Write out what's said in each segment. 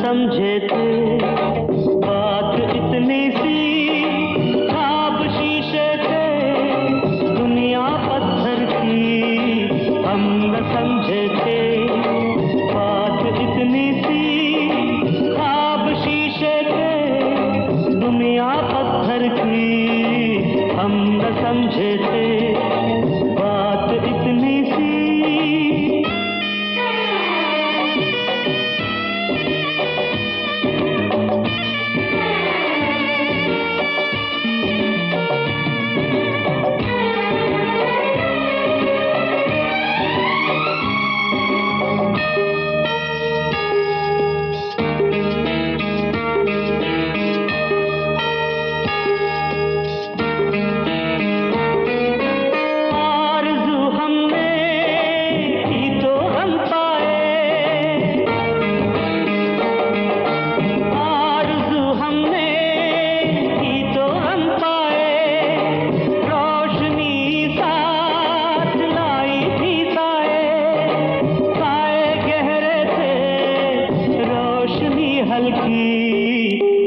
समझे थे बात इतनी सी, ख्वाब शीशे थे दुनिया पत्थर की। हम न समझे थे बात इतनी सी, ख्वाब शीशे थे दुनिया पत्थर की। हम न समझे थे बात इतनी सी।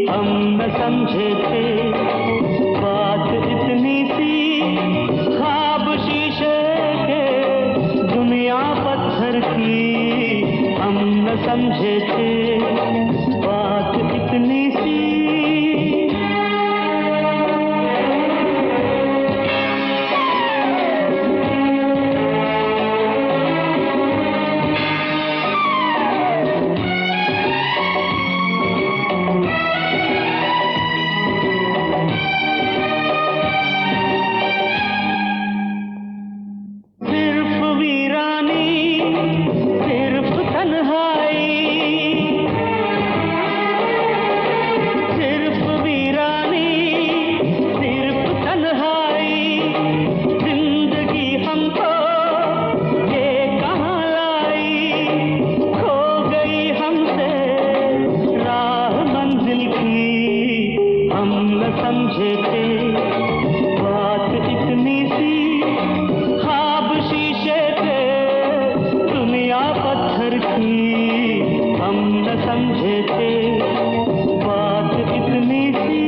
हम न समझे थे बात इतनी सी, ख्वाब शीशे के दुनिया पत्थर की। हम न समझे थे बात इतनी सी। समझे थे बात इतनी सी, ख्वाब शीशे थे दुनिया पत्थर की। हम न समझे थे बात इतनी सी।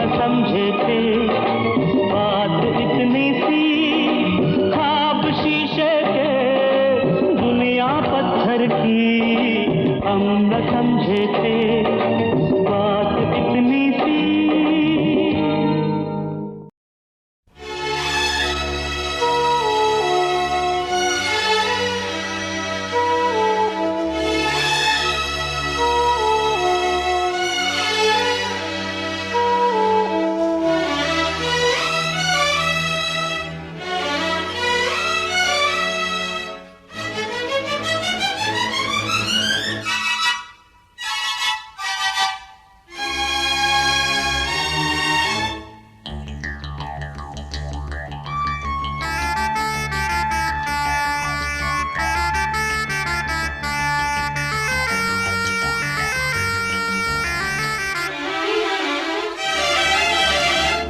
समझे थे बात इतनी सी, ख्वाब शीशे के दुनिया पत्थर की। हम न समझे थे बात इतनी सी।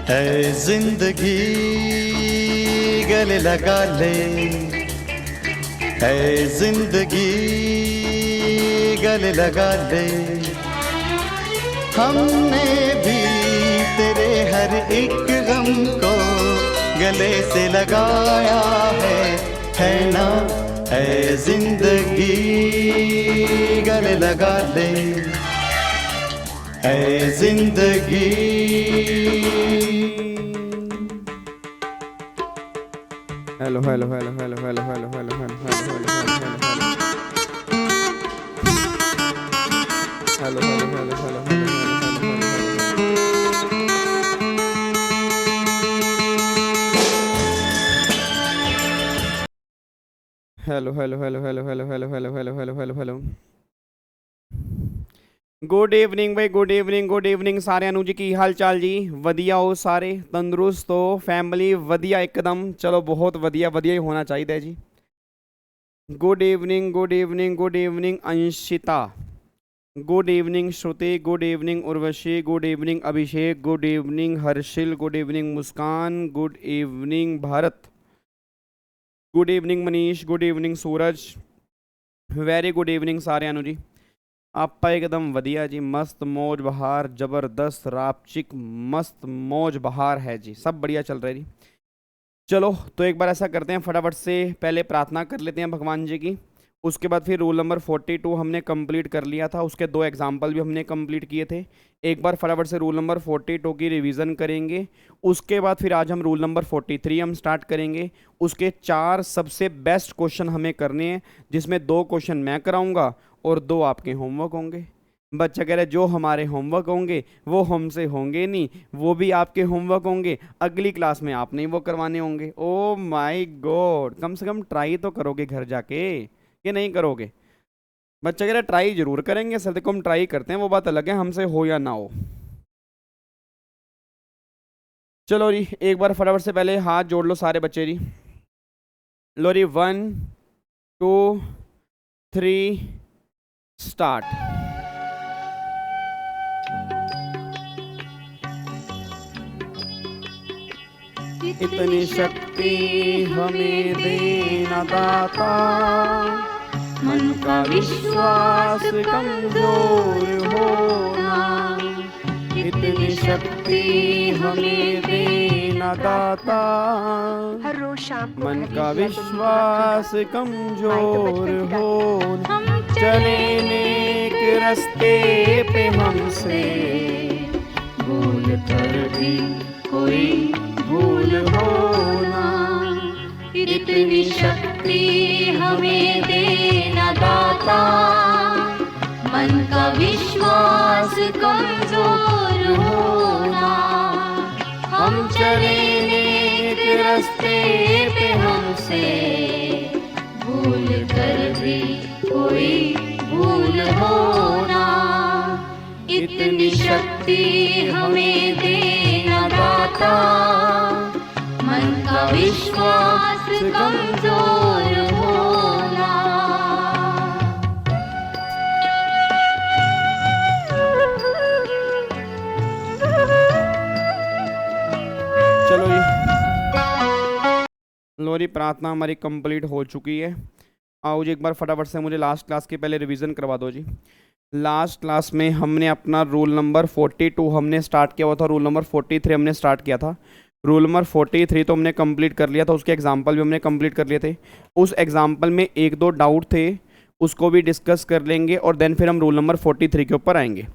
ऐ जिंदगी गले लगा ले, ऐ जिंदगी गले लगा ले। हमने भी तेरे हर एक गम को गले से लगाया है ना। ऐ जिंदगी गले लगा ले, ऐ जिंदगी। Hello hello hello hello hello hello hello hello hello hello hello hello. Hello hello hello hello hello hello hello hello hello hello hello hello hello hello hello hello. Good evening भाई, गुड इवनिंग, गुड इवनिंग सारे अनु जी, की हाल चाल जी? वधिया हो सारे? तंदुरुस्त हो? Family वधिया एकदम? चलो बहुत वधिया, वधिया ही होना चाहिए जी। Good evening, good evening, good evening Anshita, good evening Shruti, good evening Urvashi, good evening Abhishek, good evening Harshil, good evening Muskan, good evening Bharat, good evening Manish, good evening Suraj, very good evening सारे अनु जी। आपा एकदम वधिया जी, मस्त मौज बहार, जबरदस्त रापचिक, मस्त मौज बहार है जी, सब बढ़िया चल रहा है जी। चलो तो एक बार ऐसा करते हैं, फटाफट से पहले प्रार्थना कर लेते हैं भगवान जी की, उसके बाद फिर रूल नंबर 42 हमने कंप्लीट कर लिया था, उसके 2 एग्जाम्पल भी हमने कंप्लीट किए थे। एक बार फटाफट से रूल नंबर 42 की रिवीजन करेंगे, उसके बाद फिर आज हम रूल नंबर 43 हम स्टार्ट करेंगे। उसके 4 सबसे बेस्ट क्वेश्चन हमें करने हैं, जिसमें 2 क्वेश्चन मैं कराऊंगा और 2 आपके होमवर्क होंगे। बच्चा कह रहे जो हमारे होमवर्क होंगे वो हमसे होंगे नहीं, वो भी आपके होमवर्क होंगे, अगली क्लास में आपने वो करवाने होंगे। ओ माय गॉड, कम से कम ट्राई तो करोगे घर जाके कि नहीं करोगे? बच्चा कह रहा ट्राई जरूर करेंगे सर, देखो हम ट्राई करते हैं, वो बात अलग है हमसे हो या ना हो। चलो जी एक बार फटाफट से पहले हाथ जोड़ लो सारे बच्चे जी। लो जी 1 2 3 स्टार्ट। इतनी शक्ति हमें देना दाता, मन का विश्वास कमजोर होना। इतनी शक्ति हमें देना दाता, हर रोज शाम को मन घर का लिखिया तो विश्वास कमजोर हो। चले नेक रास्ते पे हमसे, भूल कर भी कोई भूल होना। इतनी शक्ति हमें देना दाता, मन का विश्वास कमजोर होना। हम चले नेक रास्ते पे हमसे, भूल कर भी कोई भूल होना। इतनी शक्ति हमें देना दाता, मन का विश्वास कमजोर होना। चलो जी लो जी, प्रार्थना हमारी कंप्लीट हो चुकी है। आओ जी एक बार फटाफट से मुझे लास्ट क्लास के पहले रिवीजन करवा दो जी। लास्ट क्लास में हमने अपना रूल नंबर 42 हमने स्टार्ट किया हुआ था, रूल नंबर 43 हमने स्टार्ट किया था। रूल नंबर 43 तो हमने कंप्लीट कर लिया था, उसके एग्जाम्पल भी हमने कंप्लीट कर लिए थे। उस एग्जाम्पल में 1-2 डाउट थे, उसको भी डिस्कस कर लेंगे और देन फिर हम रूल नंबर 43 के ऊपर आएंगे।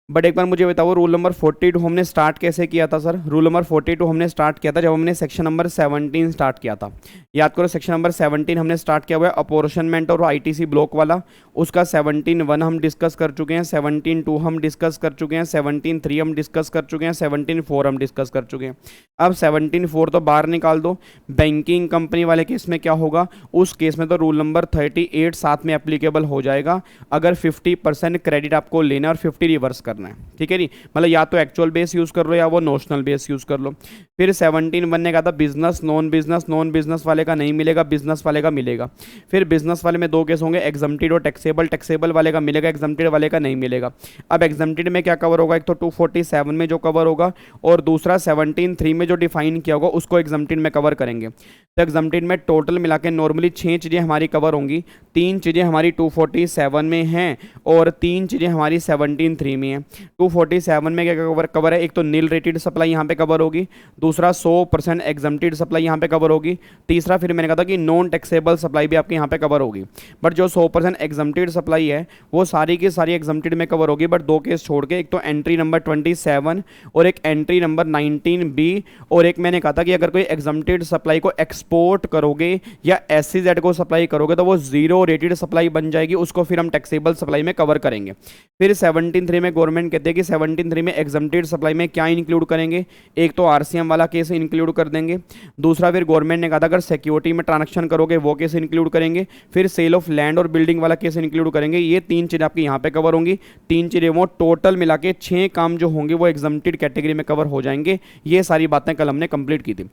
बट एक बार मुझे बताओ रूल नंबर 42 हमने स्टार्ट कैसे किया था सर? रूल नंबर 42 हमने स्टार्ट किया था जब हमने सेक्शन नंबर 17 स्टार्ट किया था। याद करो सेक्शन नंबर 17 हमने स्टार्ट किया हुआ है अपॉर्शनमेंट और आईटीसी ब्लॉक वाला, उसका 17(1) हम डिस्कस कर चुके हैं, 17(2) हम डिस्कस कर चुके हैं, 17(3) हम डिस्कस कर चुके हैं, 17(4) हम डिस्कस कर चुके हैं। अब 17(4) तो बाहर निकाल दो। बैंकिंग कंपनी वाले केस में क्या होगा? उस केस में तो रूल नंबर 38 साथ में एप्लीकेबल हो जाएगा, अगर 50% क्रेडिट आपको लेना और 50 रिवर्स करना है। ठीक है जी, मतलब या तो एक्चुअल बेस यूज कर लो या वो नोशनल बेस यूज कर लो। फिर 17(1) ने कहा था business non business, non business वाले का नहीं मिलेगा, बिजनेस वाले का मिलेगा। फिर बिजनेस वाले में 2 केस होंगे, एग्जम्प्टेड और टैक्सेबल, टैक्सेबल वाले का मिलेगा, एग्जम्प्टेड वाले का नहीं मिलेगा। अब एग्जम्प्टेड में क्या कवर होगा? एक तो 247 में जो कवर होगा और दूसरा 17(3) में जो डिफाइन किया होगा उसको एग्जम्प्टेड में कवर करेंगे। तो एग्जम्प्टेड में टोटल मिला के नॉर्मली 6 चीज़ें हमारी कवर होंगी, 3 चीज़ें हमारी 247 में हैं और 3 चीज़ें हमारी 17(3) में हैं। 247 में क्या कवर है? एक तो नील रेटेड सप्लाई यहाँ पे कवर होगी, दूसरा 100% एग्जम्प्टेड सप्लाई यहाँ पे कवर होगी, तीसरा फिर मैंने कहा था कि नॉन टैक्सेबल सप्लाई भी आपके यहाँ पे कवर होगी। बट जो 100% एग्जम्प्टेड सप्लाई है वो सारी की सारी एग्जम्प्टेड में कवर होगी, बट 2 केस छोड़ के, एक तो एंट्री नंबर 27 और एक एंट्री नंबर 19B और एक मैंने कहा था कि अगर कोई एग्जम्प्टेड सप्लाई को एक्सपोर्ट करोगे या SEZ को सप्लाई करोगे तो वो जीरो रेटेड सप्लाई बन जाएगी, उसको फिर हम टैक्सेबल सप्लाई में कवर करेंगे। फिर 17(3) में गवर्नमेंट कहते हैं कि 17(3) में एग्जम्प्टेड सप्लाई में क्या इंक्लूड करेंगे, एक तो RCM वाला केस इंक्लूड कर देंगे, दूसरा फिर गवर्नमेंट ने कहा था अगर सिक्योरिटी में ट्रांजेक्शन करोगे वो केस इंक्लूड करेंगे, फिर सेल ऑफ लैंड और बिल्डिंग वाला केस इंक्लूड करेंगे। ये 3 चीज़ें आपकी यहाँ पे कवर होंगी, 3 चीज़ें वो टोटल मिला के 6 काम जो होंगे वो एग्जम्प्टेड कैटेगरी में कवर हो जाएंगे। ये सारी बातें कल हमने कंप्लीट की थी।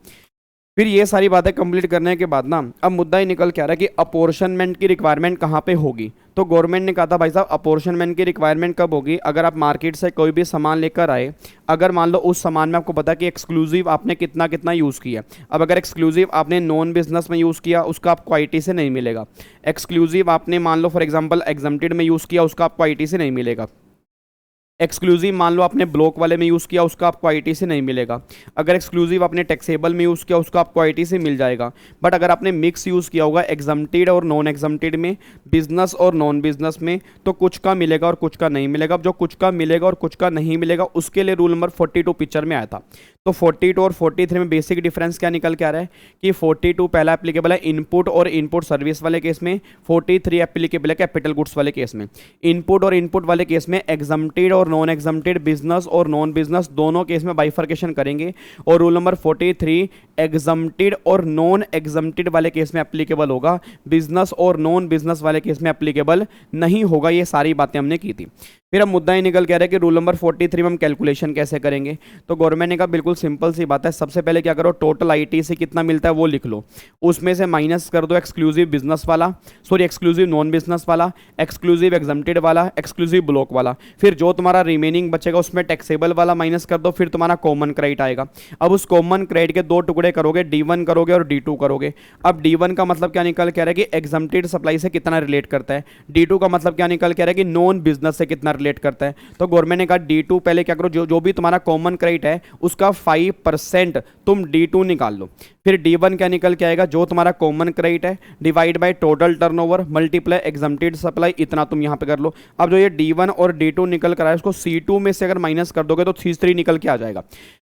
फिर ये सारी बातें कंप्लीट करने के बाद ना अब मुद्दा ही निकल के आ रहा है कि अपॉर्शनमेंट की रिक्वायरमेंट कहाँ पे होगी। तो गवर्नमेंट ने कहा था भाई साहब अपॉर्शनमेंट की रिक्वायरमेंट कब होगी, अगर आप मार्केट से कोई भी सामान लेकर आए, अगर मान लो उस सामान में आपको पता है कि एक्सक्लूसिव आपने कितना कितना यूज़ किया। अब अगर एक्सक्लूसिव आपने नॉन बिजनेस में यूज़ किया उसका आपको IT से नहीं मिलेगा, एक्सक्लूसिव आपने मान लो फॉर एग्जाम्पल एग्जम्प्टेड में यूज़ किया उसका आपको IT से नहीं मिलेगा, एक्सक्लूसिव मान लो आपने ब्लॉक वाले में यूज़ किया उसका आपको IT से नहीं मिलेगा, अगर एक्सक्लूसिव आपने टैक्सेबल में यूज़ किया उसका आपको IT से मिल जाएगा। बट अगर आपने मिक्स यूज़ किया होगा एग्जम्प्टेड और नॉन एग्जम्प्टेड में, बिजनेस और नॉन बिजनेस में, तो कुछ का मिलेगा और कुछ का नहीं मिलेगा। अब जो कुछ का मिलेगा और कुछ का नहीं मिलेगा उसके लिए रूल नंबर 42 पिक्चर में आया था। तो 42 और 43 में बेसिक डिफरेंस क्या निकल के आ रहा है कि 42 पहला एप्लीकेबल है इनपुट और इनपुट सर्विस वाले केस में, 43 एप्लीकेबल है कैपिटल गुड्स वाले केस में। इनपुट और इनपुट वाले केस में एग्जम्प्टेड और नॉन एग्जम्प्टेड, बिजनेस और नॉन बिजनेस दोनों केस में बाइफर्केशन करेंगे। और रूल नंबर 43 एग्जम्प्टेड और नॉन एग्जम्प्टेड वाले केस में एप्लीकेबल होगा, बिजनेस और नॉन बिजनेस वाले केस में एप्लीकेबल नहीं होगा। ये सारी बातें हमने की थी। फिर अब मुद्दा ही निकल के आ रहा है कि रूल नंबर 43 में हम कैलकुलेशन कैसे करेंगे। तो गवर्नमेंट ने कहा बिल्कुल सिंपल सी बात है, सबसे पहले क्या करो टोटल ITC कितना मिलता है वो लिख लो, उसमें से माइनस कर दो एक्सक्लूसिव बिजनेस वाला, सॉरी एक्सक्लूसिव नॉन बिजनेस वाला, एक्सक्लूसिव एग्जम्प्टेड वाला, एक्सक्लूसिव ब्लॉक वाला, फिर जो तुम्हारा रिमेनिंग बचेगा उसमें टैक्सेबल वाला माइनस कर दो, फिर तुम्हारा कॉमन क्रेडिट आएगा। अब उस कॉमन क्रेडिट के 2 टुकड़े करोगे, D1 करोगे और D2 करोगे। अब D1 का मतलब क्या निकल के आ रहा है कि एग्जम्प्टेड सप्लाई से कितना रिलेट करता है, D2 का मतलब क्या निकल के आ रहा है कि नॉन बिजनेस से कितना रिलेट करता है। तो गवर्नमेंट ने कहा D2 पहले क्या करो, जो भी तुम्हारा कॉमन क्रेडिट है उसका 5% तुम D2 निकाल लो। फिर D1 क्या निकल के आएगा, जो तुम्हारा कॉमन क्रेडिट है divide by total turnover multiply exempted supply, इतना तुम यहां पे कर लो। अब जो ये D1 और D2 निकल कर आया उसको C2 में से अगर माइनस कर दोगे तो C3 निकल के आ जाएगा।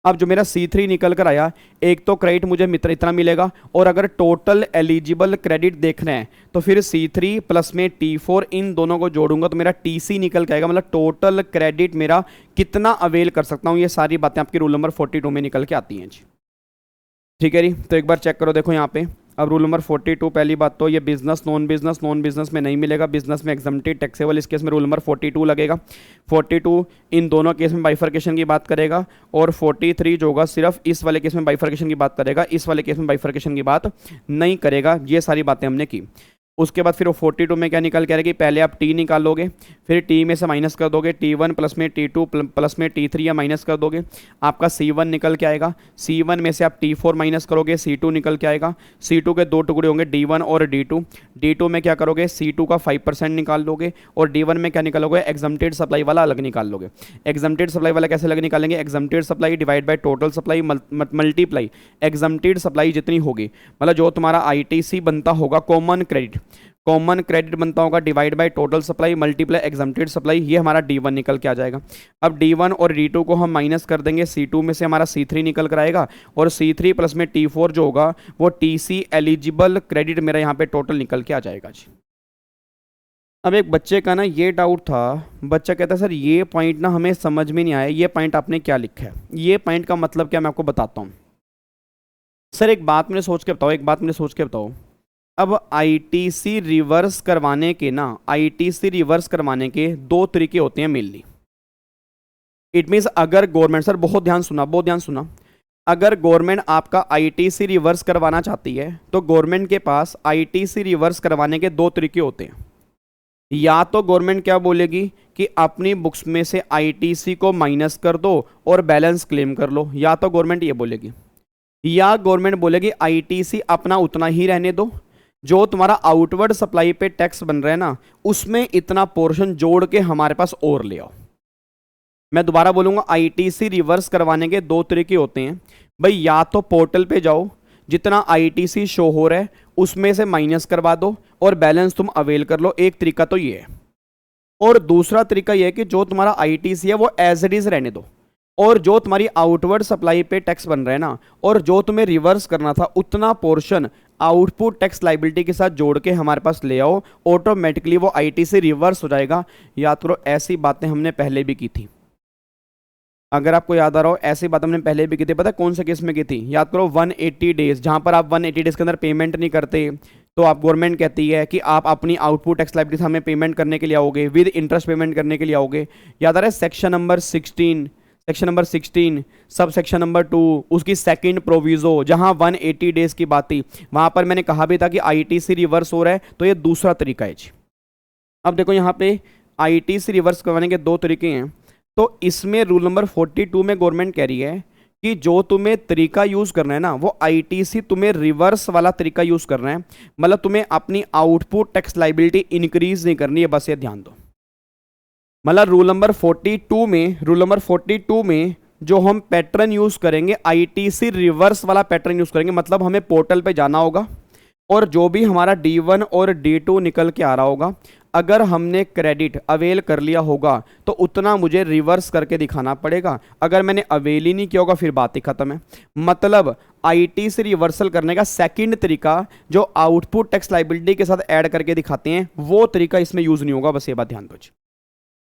अब जो मेरा C3 निकल कर आया, एक तो क्रेडिट मुझे मित्र इतना मिलेगा, और अगर टोटल एलिजिबल क्रेडिट देखना है तो फिर C3 प्लस में T4 इन दोनों को जोड़ूंगा तो मेरा TC निकल के आएगा, मतलब टोटल क्रेडिट मेरा कितना अवेल कर सकता हूं। ये सारी बातें आपकी रूल नंबर 42 में निकल के आती हैं जी। ठीक है जी, तो एक बार चेक करो, देखो यहाँ पे अब रूल नंबर 42 पहली बात तो ये बिजनेस नॉन बिजनेस में नहीं मिलेगा, बिजनेस में एग्जम्प्टेड टैक्सेबल, इस केस में रूल नंबर 42 लगेगा। 42 इन दोनों केस में बाइफर्केशन की बात करेगा, और 43 जो होगा सिर्फ इस वाले केस में बाइफर्केशन की बात करेगा, इस वाले केस में बाइफर्केशन की बात नहीं करेगा। ये सारी बातें हमने की। उसके बाद फिर वो 42 में क्या निकल के आएगी, पहले आप T निकालोगे, फिर T में से माइनस कर दोगे, T1 प्लस में T2 प्लस में T3 या माइनस कर दोगे, आपका C1 निकल के आएगा। C1 में से आप T4 माइनस करोगे, C2 निकल के आएगा। C2 के 2 टुकड़े होंगे D1 और D2। D2 में क्या करोगे, C2 का 5% निकाल लोगे, और D1 में क्या निकालोगे, एग्जम्प्टेड सप्लाई वाला अलग निकाल लोगे। एग्जम्प्टेड सप्लाई वाला कैसे अलग निकालेंगे, exempted supply divide by total supply multiply exempted supply जितनी होगी, मतलब जो तुम्हारा ITC बनता होगा कॉमन क्रेडिट बनता होगा divide by total supply multiply exempted supply, ये हमारा D1 निकल के आ जाएगा। अब D1 और D2 को हम माइनस कर देंगे, C2 में से हमारा C3 निकल कर आएगा, और C3 प्लस में T4 जो होगा वो TC एलिजिबल क्रेडिट मेरा यहाँ पे टोटल निकल के आ जाएगा जी। अब एक बच्चे का ना ये डाउट था, बच्चा कहता है सर ये पॉइंट ना हमें समझ में नहीं आया, ये पॉइंट आपने क्या लिखा है, ये पॉइंट का मतलब क्या, मैं आपको बताता हूँ। सर एक बात मुझे सोच के बताओ, अब ITC रिवर्स करवाने के ना ITC रिवर्स करवाने के 2 तरीके होते हैं मेनली। इट मीन्स अगर गवर्नमेंट, सर बहुत ध्यान सुना, अगर गवर्नमेंट आपका ITC रिवर्स करवाना चाहती है तो गवर्नमेंट के पास ITC रिवर्स करवाने के 2 तरीके होते हैं। या तो गवर्नमेंट क्या बोलेगी कि अपनी बुक्स में से ITC को माइनस कर दो और बैलेंस क्लेम कर लो, या तो गवर्नमेंट ये बोलेगी, या गवर्नमेंट बोलेगी ITC अपना उतना ही रहने दो, जो तुम्हारा आउटवर्ड सप्लाई पे टैक्स बन रहा है ना उसमें इतना पोर्शन जोड़ के हमारे पास और ले आओ। मैं दोबारा बोलूंगा, ITC रिवर्स करवाने के 2 तरीके होते हैं भाई, या तो पोर्टल पे जाओ, जितना ITC शो हो रहा है उसमें से माइनस करवा दो और बैलेंस तुम अवेल कर लो, एक तरीका तो ये है। और दूसरा तरीका ये है कि जो तुम्हारा ITC है वो एज इट इज रहने दो और जो तुम्हारी आउटवर्ड सप्लाई पे टैक्स बन रहा है ना, और जो तुम्हें रिवर्स करना था उतना पोर्शन आउटपुट टैक्स लाइबिलिटी के साथ जोड़ के हमारे पास ले आओ, ऑटोमेटिकली वो आईटी से रिवर्स हो जाएगा। याद करो ऐसी बातें हमने पहले भी की थी, अगर आपको याद आ रहा हो ऐसी बात हमने पहले भी की थी। पता है कौन से केस में की थी? याद करो 180 डेज, जहां पर आप 180 डेज के अंदर पेमेंट नहीं करते तो आप गवर्नमेंट कहती है कि आप अपनी आउटपुट टैक्स लाइबिलिटी हमें पेमेंट करने के लिए आओगे, विद इंटरेस्ट पेमेंट करने के लिए आओगे। याद आ रहा है section number 16 sub section number 2 उसकी सेकंड प्रोविजो, जहां 180 डेज की बात थी, वहां पर मैंने कहा भी था कि आईटीसी रिवर्स हो रहा है, तो ये दूसरा तरीका है जी। अब देखो यहाँ पे आईटीसी रिवर्स करवाने के दो तरीके हैं। तो इसमें रूल नंबर 42 में गवर्नमेंट कह रही है कि जो तुम्हें तरीका यूज करना है ना, वो आईटीसी तुम्हें रिवर्स वाला तरीका यूज करना है। मतलब तुम्हें अपनी आउटपुट टैक्स लाइबिलिटी इंक्रीज नहीं करनी है, बस ये ध्यान दो। मतलब रूल नंबर 42 में जो हम पैटर्न यूज करेंगे आईटीसी रिवर्स वाला पैटर्न यूज करेंगे। मतलब हमें पोर्टल पे जाना होगा और जो भी हमारा D1 और D2 निकल के आ रहा होगा, अगर हमने क्रेडिट अवेल कर लिया होगा तो उतना मुझे रिवर्स करके दिखाना पड़ेगा। अगर मैंने अवेल ही नहीं किया होगा फिर बात ही खत्म है। मतलब आईटीसी रिवर्सल करने का सेकंड तरीका जो आउटपुट टैक्स लाइबिलिटी के साथ ऐड करके दिखाते हैं, वो तरीका इसमें यूज नहीं होगा। बस ये बात ध्यान दो।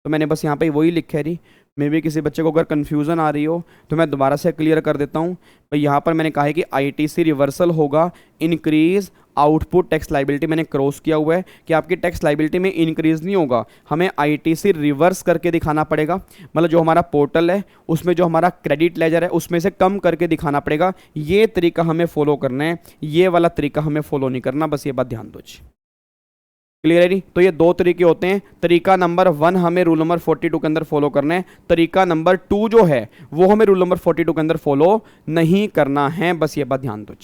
तो मैंने बस यहाँ पे वही लिखा है। मे भी किसी बच्चे को अगर कन्फ्यूज़न आ रही हो तो मैं दोबारा से क्लियर कर देता हूँ। भाई यहाँ पर मैंने कहा है कि आईटीसी रिवर्सल होगा इंक्रीज आउटपुट टैक्स लाइबिलिटी, मैंने क्रॉस किया हुआ है कि आपकी टैक्स लाइबिलिटी में इंक्रीज नहीं होगा, हमें आईटीसी रिवर्स करके दिखाना पड़ेगा। मतलब जो हमारा पोर्टल है उसमें जो हमारा क्रेडिट लेजर है उसमें से कम करके दिखाना पड़ेगा। ये तरीका हमें फॉलो करना है, ये वाला तरीका हमें फॉलो नहीं करना। बस ये बात ध्यान दो। क्लियर है जी? तो ये दो तरीके होते हैं। तरीका नंबर 1 हमें रूल नंबर 42 के अंदर फॉलो करना है, तरीका नंबर 2 जो है वो हमें रूल नंबर 42 के अंदर फॉलो नहीं करना है। बस ये बात ध्यान दो।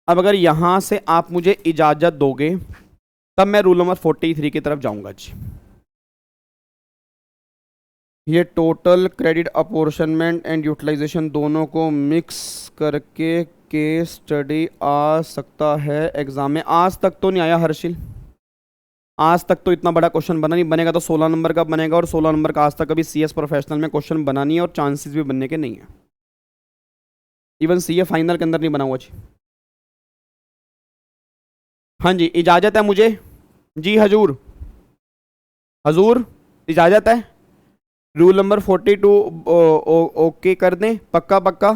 अब अगर यहां से आप मुझे इजाजत दोगे तब मैं रूल नंबर 43 की तरफ जाऊंगा जी। ये total credit apportionment and utilisation दोनों को मिक्स करके केस स्टडी आ सकता है एग्जाम में। आज तक तो नहीं आया हर्षिल, आज तक तो इतना बड़ा क्वेश्चन बना नहीं। बनेगा तो 16 नंबर का बनेगा, और 16 नंबर का आज तक कभी सीएस प्रोफेशनल में क्वेश्चन बना नहीं है और चांसेस भी बनने के नहीं है। इवन सीए फाइनल के अंदर नहीं बना हुआ जी। हाँ जी, इजाज़त है मुझे जी। हजूर इजाज़त है। रूल नंबर 42 ओके कर दें, पक्का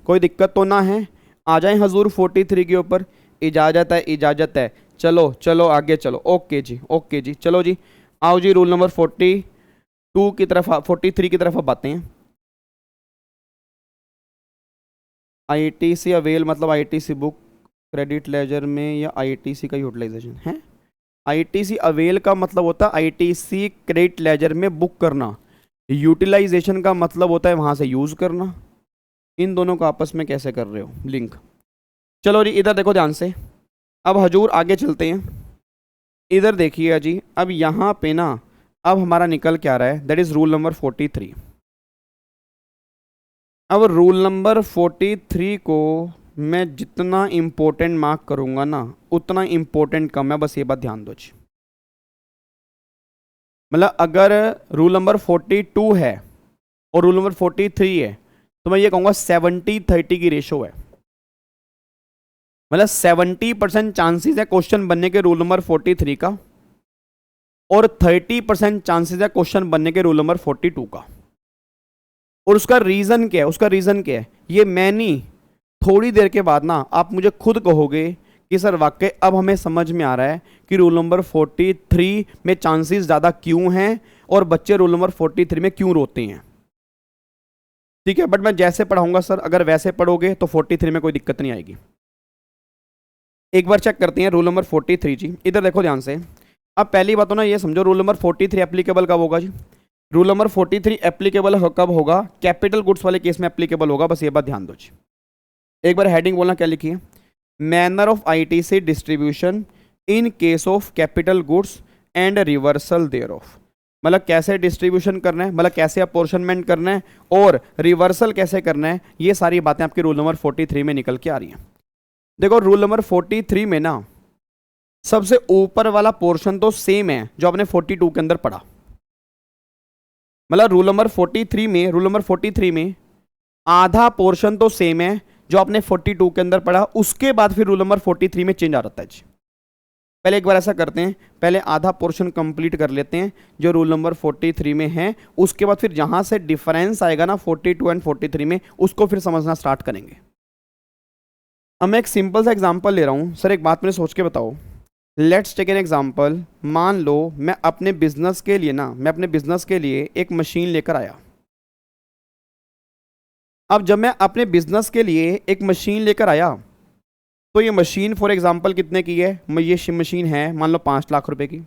कोई दिक्कत तो ना है। आ जाएं हजूर 43 के ऊपर। इजाज़त है। चलो आगे चलो। ओके जी चलो जी, आओ जी रूल नंबर 42 की तरफ, 43 की तरफ अब आते हैं। आईटीसी अवेल मतलब आईटीसी बुक क्रेडिट लेजर में या आईटीसी का यूटिलाइजेशन है। आईटीसी अवेल का मतलब होता है आईटीसी क्रेडिट लेजर में बुक करना, यूटिलाइजेशन का मतलब होता है वहां से यूज करना। इन दोनों को आपस में कैसे कर रहे हो लिंक? चलो जी इधर देखो ध्यान से। अब हजूर आगे चलते हैं, इधर देखिए जी। अब यहाँ पे ना अब हमारा निकल क्या रहा है, दैट इज रूल नंबर 43। अब रूल नंबर 43 को मैं जितना इम्पोर्टेंट मार्क करूँगा ना उतना इम्पोर्टेंट कम है। बस ये बात ध्यान दो जी। मतलब अगर रूल नंबर 42 है और रूल नंबर 43 है तो मैं ये कहूँगा 70-30 की रेशो है। मतलब 70% चांसेस है क्वेश्चन बनने के रूल नंबर 43 का, और 30% चांसेस है क्वेश्चन बनने के रूल नंबर 42 का। और उसका रीज़न क्या है? ये मैं नहीं, थोड़ी देर के बाद ना आप मुझे खुद कहोगे कि सर वाकई अब हमें समझ में आ रहा है कि रूल नंबर 43 में चांसेस ज़्यादा क्यों हैं और बच्चे रूल नंबर 43 में क्यों रोते हैं। ठीक है, बट मैं जैसे पढ़ाऊंगा सर, अगर वैसे पढ़ोगे तो 43 में कोई दिक्कत नहीं आएगी। एक बार चेक करते हैं रूल नंबर 43 जी। इधर देखो ध्यान से। अब पहली बात तो ना ये समझो रूल नंबर 43 एप्लीकेबल कब होगा जी? रूल नंबर 43 एप्लीकेबल कब होगा? कैपिटल गुड्स वाले केस में एप्लीकेबल होगा। बस ये बात ध्यान दो जी। एक बार हेडिंग बोलना क्या लिखिए, manner of ITC distribution in case of capital goods and reversal thereof. मतलब कैसे डिस्ट्रीब्यूशन करना है, मतलब कैसे अपॉर्शनमेंट करना है और रिवर्सल कैसे करना है, ये सारी बातें आपके रूल नंबर 43 में निकल के आ रही हैं। देखो रूल नंबर 43 में ना सबसे ऊपर वाला पोर्शन तो सेम है जो आपने 42 के अंदर पढ़ा, मतलब रूल नंबर 43 में आधा पोर्शन तो सेम है जो आपने 42 के अंदर पढ़ा, उसके बाद फिर रूल नंबर 43 में चेंज आ जाता है जी। पहले एक बार ऐसा करते हैं, पहले आधा पोर्शन कंप्लीट कर लेते हैं जो रूल नंबर 43 में है, उसके बाद फिर जहां से डिफरेंस आएगा ना 42 एंड 43 में, उसको फिर समझना स्टार्ट करेंगे। अब मैं एक सिंपल सा एग्जांपल ले रहा हूं। सर एक बात मैंने सोच के बताओ, लेट्स टेक एन एग्जांपल। मान लो मैं अपने बिजनेस के लिए एक मशीन लेकर आया। अब जब मैं अपने बिजनेस के लिए एक मशीन लेकर आया तो ये मशीन फॉर एग्जांपल कितने की है? ये मशीन है मान लो 5 लाख रुपए की,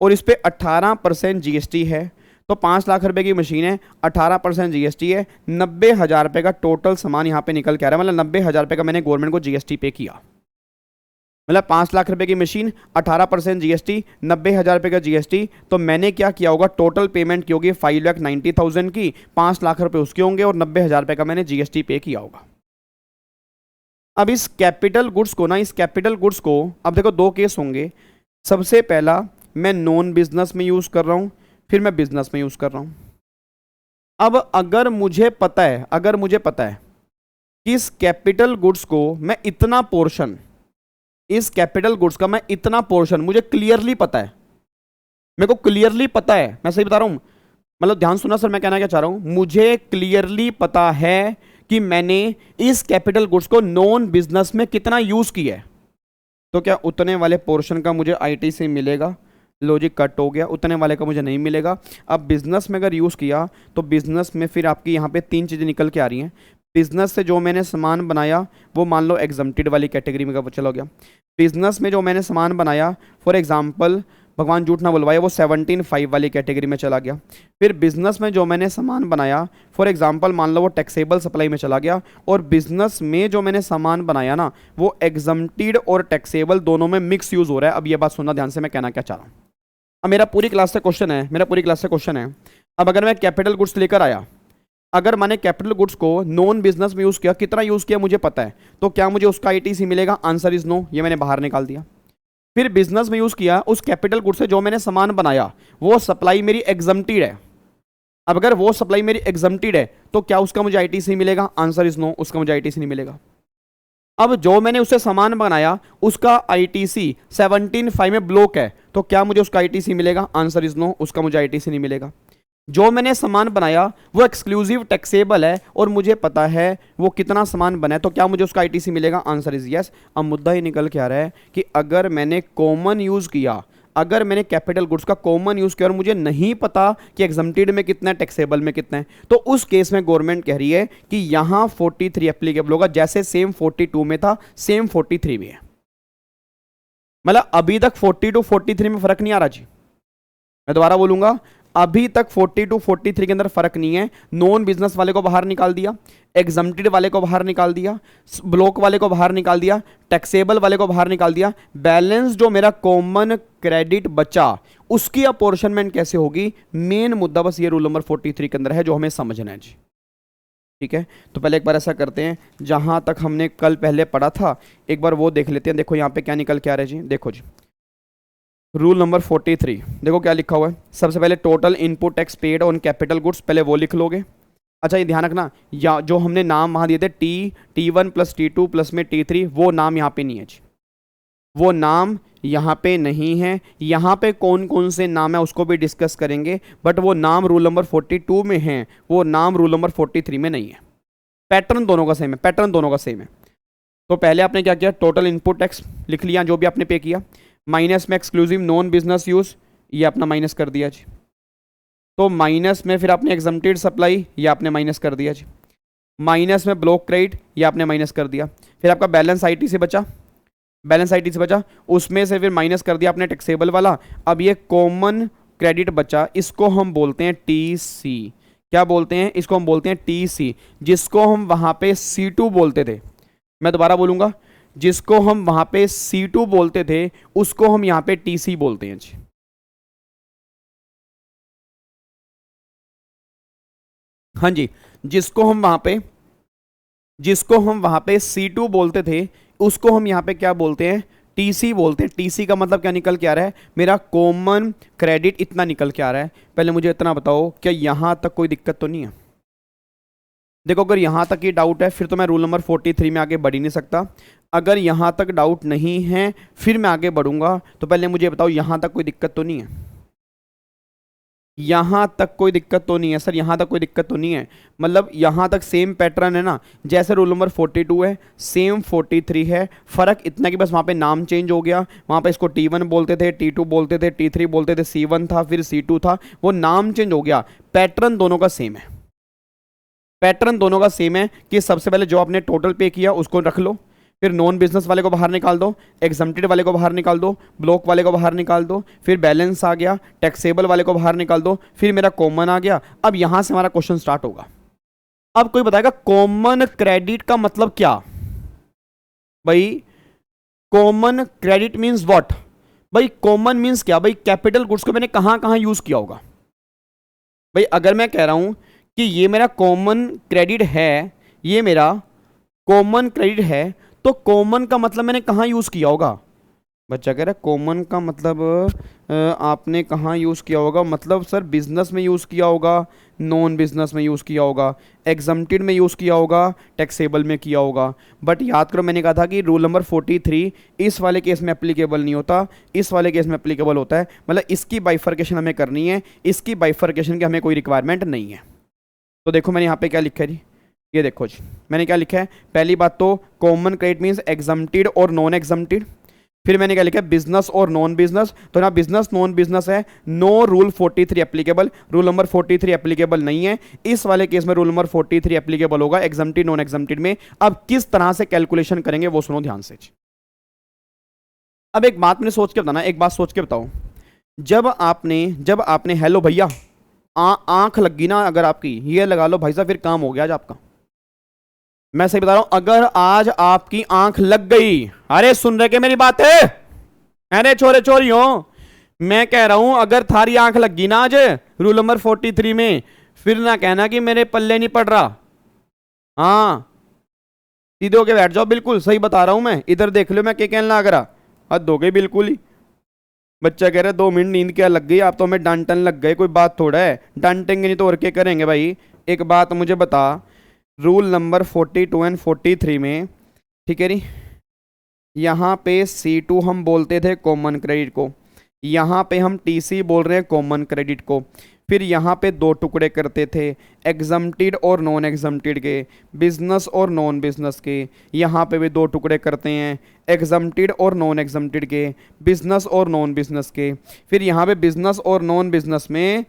और इस पे 18% जीएसटी है। तो 5 लाख रुपए की मशीन है, 18% जीएसटी है, 90,000 रुपये का टोटल सामान यहाँ पे निकल के आ रहा है। मतलब 90,000 रुपये का मैंने गवर्नमेंट को जीएसटी पे किया। मतलब 5 लाख रुपए की मशीन, 18% जीएसटी, 90,000 रुपये का जीएसटी। तो मैंने क्या किया होगा, टोटल पेमेंट की होगी 5,90,000 की, 5 लाख रुपए उसके होंगे और 90,000 रुपये का मैंने जीएसटी पे किया होगा। अब इस कैपिटल गुड्स को अब देखो 2 केस होंगे। सबसे पहला मैं नॉन बिजनेस में यूज कर रहा हूं, फिर मैं बिजनेस में यूज कर रहा हूं। अब अगर मुझे पता है कि इस कैपिटल गुड्स को मैं इतना पोर्शन, मुझे क्लियरली पता है, मेरे को क्लियरली पता है, मैं सही बता रहा हूं, मतलब ध्यान सुना सर मैं कहना क्या चाह रहा हूं, मुझे क्लियरली पता है कि मैंने इस कैपिटल गुड्स को नॉन बिजनेस में कितना यूज किया है। तो क्या उतने वाले पोर्शन का मुझे आईटीसी मिलेगा? लॉजिक कट हो गया, उतने वाले का मुझे नहीं मिलेगा। अब बिजनेस में अगर यूज किया तो बिजनेस में फिर आपकी यहाँ पे 3 चीजें निकल के आ रही हैं। बिजनेस से जो मैंने सामान बनाया वो मान लो एग्जम्प्टेड वाली कैटेगरी में चला गया। बिजनेस में जो मैंने सामान बनाया फॉर एग्जाम्पल, भगवान झूठ ना बुलवाए, वो 17(5) वाली कैटेगरी में चला गया। फिर बिजनेस में जो मैंने सामान बनाया फॉर एग्जांपल मान लो वो टैक्सेबल सप्लाई में चला गया। और बिजनेस में जो मैंने सामान बनाया ना वो एग्जम्प्टेड और टैक्सेबल दोनों में मिक्स यूज हो रहा है। अब ये बात सुनना ध्यान से, मैं कहना क्या चाह रहा हूँ। अब मेरा पूरी क्लास से क्वेश्चन है, अब अगर मैं कैपिटल गुड्स लेकर आया, अगर मैंने कैपिटल गुड्स को नॉन बिजनेस में यूज किया, कितना यूज किया मुझे पता है, तो क्या मुझे उसका आईटीसी मिलेगा? आंसर इज नो, ये मैंने बाहर निकाल दिया। फिर बिजनेस में यूज किया, उस कैपिटल गुड्स से जो मैंने सामान बनाया वो सप्लाई मेरी एग्जम्प्टेड है। अब अगर वो सप्लाई मेरी एग्जम्प्टेड है तो क्या उसका मुझे आईटीसी मिलेगा? आंसर इज नो, उसका मुझे आईटीसी नहीं मिलेगा। अब जो मैंने उससे सामान बनाया उसका आईटीसी 17(5) में ब्लॉक है, तो क्या मुझे उसका आईटीसी मिलेगा? आंसर इज नो, उसका मुझे आईटीसी नहीं मिलेगा। जो मैंने सामान बनाया वो एक्सक्लूसिव टैक्सेबल है और मुझे पता है वो कितना सामान बना है, तो क्या मुझे उसका आईटीसी मिलेगा? Answer is yes. अब मुद्दा ही निकल के आ रहा है कि अगर मैंने कॉमन यूज किया, अगर मैंने कैपिटल गुड्स का कॉमन यूज किया और मुझे नहीं पता कि एग्जम्प्टेड में कितना है, टैक्सेबल में कितना है, तो उस केस में गवर्नमेंट कह रही है कि यहां 43 एप्लीकेबल होगा। जैसे सेम 42 में था सेम 43 में है। मतलब अभी तक 42 43 में फर्क नहीं आ रहा जी। मैं दोबारा बोलूंगा, अभी तक 42 43 के अंदर फर्क नहीं है। नॉन बिजनेस वाले को बाहर निकाल दिया, एग्जम्प्टेड वाले को बाहर निकाल दिया, ब्लॉक वाले को बाहर निकाल दिया, टैक्सेबल वाले को बाहर निकाल दिया। बैलेंस जो मेरा कॉमन क्रेडिट बचा उसकी अपॉर्शनमेंट कैसे होगी, मेन मुद्दा बस ये रूल नंबर 43 के अंदर है जो हमें समझना है जी। ठीक है, तो पहले एक बार ऐसा करते हैं, जहां तक हमने कल पहले पढ़ा था एक बार वो देख लेते हैं। देखो यहाँ पे क्या निकल के आ रहा है जी, देखो जी रूल नंबर 43, देखो क्या लिखा हुआ है। सबसे पहले total input tax paid on capital goods, पहले वो लिख लोगे। अच्छा ये ध्यान रखना, या जो हमने नाम वहाँ दिए थे T1 + T2 प्लस में T3, वो नाम यहाँ पे नहीं है जी, वो नाम यहाँ पे नहीं है। यहाँ पे कौन कौन से नाम है उसको भी डिस्कस करेंगे, बट वो नाम रूल नंबर 42 में है, वो नाम रूल नंबर 43 में नहीं है। पैटर्न दोनों का सेम है, तो पहले आपने क्या किया, टोटल इनपुट टैक्स लिख लिया जो भी आपने पे किया, माइनस में एक्सक्लूसिव नॉन बिजनेस यूज, ये अपना माइनस कर दिया जी। तो माइनस में फिर आपने एग्जम्प्टेड सप्लाई, ये आपने माइनस कर दिया जी। माइनस में ब्लॉक क्रेडिट, ये आपने माइनस कर दिया। फिर आपका बैलेंस आईटी से बचा, उसमें से फिर माइनस कर दिया आपने टैक्सेबल वाला। अब ये कॉमन क्रेडिट बचा, इसको हम बोलते हैं टीसी। क्या बोलते हैं? इसको हम बोलते हैं टीसी, जिसको हम वहां पे C2 बोलते थे। मैं दोबारा बोलूंगा, जिसको हम वहां पे C2 बोलते थे उसको हम यहां पे TC बोलते हैं जी। हाँ जी, जिसको हम वहां पे C2 बोलते थे उसको हम यहां पे क्या बोलते हैं? टीसी बोलते हैं। टीसी का मतलब क्या निकल के आ रहा है, मेरा कॉमन क्रेडिट इतना निकल के आ रहा है। पहले मुझे इतना बताओ, क्या यहां तक कोई दिक्कत तो नहीं है? देखो अगर यहां तक ही डाउट है फिर तो मैं रूल नंबर 43 में आगे बढ़ ही नहीं सकता। अगर यहां तक डाउट नहीं है फिर मैं आगे बढ़ूंगा। तो पहले मुझे बताओ यहां तक कोई दिक्कत तो नहीं है? यहां तक कोई दिक्कत तो नहीं है सर, यहां तक कोई दिक्कत तो नहीं है। मतलब यहां तक सेम पैटर्न है ना, जैसे रूल नंबर 42 है सेम 43 है। फर्क इतना कि बस वहां पे नाम चेंज हो गया। वहां पे इसको T1 बोलते थे, T2 बोलते थे, T3 बोलते थे, C1 था फिर C2 था, वो नाम चेंज हो गया। पैटर्न दोनों का सेम है। पैटर्न दोनों का सेम है कि सबसे पहले जो आपने टोटल पे किया उसको रख लो, फिर नॉन बिजनेस वाले को बाहर निकाल दो, एग्जम्प्टेड वाले को बाहर निकाल दो, ब्लॉक वाले को बाहर निकाल दो, फिर बैलेंस आ गया, टैक्सेबल वाले को बाहर निकाल दो, फिर मेरा कॉमन आ गया। अब यहां से हमारा क्वेश्चन स्टार्ट होगा। अब कोई बताएगा कॉमन क्रेडिट का मतलब क्या? भाई कॉमन क्रेडिट मींस व्हाट? भाई कॉमन मींस क्या? भाई कैपिटल गुड्स को मैंने कहां कहां यूज किया होगा? भाई अगर मैं कह रहा हूं कि ये मेरा कॉमन क्रेडिट है, ये मेरा कॉमन क्रेडिट है, तो कॉमन का मतलब मैंने कहाँ यूज़ किया होगा? बच्चा कह रहा है कॉमन का मतलब आपने कहाँ यूज़ किया होगा? मतलब सर बिजनेस में यूज़ किया होगा, नॉन बिजनेस में यूज़ किया होगा, एग्जम्प्टेड में यूज़ किया होगा, टैक्सेबल में किया होगा। बट याद करो मैंने कहा था कि रूल नंबर 43 इस वाले केस में एप्लीकेबल नहीं होता, इस वाले केस में एप्लीकेबल होता है। मतलब इसकी बाइफर्केशन हमें करनी है, इसकी बाइफर्केशन की हमें कोई रिक्वायरमेंट नहीं है। तो देखो मैंने यहाँ पे क्या लिखा है जी, ये देखो जी मैंने क्या लिखा है। पहली बात तो कॉमन क्रेडिट मींस एग्जम्प्टेड और नॉन एग्जम्प्टेड। फिर मैंने क्या लिखा है, बिजनेस और नॉन बिजनेस। तो ना बिजनेस नॉन बिजनेस है, no rule 43 applicable, rule number 43 applicable नहीं है। इस वाले केस में रूल नंबर 43 एप्लीकेबल होगा एग्जम्प्टेड नॉन एग्जम्प्टेड में। अब किस तरह से कैलकुलेशन करेंगे वो सुनो ध्यान से। अब एक बात मैंने सोच के बताना, एक बात सोच के बताओ। जब आपने हेलो भैया आंख लगी ना अगर आपकी, ये लगा लो भाई साहब, फिर काम हो गया आज आपका। मैं सही बता रहा हूं, अगर आज आपकी आंख लग गई, अरे सुन रहे के मेरी बात है? अरे छोरे छोरियों, मैं कह रहा हूं अगर थारी आंख लगी ना आज रूल नंबर 43 में, फिर ना कहना कि मेरे पल्ले नहीं पड़ रहा। हाँ सीधे होके बैठ जाओ, बिल्कुल सही बता रहा हूं मैं। इधर देख लो मैं क्या कहने लग रहा, हद हो गई बिल्कुल ही। बच्चा कह रहे 2 मिनट नींद क्या लग गई, आप तो हमें डांटन लग गए, कोई बात थोड़ा है, डांटेंगे नहीं तो और क्या करेंगे भाई। एक बात मुझे बता, रूल नंबर 42 एंड 43 में, ठीक है नी, यहाँ पे C2 हम बोलते थे कॉमन क्रेडिट को, यहाँ पे हम TC बोल रहे हैं कॉमन क्रेडिट को। फिर यहाँ पे 2 टुकड़े करते थे, एग्जम्प्टेड और नॉन एग्जम्प्टेड के, बिजनेस और नॉन बिजनेस के। यहाँ पे भी 2 टुकड़े करते हैं, एग्जम्प्टेड और नॉन एग्जम्प्टेड के, बिजनेस और नॉन बिजनेस के। फिर यहाँ पे बिजनेस और नॉन बिजनेस में,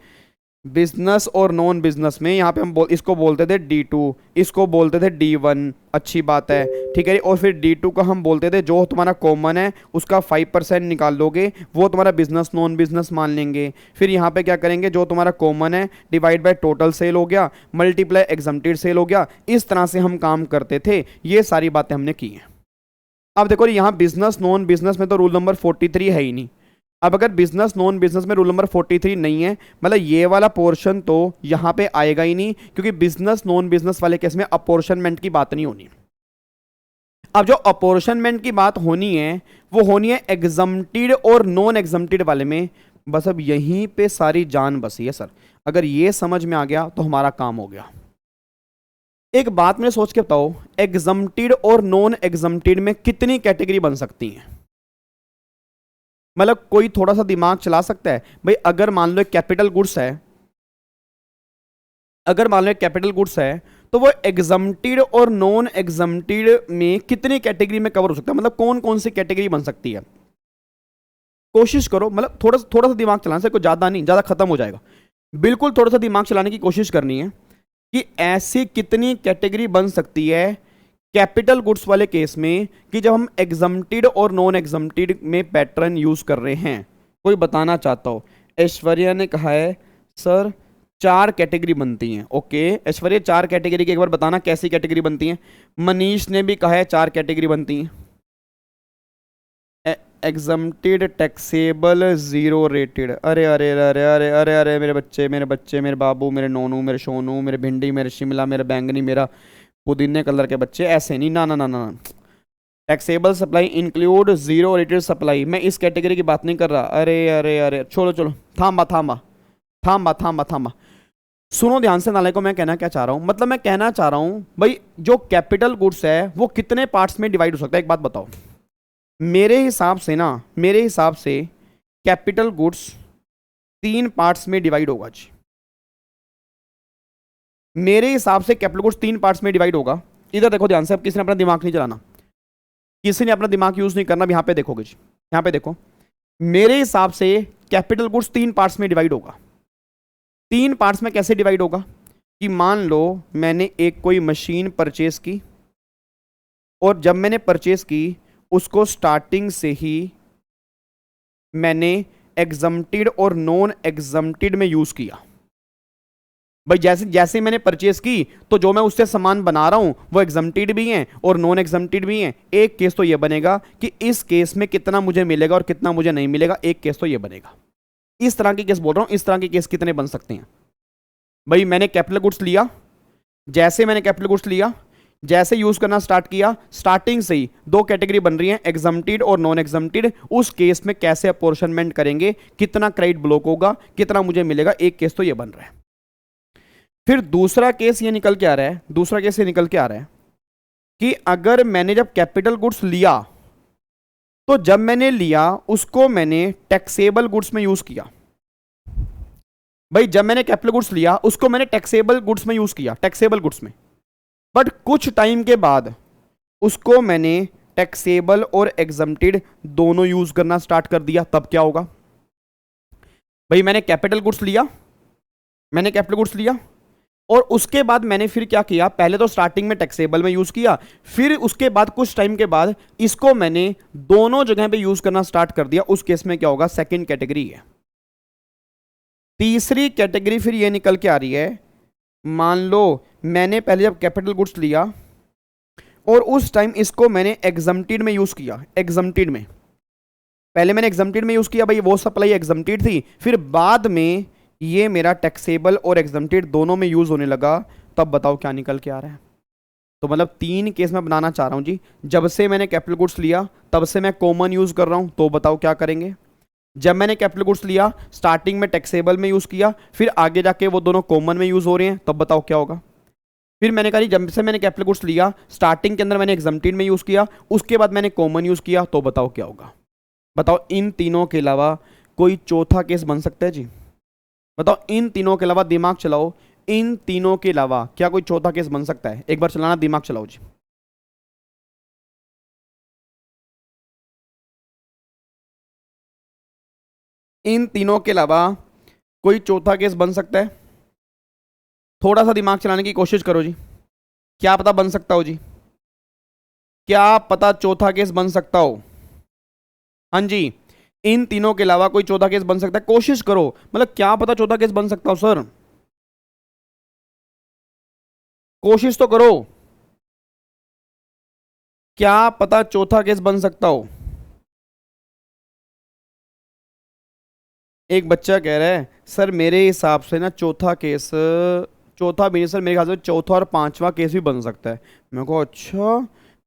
बिजनेस और नॉन बिजनेस में यहाँ पे हम इसको बोलते थे D2, इसको बोलते थे D1, अच्छी बात है, ठीक है। और फिर D2 को हम बोलते थे जो तुम्हारा कॉमन है उसका 5% निकाल दोगे, वो तुम्हारा बिजनेस नॉन बिजनेस मान लेंगे। फिर यहाँ पे क्या करेंगे, जो तुम्हारा कॉमन है डिवाइड बाय टोटल सेल हो गया, मल्टीप्लाई एग्जम्प्टेड सेल हो गया। इस तरह से हम काम करते थे, ये सारी बातें हमने की हैं। अब देखो यहाँ बिजनेस नॉन बिजनेस में तो रूल नंबर 43 है ही नहीं। अब अगर बिजनेस नॉन बिजनेस में रूल नंबर 43 नहीं है, मतलब ये वाला पोर्शन तो यहाँ पे आएगा ही नहीं, क्योंकि बिजनेस नॉन बिजनेस वाले केस में अपॉर्शनमेंट की बात नहीं होनी। अब जो अपॉर्शनमेंट की बात होनी है वो होनी है एग्जम्प्टेड और नॉन एग्जम्प्टेड वाले में। बस अब यहीं पे सारी जान बसी है सर। अगर ये समझ में आ गया तो हमारा काम हो गया। एक बात मैंने सोच के बताओ, एग्जम्प्टेड और नॉन एग्जम्प्टेड में कितनी कैटेगरी बन सकती हैं? मतलब कोई थोड़ा सा दिमाग चला सकता है भाई? अगर मान लो कैपिटल गुड्स है, अगर मान लो कैपिटल गुड्स है, तो वो एग्जम्प्टेड और नॉन एग्जम्प्टेड में कितनी कैटेगरी में कवर हो सकता है? मतलब कौन कौन सी कैटेगरी बन सकती है? कोशिश करो, मतलब थोड़ा सा दिमाग चलाने से, कोई ज्यादा नहीं, ज्यादा खत्म हो जाएगा। बिल्कुल थोड़ा सा दिमाग चलाने की कोशिश करनी है कि ऐसी कितनी कैटेगरी बन सकती है कैपिटल गुड्स वाले केस में कि जब हम एग्जम्प्टेड और नॉन एग्जम्प्टेड में पैटर्न यूज कर रहे हैं। कोई बताना चाहता हो? ऐश्वर्या ने कहा है सर 4 कैटेगरी बनती हैं। ओके ऐश्वर्या, 4 कैटेगरी की एक बार बताना कैसी कैटेगरी बनती हैं। मनीष ने भी कहा है 4 कैटेगरी बनती हैं, एग्जम्प्टेड, टैक्सेबल, जीरो रेटेड। अरे अरे अरे अरे अरे अरे मेरे बच्चे, मेरे बच्चे, मेरे बाबू, मेरे नोनू, मेरे सोनू, मेरे भिंडी, मेरे शिमला, मेरे बैंगनी, मेरा पुदीने कलर के बच्चे, ऐसे नहीं, ना ना ना ना। Taxable supply include zero rated supply. मैं इस कैटेगरी की बात नहीं कर रहा। अरे अरे अरे चलो चलो, थामा थामा थामा थामा थामा, सुनो ध्यान से नाले को। मैं कहना क्या चाह रहा हूं, मतलब मैं कहना चाह रहा हूं भाई जो कैपिटल गुड्स है वो कितने पार्ट्स में डिवाइड हो सकता है, एक बात बताओ। मेरे हिसाब से ना, मेरे हिसाब से कैपिटल गुड्स 3 पार्ट्स में डिवाइड होगा जी। मेरे हिसाब से कैपिटल गुड्स 3 पार्ट्स में डिवाइड होगा। इधर देखो ध्यान से, अब किसी ने अपना दिमाग नहीं चलाना, किसी ने अपना दिमाग यूज नहीं करना। यहां पे देखोगे जी, यहां पे देखो। मेरे हिसाब से कैपिटल गुड्स 3 पार्ट्स में डिवाइड होगा। 3 पार्ट्स में कैसे डिवाइड होगा कि मान लो मैंने एक कोई मशीन परचेज की, और जब मैंने परचेज की उसको स्टार्टिंग से ही मैंने एग्जम्प्टेड और नॉन एग्जम्प्टेड में यूज किया। भाई जैसे जैसे मैंने परचेज की तो जो मैं उससे सामान बना रहा हूं वो एग्जम्प्टेड भी हैं और नॉन एग्जम्प्टेड भी हैं। एक केस तो ये बनेगा कि इस केस में कितना मुझे मिलेगा और कितना मुझे नहीं मिलेगा, एक केस तो ये बनेगा। इस तरह के केस बोल रहा हूं। इस तरह के केस कितने बन सकते हैं भाई? मैंने कैपिटल गुड्स लिया, जैसे मैंने कैपिटल गुड्स लिया, जैसे यूज करना स्टार्ट किया, स्टार्टिंग से ही 2 कैटेगरी बन रही हैं, एग्जम्प्टेड और नॉन एग्जम्प्टेड। उस केस में कैसे अपॉर्शनमेंट करेंगे, कितना क्रेडिट ब्लॉक होगा, कितना मुझे मिलेगा, एक केस तो ये बन रहा है। फिर दूसरा केस ये निकल के आ रहा है, दूसरा केस ये निकल के आ रहा है कि अगर मैंने जब कैपिटल गुड्स लिया तो जब मैंने लिया उसको मैंने टैक्सेबल गुड्स में यूज किया। भाई जब मैंने कैपिटल गुड्स लिया उसको मैंने टैक्सेबल गुड्स में यूज किया, टैक्सेबल गुड्स में। बट कुछ टाइम के बाद उसको मैंने टैक्सेबल और एग्जम्प्टेड दोनों यूज करना स्टार्ट कर दिया। तब क्या होगा भाई? मैंने कैपिटल गुड्स लिया, मैंने कैपिटल गुड्स लिया और उसके बाद मैंने फिर क्या किया, पहले तो स्टार्टिंग में टैक्सेबल में यूज किया, फिर उसके बाद कुछ टाइम के बाद इसको मैंने दोनों जगह पे यूज करना स्टार्ट कर दिया। उस केस में क्या होगा? सेकंड कैटेगरी है। तीसरी कैटेगरी फिर ये निकल के आ रही है, मान लो मैंने पहले जब कैपिटल गुड्स लिया और उस टाइम इसको मैंने एग्जम्प्टेड में यूज किया। एग्जम्प्टेड में पहले मैंने एग्जम्प्टेड में यूज किया, भाई वो सप्लाई एग्जम्प्टेड थी, फिर बाद में ये मेरा टैक्सेबल और एग्जम्प्टेड दोनों में यूज होने लगा। तब बताओ क्या निकल के आ रहा है? तो मतलब 3 केस मैं बनाना चाह रहा हूं जी। जब से मैंने कैपिटल गुड्स लिया तब से मैं कॉमन यूज कर रहा हूं, तो बताओ क्या करेंगे? जब मैंने कैपिटल गुड्स लिया स्टार्टिंग में टैक्सेबल में यूज किया, फिर आगे जाके वो दोनों कॉमन में यूज हो रहे हैं, तब बताओ क्या होगा? फिर मैंने कहा जब से मैंने कैपिटल गुड्स लिया स्टार्टिंग के अंदर मैंने एग्जम्प्टेड में यूज किया, उसके बाद मैंने कॉमन यूज किया, तो बताओ क्या होगा? बताओ इन तीनों के अलावा कोई चौथा केस बन सकता है जी? बताओ इन तीनों के अलावा, दिमाग चलाओ, इन तीनों के अलावा क्या कोई चौथा केस बन सकता है? एक बार चलाना, दिमाग चलाओ जी। इन तीनों के अलावा कोई चौथा केस बन सकता है? थोड़ा सा दिमाग चलाने की कोशिश करो जी। क्या पता बन सकता हो जी, क्या पता चौथा केस बन सकता हो। हाँ जी, इन तीनों के अलावा कोई चौथा केस बन सकता है? कोशिश करो, मतलब क्या पता चौथा केस बन सकता हो सर, कोशिश तो करो। क्या पता चौथा केस बन सकता हो। एक बच्चा कह रहा है सर मेरे हिसाब से ना चौथा केस, चौथा भी नहीं सर, मेरे ख्याल से चौथा और 5वां केस भी बन सकता है। मैं को अच्छा,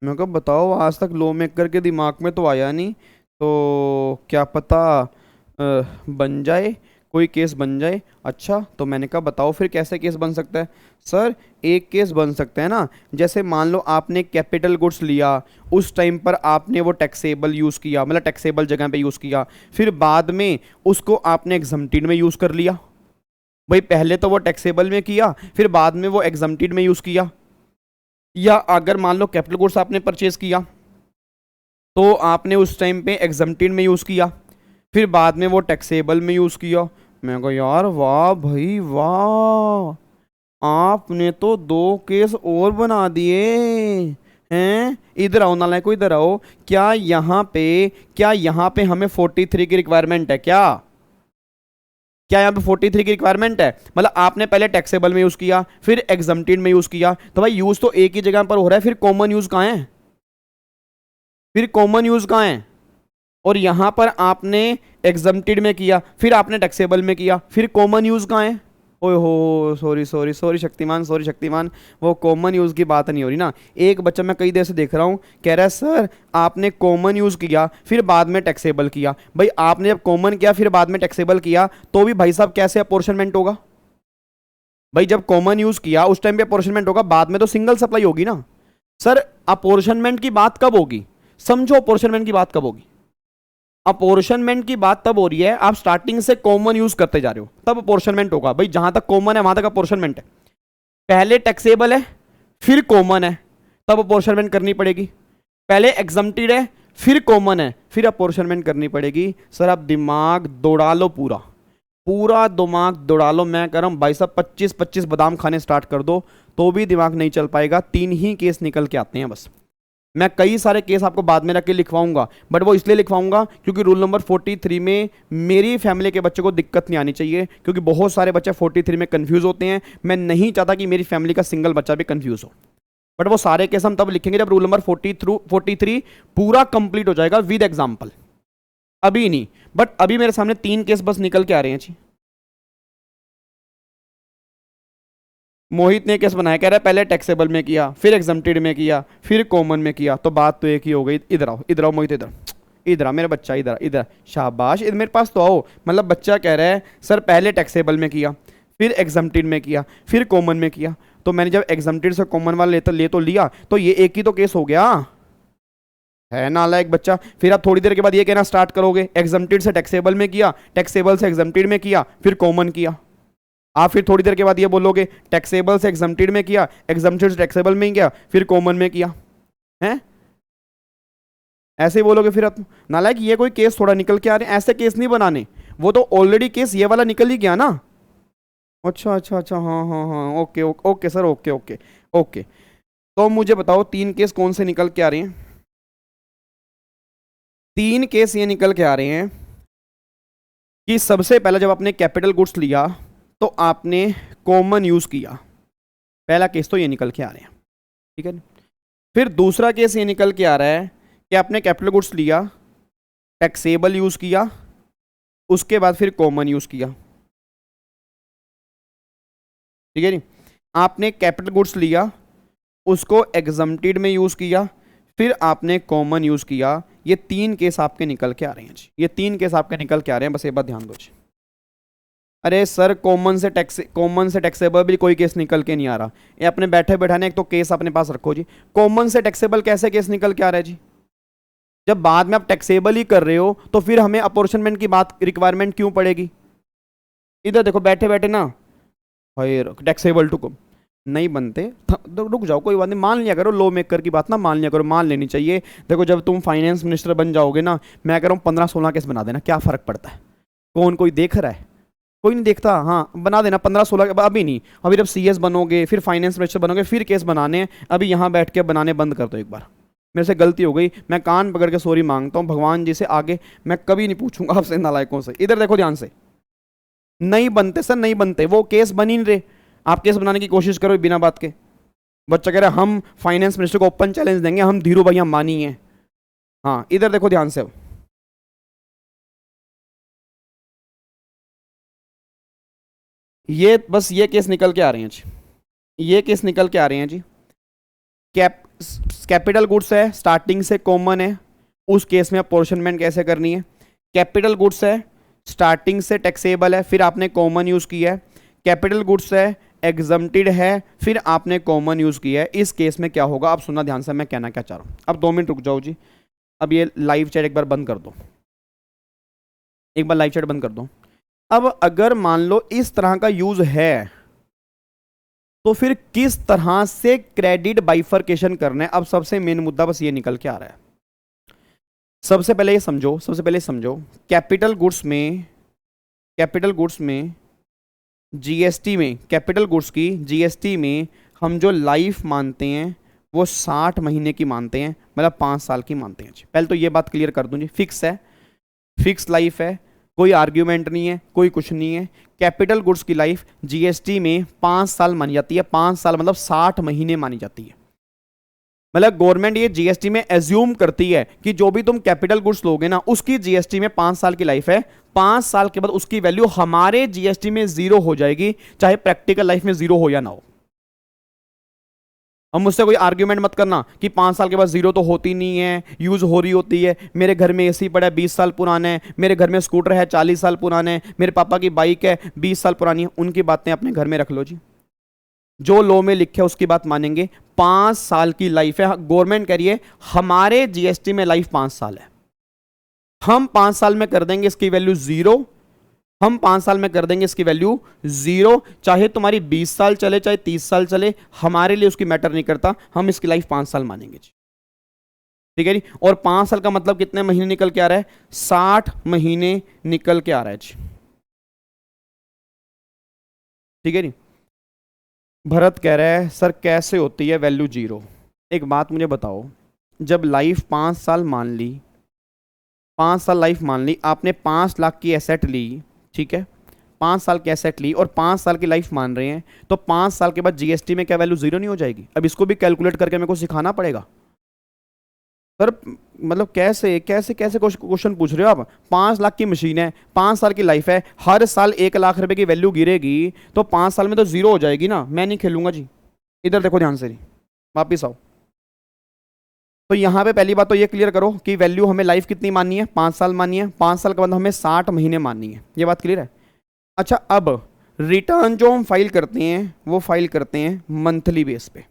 मैं को बताओ आज तक लॉ मेकर के दिमाग में तो आया नहीं, तो क्या पता बन जाए, कोई केस बन जाए। अच्छा, तो मैंने कहा बताओ फिर कैसे केस बन सकता है? सर एक केस बन सकता है ना, जैसे मान लो आपने कैपिटल गुड्स लिया, उस टाइम पर आपने वो टैक्सेबल यूज़ किया, मतलब टैक्सेबल जगह पे यूज़ किया, फिर बाद में उसको आपने एग्जम्प्टेड में यूज़ कर लिया। भाई पहले तो वो टैक्सेबल में किया, फिर बाद में वो एग्जम्प्टेड में यूज़ किया। या अगर मान लो कैपिटल गुड्स आपने परचेज किया तो आपने उस टाइम पे एग्जम्प्टेड में यूज़ किया, फिर बाद में वो टैक्सेबल में यूज़ किया। मैं कहा यार वाह भाई वाह, आपने तो 2 केस और बना दिए हैं। इधर आओ नालायक को, इधर आओ। क्या यहाँ पे हमें 43 की रिक्वायरमेंट है? क्या यहाँ पे 43 की रिक्वायरमेंट है? मतलब आपने पहले टैक्सेबल में यूज़ किया, फिर एग्जम्प्टेड में यूज़ किया, तो भाई यूज़ तो एक ही जगह पर हो रहा है, फिर कॉमन यूज़ कहाँ है? और यहाँ पर आपने एग्जम्प्टेड में किया, फिर आपने टैक्सेबल में किया, फिर कॉमन यूज़ कहाँ है? ओए हो, sorry sorry sorry Shaktimaan, sorry Shaktimaan, वो कॉमन यूज़ की बात नहीं हो रही ना। एक बच्चा मैं कई देर से देख रहा हूँ कह रहा है सर आपने कॉमन यूज़ किया फिर बाद में टैक्सेबल किया। भाई आपने जब कॉमन किया फिर बाद में टैक्सेबल किया तो भी भाई साहब कैसे अपॉर्शनमेंट होगा? भाई जब कॉमन यूज़ किया उस टाइम पे अपॉर्शनमेंट होगा, बाद में तो सिंगल सप्लाई होगी ना। सर अपॉर्शनमेंट की बात कब होगी? समझो अपॉर्शनमेंट की बात कब होगी। अपॉर्शनमेंट की बात तब हो रही है आप स्टार्टिंग से कॉमन यूज करते जा रहे हो, तब अपॉर्शनमेंट होगा। भाई जहां तक कॉमन है वहां तक अपॉर्शनमेंट है। पहले टैक्सेबल है फिर कॉमन है तब अपॉर्शनमेंट करनी पड़ेगी। पहले एग्जम्प्टेड है फिर कॉमन है फिर अपॉर्शनमेंट करनी पड़ेगी। सर आप दिमाग दौड़ा लो, पूरा पूरा दिमाग दौड़ा लो। मैं कह रहा हूं भाई साहब 25-25 बादाम खाने स्टार्ट कर दो तो भी दिमाग नहीं चल पाएगा। 3 ही केस निकल के आते हैं बस। मैं कई सारे केस आपको बाद में रख के लिखवाऊंगा, बट वो इसलिए लिखवाऊंगा क्योंकि रूल नंबर 43 में मेरी फैमिली के बच्चे को दिक्कत नहीं आनी चाहिए, क्योंकि बहुत सारे बच्चे 43 में कंफ्यूज होते हैं। मैं नहीं चाहता कि मेरी फैमिली का सिंगल बच्चा भी कंफ्यूज हो। बट वो सारे केस हम तब लिखेंगे जब रूल नंबर 43 पूरा कंप्लीट हो जाएगा विद एग्जाम्पल। अभी नहीं, बट अभी मेरे सामने 3 केस बस निकल के आ रहे हैं जी। मोहित ने केस बनाया, कह रहा है पहले टैक्सेबल में किया फिर एग्जम्प्टेड में किया फिर कॉमन में किया, तो बात तो एक ही हो गई। इधर आओ, इधर आओ मोहित, इधर इधर आ मेरा बच्चा, इधर इधर, शाबाश, इधर मेरे पास तो आओ। मतलब बच्चा कह रहा है सर पहले टैक्सेबल में किया फिर एग्जम्प्टेड में किया फिर कॉमन में किया। तो मैंने जब एग्जम्प्टेड से कॉमन वाला ले तो लिया, तो ये एक ही तो केस हो गया है। नालायक बच्चा। फिर आप थोड़ी देर के बाद ये कहना स्टार्ट करोगे एग्जम्प्टेड से टैक्सेबल में किया, टैक्सेबल से एग्जम्प्टेड में किया फिर कॉमन किया। आप फिर थोड़ी देर के बाद ये बोलोगे टैक्सेबल से एग्जम्प्टेड में किया, एग्जम्प्टेड से टैक्सेबल में किया फिर कॉमन में किया, हैं? ऐसे ही बोलोगे फिर आप। नालायक ये कोई केस थोड़ा निकल के आ रहे हैं, ऐसे केस नहीं बनाने। वो तो ऑलरेडी केस ये वाला निकल ही गया ना। अच्छा अच्छा अच्छा, हाँ हाँ हाँ, okay okay okay sir, okay okay okay. तो मुझे बताओ 3 केस कौन से निकल के आ रहे हैं? 3 केस ये निकल के आ रहे हैं कि सबसे पहले जब आपने कैपिटल गुड्स लिया तो आपने कॉमन यूज किया। पहला केस तो ये निकल के आ रहे हैं, ठीक है। फिर दूसरा केस ये निकल के आ रहा है कि आपने कैपिटल गुड्स लिया, टैक्सेबल यूज किया, उसके बाद फिर कॉमन यूज किया, ठीक है जी। आपने कैपिटल गुड्स लिया, उसको एग्जम्प्टेड में यूज किया, फिर आपने कॉमन यूज किया। ये 3 केस आपके निकल के आ रहे हैं जी, ये 3 केस आपके निकल के आ रहे हैं। बस एक बात ध्यान दो जी। अरे सर कॉमन से टैक्सेबल भी कोई केस निकल के नहीं आ रहा। ये अपने बैठे बैठाने एक तो केस अपने पास रखो जी। कॉमन से टैक्सेबल कैसे केस निकल के आ रहा है जी? जब बाद में आप टैक्सेबल ही कर रहे हो तो फिर हमें अपॉर्शनमेंट की बात रिक्वायरमेंट क्यों पड़ेगी? इधर देखो बैठे बैठे ना टैक्सेबल टू नहीं बनते, रुक जाओ, कोई बात नहीं, मान लिया करो। लॉ मेकर की बात ना मान लिया करो, मान लेनी चाहिए। देखो जब तुम फाइनेंस मिनिस्टर बन जाओगे ना, मैं कह रहा हूँ 15-16 केस बना देना, क्या फर्क पड़ता है? कौन कोई देख रहा है? कोई नहीं देखता। हाँ बना देना 15-16, अभी नहीं, अभी जब CS बनोगे फिर फाइनेंस मिनिस्टर बनोगे फिर केस बनाने। अभी यहाँ बैठ के बनाने बंद कर दो एक बार। मेरे से गलती हो गई, मैं कान पकड़ के सॉरी मांगता हूँ भगवान जी से। आगे मैं कभी नहीं पूछूंगा आपसे नालायकों से। इधर देखो ध्यान से, नहीं बनते सर, नहीं बनते, वो केस बन ही नहीं रहे। आप केस बनाने की कोशिश करो बिना बात के। बच्चा कह रहा है हम फाइनेंस मिनिस्टर को ओपन चैलेंज देंगे, हम धीरू भाई अंबानी हैं। हाँ इधर देखो ध्यान से, ये बस ये केस निकल के आ रहे हैं जी, ये केस निकल के आ रहे हैं जी। कैपिटल गुड्स है, स्टार्टिंग से कॉमन है, उस केस में अपॉर्शनमेंट कैसे करनी है? कैपिटल गुड्स है, स्टार्टिंग से टैक्सेबल है, फिर आपने कॉमन यूज किया है। कैपिटल गुड्स है, एग्जम्प्टेड है, फिर आपने कॉमन यूज किया है। इस केस में क्या होगा आप सुनना ध्यान से, मैं कहना क्या चाह रहा हूँ। अब 2 मिनट रुक जाओ जी। अब ये लाइव चैट एक बार बंद कर दो, एक बार लाइव चैट बंद कर दो। अब अगर मान लो इस तरह का यूज है तो फिर किस तरह से क्रेडिट बाइफरकेशन करना है? अब सबसे मेन मुद्दा बस ये निकल के आ रहा है। सबसे पहले ये समझो, सबसे पहले समझो, कैपिटल गुड्स में GST में, कैपिटल गुड्स की GST में हम जो लाइफ मानते हैं वो 60 महीने की मानते हैं, मतलब 5 साल की मानते हैं। पहले तो ये बात क्लियर कर दूं जी, फिक्स है, फिक्स लाइफ है, कोई आर्ग्यूमेंट नहीं है, कोई कुछ नहीं है। कैपिटल गुड्स की लाइफ GST में 5 साल मानी जाती है। 5 साल मतलब 60 महीने मानी जाती है। मतलब गवर्नमेंट ये जीएसटी में एज्यूम करती है कि जो भी तुम कैपिटल गुड्स लोगे ना उसकी जीएसटी में 5 साल की लाइफ है, 5 साल के बाद उसकी वैल्यू हमारे जीएसटी में जीरो हो जाएगी, चाहे प्रैक्टिकल लाइफ में जीरो हो या ना हो। अब मुझसे कोई आर्ग्यूमेंट मत करना कि 5 साल के बाद जीरो तो होती नहीं है, यूज हो रही होती है। मेरे घर में एसी पड़ा है 20 साल पुराना है, मेरे घर में स्कूटर है 40 साल पुराना है, मेरे पापा की बाइक है 20 साल पुरानी है, उनकी बातें अपने घर में रख लो जी। जो लॉ में लिखे उसकी बात मानेंगे। 5 साल की लाइफ है, गवर्नमेंट कह रही है हमारे जीएसटी में लाइफ 5 साल है, हम 5 साल में कर देंगे इसकी वैल्यू जीरो, हम 5 साल में कर देंगे इसकी वैल्यू जीरो, चाहे तुम्हारी 20 साल चले चाहे 30 साल चले, हमारे लिए उसकी मैटर नहीं करता, हम इसकी लाइफ 5 साल मानेंगे जी। ठीक है जी। और 5 साल का मतलब कितने महीने निकल के आ रहा है? 60 महीने निकल के आ रहा है जी। ठीक है जी। भरत कह रहा है सर कैसे होती है वैल्यू जीरो? एक बात मुझे बताओ, जब लाइफ 5 साल मान ली, 5 साल लाइफ मान ली, आपने 5 लाख की एसेट ली, ठीक है, 5 साल की एसेट ली और 5 साल की लाइफ मान रहे हैं, तो 5 साल के बाद जीएसटी में क्या वैल्यू जीरो नहीं हो जाएगी? अब इसको भी कैलकुलेट करके मेरे को सिखाना पड़ेगा सर। मतलब कैसे कैसे कैसे क्वेश्चन पूछ रहे हो आप? 5 लाख की मशीन है, 5 साल की लाइफ है, हर साल 1 लाख रुपए की वैल्यू गिरेगी, तो 5 साल में तो जीरो हो जाएगी ना। मैं नहीं खेलूंगा जी। इधर देखो ध्यान से, वापिस आओ। तो यहाँ पे पहली बात तो ये क्लियर करो कि वैल्यू हमें लाइफ कितनी माननी है? 5 साल माननी है। 5 साल के बाद हमें 60 महीने माननी है। ये बात क्लियर है? अच्छा, अब रिटर्न जो हम फाइल करते हैं वो फाइल करते हैं मंथली बेस पे।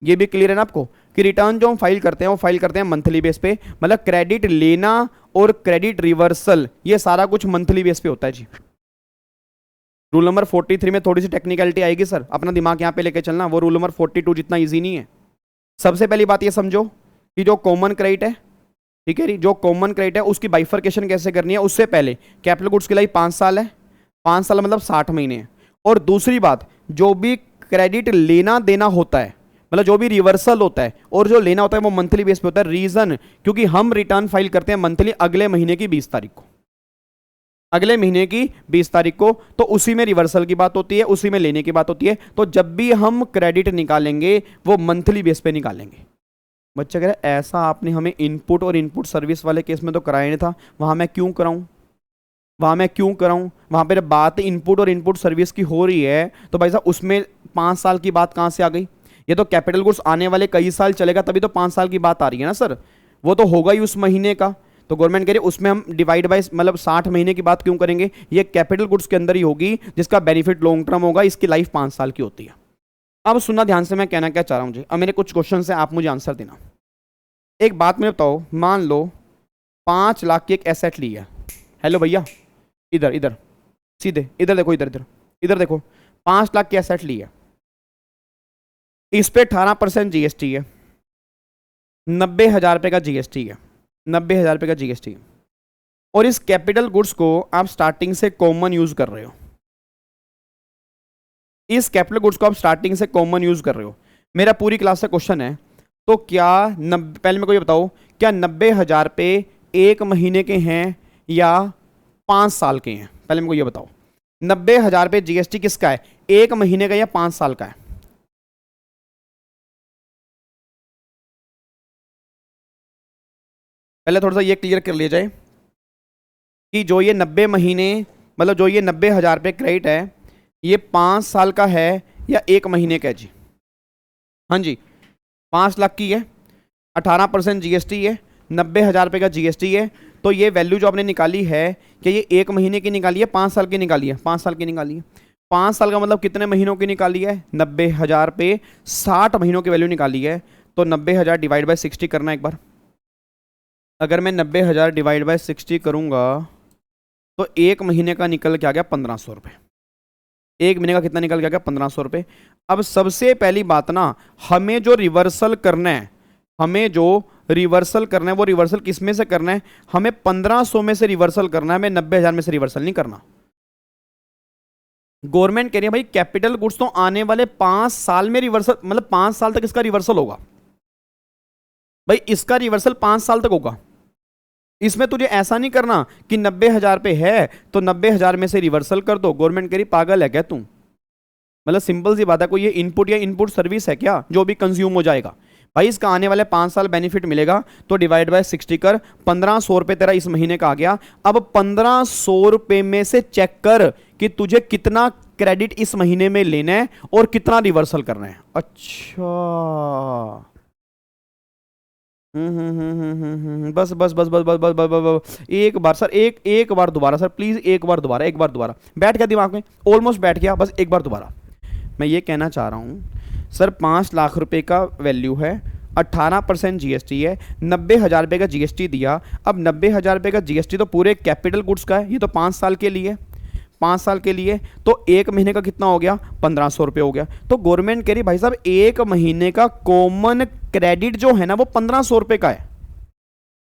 ये भी क्लियर है ना आपको कि रिटर्न जो हम फाइल करते हैं वो फाइल करते हैं मंथली बेस पे। मतलब क्रेडिट लेना और क्रेडिट रिवर्सल ये सारा कुछ मंथली बेस पे होता है जी। रूल नंबर 43 में थोड़ी सी टेक्निकलिटी आएगी सर, अपना दिमाग यहाँ पे लेके चलना। वो रूल नंबर 42 जितना ईजी नहीं है। सबसे पहली बात ये समझो कि जो कॉमन क्रेडिट है, ठीक है, जो कॉमन क्रेडिट है उसकी बाइफर्केशन कैसे करनी है। उससे पहले कैपिटल गुड्स की लाइफ 5 साल है, 5 साल मतलब 60 महीने है। और दूसरी बात, जो भी क्रेडिट लेना देना होता है, मतलब जो भी रिवर्सल होता है और जो लेना होता है वो मंथली बेस पे होता है। रीजन, क्योंकि हम रिटर्न फाइल करते हैं मंथली अगले महीने की 20 तारीख को, अगले महीने की 20 तारीख को। तो उसी में रिवर्सल की बात होती है, उसी में लेने की बात होती है। तो जब भी हम क्रेडिट निकालेंगे वो मंथली बेस पे निकालेंगे। बच्चा कह रहा है ऐसा आपने हमें इनपुट और इनपुट सर्विस वाले केस में तो कराया नहीं था, वहां मैं क्यों कराऊं, वहां मैं क्यों कराऊं? वहां पर बात इनपुट और इनपुट सर्विस की हो रही है, तो भाई साहब उसमें 5 साल की बात कहां से आ गई? ये तो कैपिटल गुड्स आने वाले कई साल चलेगा तभी तो 5 साल की बात आ रही है ना सर। वो तो होगा ही उस महीने का। तो गवर्नमेंट कह रही है उसमें हम डिवाइड बाय मतलब 60 महीने की बात क्यों करेंगे? ये कैपिटल गुड्स के अंदर ही होगी जिसका बेनिफिट लॉन्ग टर्म होगा, इसकी लाइफ 5 साल की होती है। अब सुनना ध्यान से, मैं कहना क्या चाह रहा हूं मुझे। अब मेरे कुछ क्वेश्चन है, आप मुझे आंसर देना। एक बात मुझे बताओ, मान लो 5 लाख की एक एसेट ली है। हेलो भैया, इधर इधर सीधे इधर देखो, इधर इधर इधर देखो, 5 लाख की एसेट ली है, इस पे 18% जीएसटी है, 90,000 रुपये का जीएसटी है, 90,000 रुपये का जीएसटी है। और इस कैपिटल गुड्स को आप स्टार्टिंग से कॉमन यूज कर रहे हो, इस कैपिटल गुड्स को आप स्टार्टिंग से कॉमन यूज कर रहे हो। मेरा पूरी क्लास से क्वेश्चन है, तो क्या पहले मेरे को ये बताओ, क्या 90,000 रुपये 1 महीने के हैं या 5 साल के हैं? पहले मेरे को ये बताओ, 90,000 रुपये जीएसटी किसका है, 1 महीने का या 5 साल का है? पहले थोड़ा सा ये क्लियर कर लिया जाए कि जो ये 90 महीने मतलब जो ये 90,000 रुपये क्रेडिट है, ये 5 साल का है या 1 महीने का है जी? हाँ जी, 5 लाख की है, 18% जीएसटी है, 90,000 रुपये का जीएसटी है। तो ये वैल्यू जो आपने निकाली है, कि ये 1 महीने की निकाली है, 5 साल की निकाली है? 5 साल की निकाली है। 5 साल का मतलब कितने महीनों की निकाली है? 90,000 पे 60 महीनों की वैल्यू निकाली है। तो 90,000 डिवाइड बाय 60 करना एक बार। अगर मैं 90,000 डिवाइड बाय 60 करूंगा तो 1 महीने का निकल के आ गया 1500 रुपये। 1 महीने का कितना निकल के आ गया? 1500 रुपये। अब सबसे पहली बात ना, हमें जो रिवर्सल करना है, हमें जो रिवर्सल करना है वो रिवर्सल किस में से करना है? हमें 1500 में से रिवर्सल करना है, हमें 90,000 में से रिवर्सल नहीं करना। गवर्नमेंट कह रही है भाई कैपिटल गुड्स तो आने वाले 5 साल में रिवर्सल, मतलब 5 साल तक इसका रिवर्सल होगा। भाई इसका रिवर्सल 5 साल तक होगा। इसमें तुझे ऐसा नहीं करना कि 90,000 पे है तो 90,000 में से रिवर्सल कर दो। गवर्नमेंट कह रही पागल है क्या तू? मतलब सिंपल सी बात है, कोई ये इनपुट या इनपुट सर्विस है क्या जो भी कंज्यूम हो जाएगा? भाई इसका आने वाले 5 साल बेनिफिट मिलेगा, तो डिवाइड बाय 60 कर, 1500 रुपये तेरा इस महीने का आ गया। अब 1500 रुपये में से चेक कर कि तुझे कितना क्रेडिट इस महीने में लेना है और कितना रिवर्सल करना है। अच्छा, बस बस बस बस बस बस बस बस एक बार सर, एक बार दोबारा सर प्लीज, एक बार दोबारा बैठ गया दिमाग में, ऑलमोस्ट बैठ गया, बस एक बार दोबारा। मैं ये कहना चाह रहा हूँ सर 5 लाख रुपए का वैल्यू है, 18% जीएसटी है, 90,000 रुपये का जीएसटी दिया। अब 90,000 रुपये का जीएसटी तो पूरे कैपिटल गुड्स का है, ये तो 5 साल के लिए, 5 साल के लिए, तो एक महीने का कितना हो गया? 1500 रुपये हो गया। तो गवर्नमेंट कह रही भाई साहब एक महीने का कॉमन क्रेडिट जो है ना वो 1500 रुपये का है,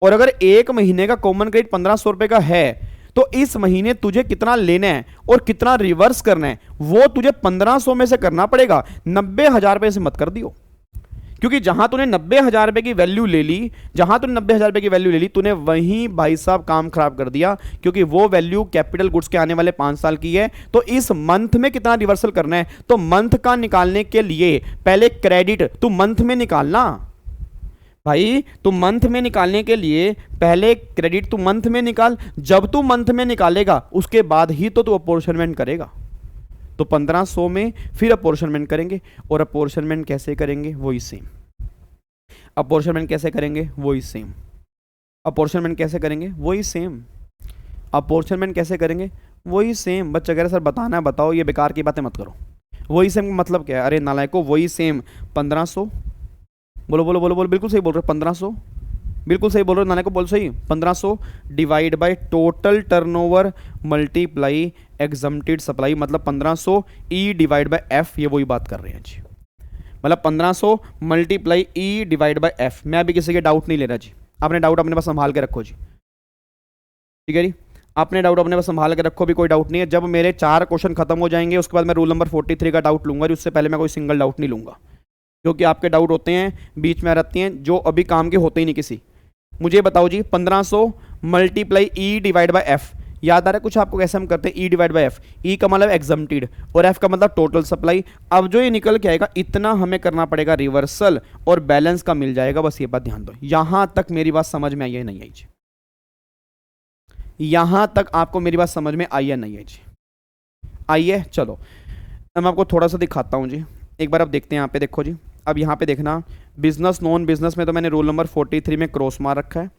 और अगर एक महीने का कॉमन क्रेडिट 1500 रुपये का है तो इस महीने तुझे कितना लेना है और कितना रिवर्स करना है वो तुझे 1500 में से करना पड़ेगा, 90,000 रुपये से मत कर दियो। क्योंकि जहां तूने 90,000 रुपये की वैल्यू ले ली, जहां तूने 90,000 रुपये की वैल्यू ले ली, तूने वहीं भाई साहब काम खराब कर दिया, क्योंकि वो वैल्यू कैपिटल गुड्स के आने वाले 5 साल की है। तो इस मंथ में कितना रिवर्सल करना है, तो मंथ का निकालने के लिए पहले क्रेडिट तू मंथ में निकालना भाई, तू मंथ में निकालने के लिए पहले क्रेडिट तू मंथ में निकाल। जब तू मंथ में निकालेगा उसके बाद ही तो तू अपॉर्शनमेंट करेगा। तो 1500 में फिर अपॉर्शनमेंट करेंगे, और अपॉर्शनमेंट कैसे करेंगे? वही सेम। अपॉर्शनमेंट कैसे करेंगे? वही सेम। अपॉर्शनमेंट कैसे करेंगे? वही सेम। अपॉर्शनमेंट कैसे करेंगे? वही सेम। बच्चा कह रहे सर बताना है बताओ, ये बेकार की बातें मत करो। वही सेम का मतलब क्या है? अरे नालायको, वही सेम 1500, बोलो बोलो बोलो बोलो, बिल्कुल सही बोल रहे हो, 1500, बिल्कुल सही बोल रहे हो नालायको, बोल सही, 1500 divide by total turnover multiply exempted supply, मतलब 1500 ई डिवाइड बाय एफ, ये वही बात कर रहे हैं जी। मतलब 1500 multiply E divide by F. मैं अभी किसी के डाउट नहीं ले रहा जी, आपने डाउट अपने पास संभाल के रखो जी, ठीक है जी, आपने डाउट अपने पास संभाल के रखो, भी कोई डाउट नहीं है। जब मेरे 4 क्वेश्चन खत्म हो जाएंगे उसके बाद मैं रूल नंबर 43 का डाउट लूंगा जी, उससे पहले मैं कोई सिंगल डाउट नहीं लूंगा, क्योंकि आपके डाउट होते हैं बीच में आ जाती हैं जो अभी काम के होते ही नहीं किसी। मुझे बताओ जी 1500 multiply E divide by F, याद आ रहा है कुछ आपको कैसे हम करते हैं? ई डिवाइड बाय एफ, ई का मतलब एग्जम्प्टेड और एफ का मतलब टोटल सप्लाई। अब जो ये निकल के आएगा इतना हमें करना पड़ेगा रिवर्सल, और बैलेंस का मिल जाएगा। बस ये बात ध्यान दो। यहां तक मेरी बात समझ में आई है नहीं आई जी? यहां तक आपको मेरी बात समझ में आई है नहीं है जी? आई है? चलो मैं आपको थोड़ा सा दिखाता हूं जी, एक बार आप देखते हैं यहाँ पे, देखो जी, अब यहाँ पे देखना बिजनेस नॉन बिजनेस में तो मैंने रूल नंबर 43 में क्रॉस मार रखा है।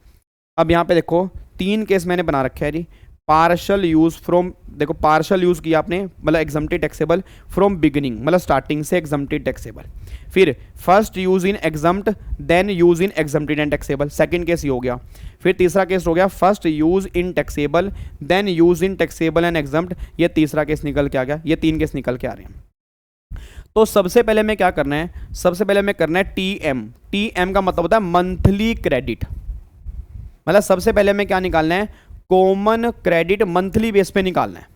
अब यहाँ पे देखो 3 केस मैंने बना रखा है जी। पार्शल यूज फ्रॉम, देखो पार्शल यूज किया आपने, मतलब एग्जम्प्टेड टैक्सेबल फ्रॉम बिगिनिंग, मतलब स्टार्टिंग से एग्जम्प्टेड टैक्सेबल। फिर first use in exempt then use in exempted and taxable, second case ये हो गया। फिर तीसरा केस हो गया first use in taxable then use in taxable and exempt, ये तीसरा केस निकल के आ गया। ये 3 केस निकल के आ रहे हैं। तो सबसे पहले में क्या करना है? सबसे पहले में करना है टीएम। टीएम का मतलब होता है मंथली क्रेडिट, मतलब सबसे पहले में क्या निकालना है? कॉमन क्रेडिट मंथली बेस पे निकालना है।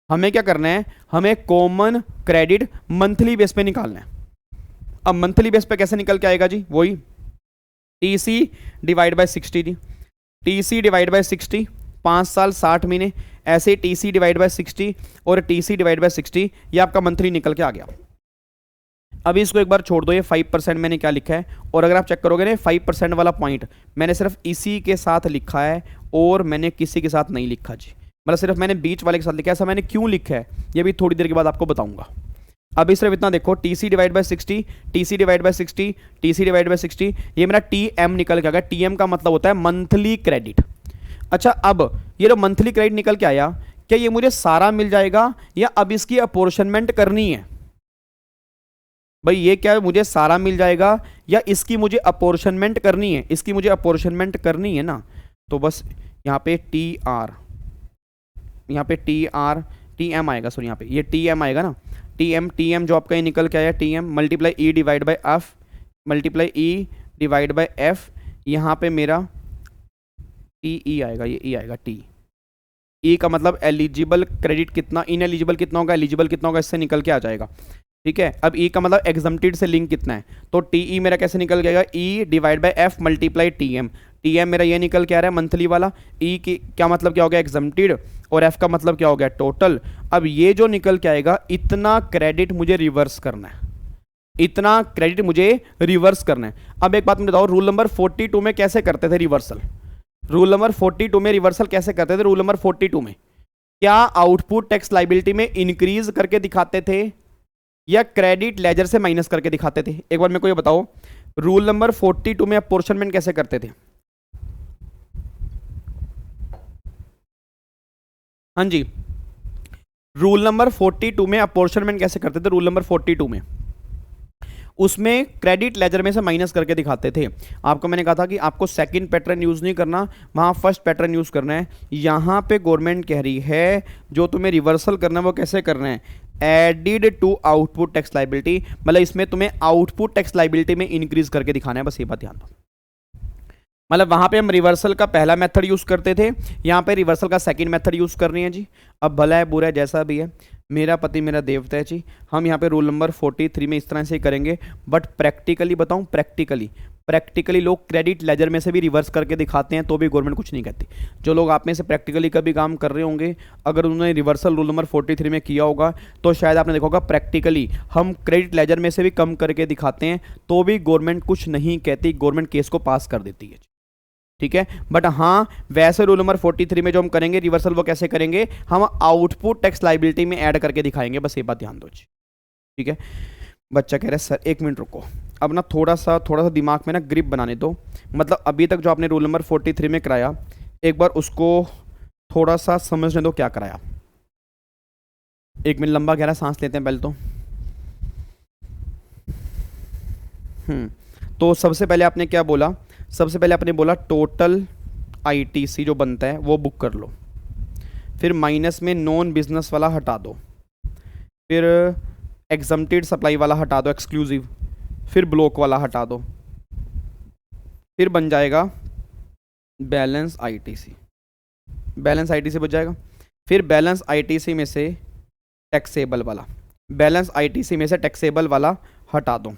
हमें क्या करना है? हमें कॉमन क्रेडिट मंथली बेस पे निकालना है। अब मंथली बेस पे कैसे निकल के आएगा जी? वही टीसी डिवाइड बाय 60 जी, टीसी डिवाइड बाय 60, 5 साल 60 महीने, ऐसे टीसी डिवाइड बाय 60 और टीसी डिवाइड बाय 60, ये आपका मंथली निकल के आ गया। अभी इसको एक बार छोड़ दो, ये 5% मैंने क्या लिखा है, और अगर आप चेक करोगे ना 5% वाला पॉइंट मैंने सिर्फ इसी के साथ लिखा है और मैंने किसी के साथ नहीं लिखा जी, मतलब सिर्फ मैंने बीच वाले के साथ लिखा है। ऐसा मैंने क्यों लिखा है ये भी थोड़ी देर के बाद आपको बताऊंगा। अभी सिर्फ इतना देखो, TC divide by 60, TC divide by 60, TC divide by 60, ये मेरा टीएम निकल के आ गया। टीएम का मतलब होता है मंथली क्रेडिट। अच्छा, अब ये जो मंथली क्रेडिट निकल के आया, क्या ये मुझे सारा मिल जाएगा या अब इसकी अपॉर्शनमेंट करनी है? भाई ये क्या मुझे सारा मिल जाएगा या इसकी मुझे अपॉर्शनमेंट करनी है? इसकी मुझे अपॉर्शनमेंट करनी है ना, तो बस यहाँ पे टी आर, यहाँ पे टी आर टी एम आएगा, सॉरी यहाँ पे ये टी एम आएगा ना, टी एम जो आपका ये निकल के आया T M multiply E divide by F, multiply E divide by F, यहाँ पे मेरा टी ई आएगा, ये ई आएगा टी ई का मतलब एलिजिबल क्रेडिट कितना, इन एलिजिबल कितना होगा, एलिजिबल कितना होगा, इससे निकल के आ जाएगा। ठीक है, अब ई का मतलब एग्जम्प्टेड से लिंक कितना है, तो टी ई मेरा कैसे निकल के आएगा? E divide by F multiply T M. T M मेरा ये निकल के आ रहा है मंथली वाला, ई की क्या मतलब क्या हो गया? एग्जम्प्टेड, और एफ का मतलब क्या हो गया, टोटल। अब ये जो निकल के आएगा, इतना क्रेडिट मुझे रिवर्स करना है, इतना क्रेडिट मुझे रिवर्स करना है। अब एक बात मुझे बताओ, रूल नंबर 42 में कैसे करते थे रिवर्सल? रूल नंबर 42 में रिवर्सल कैसे करते थे? रूल नंबर 42 में क्या आउटपुट टैक्स लाइबिलिटी में इंक्रीज करके दिखाते थे या क्रेडिट लेजर से माइनस करके दिखाते थे? एक बार मेरे को ये बताओ, रूल नंबर 42 में अपोर्शनमेंट कैसे करते थे? हाँ जी, रूल नंबर 42 में अपोर्शनमेंट कैसे करते थे? रूल नंबर 42 में उसमें क्रेडिट लेजर में से माइनस करके दिखाते थे। आपको मैंने कहा था कि आपको सेकंड पैटर्न यूज नहीं करना, वहां फर्स्ट पैटर्न यूज करना है। यहां पे गवर्नमेंट कह रही है जो तुम्हें रिवर्सल करना है वो कैसे करना है, added to output tax liability, मतलब इसमें तुम्हें आउटपुट टैक्स लाइबिलिटी में इंक्रीज करके दिखाना है, बस ये बात ध्यान दो। मतलब वहां पे हम रिवर्सल का पहला मेथड यूज करते थे, यहाँ पे रिवर्सल का सेकंड मेथड यूज कर रही है जी। अब भला है बुरा है जैसा भी है, मेरा पति मेरा देवता है जी। हम यहाँ पे रूल नंबर 43 में इस तरह से करेंगे, बट प्रैक्टिकली बताऊं, प्रैक्टिकली लोग क्रेडिट लेजर में से भी रिवर्स करके दिखाते हैं तो भी गवर्नमेंट कुछ नहीं कहती। जो लोग आप में से प्रैक्टिकली कभी काम कर रहे होंगे, अगर उन्होंने रिवर्सल रूल नंबर 43 में किया होगा तो शायद आपने देखा होगा प्रैक्टिकली हम क्रेडिट लेजर में से भी कम करके दिखाते हैं तो भी गवर्नमेंट कुछ नहीं कहती, गवर्नमेंट केस को पास कर देती है, ठीक है। बट हाँ, वैसे रूल नंबर 43 में जो हम करेंगे रिवर्सल वो कैसे करेंगे, हम आउटपुट टैक्स लाइबिलिटी में ऐड करके दिखाएंगे, बस ये बात ध्यान दो जी, ठीक है। बच्चा कह रहा है सर 1 मिनट रुको, अब ना थोड़ा सा दिमाग में ना ग्रिप बनाने दो। मतलब अभी तक जो आपने रूल नंबर 43 में कराया, एक बार उसको थोड़ा सा समझने दो क्या कराया। 1 मिनट लंबा गहरा सांस लेते हैं पहले तो सबसे पहले आपने क्या बोला, सबसे पहले आपने बोला टोटल आईटीसी जो बनता है वो बुक कर लो, फिर माइनस में नॉन बिजनेस वाला हटा दो, फिर एग्जम्प्टेड सप्लाई वाला हटा दो एक्सक्लूसिव, फिर ब्लॉक वाला हटा दो, फिर बन जाएगा बैलेंस आईटीसी, बैलेंस आईटीसी बच जाएगा। फिर बैलेंस आईटीसी में से टैक्सेबल वाला, बैलेंस आईटीसी में से टैक्सेबल वाला हटा दो।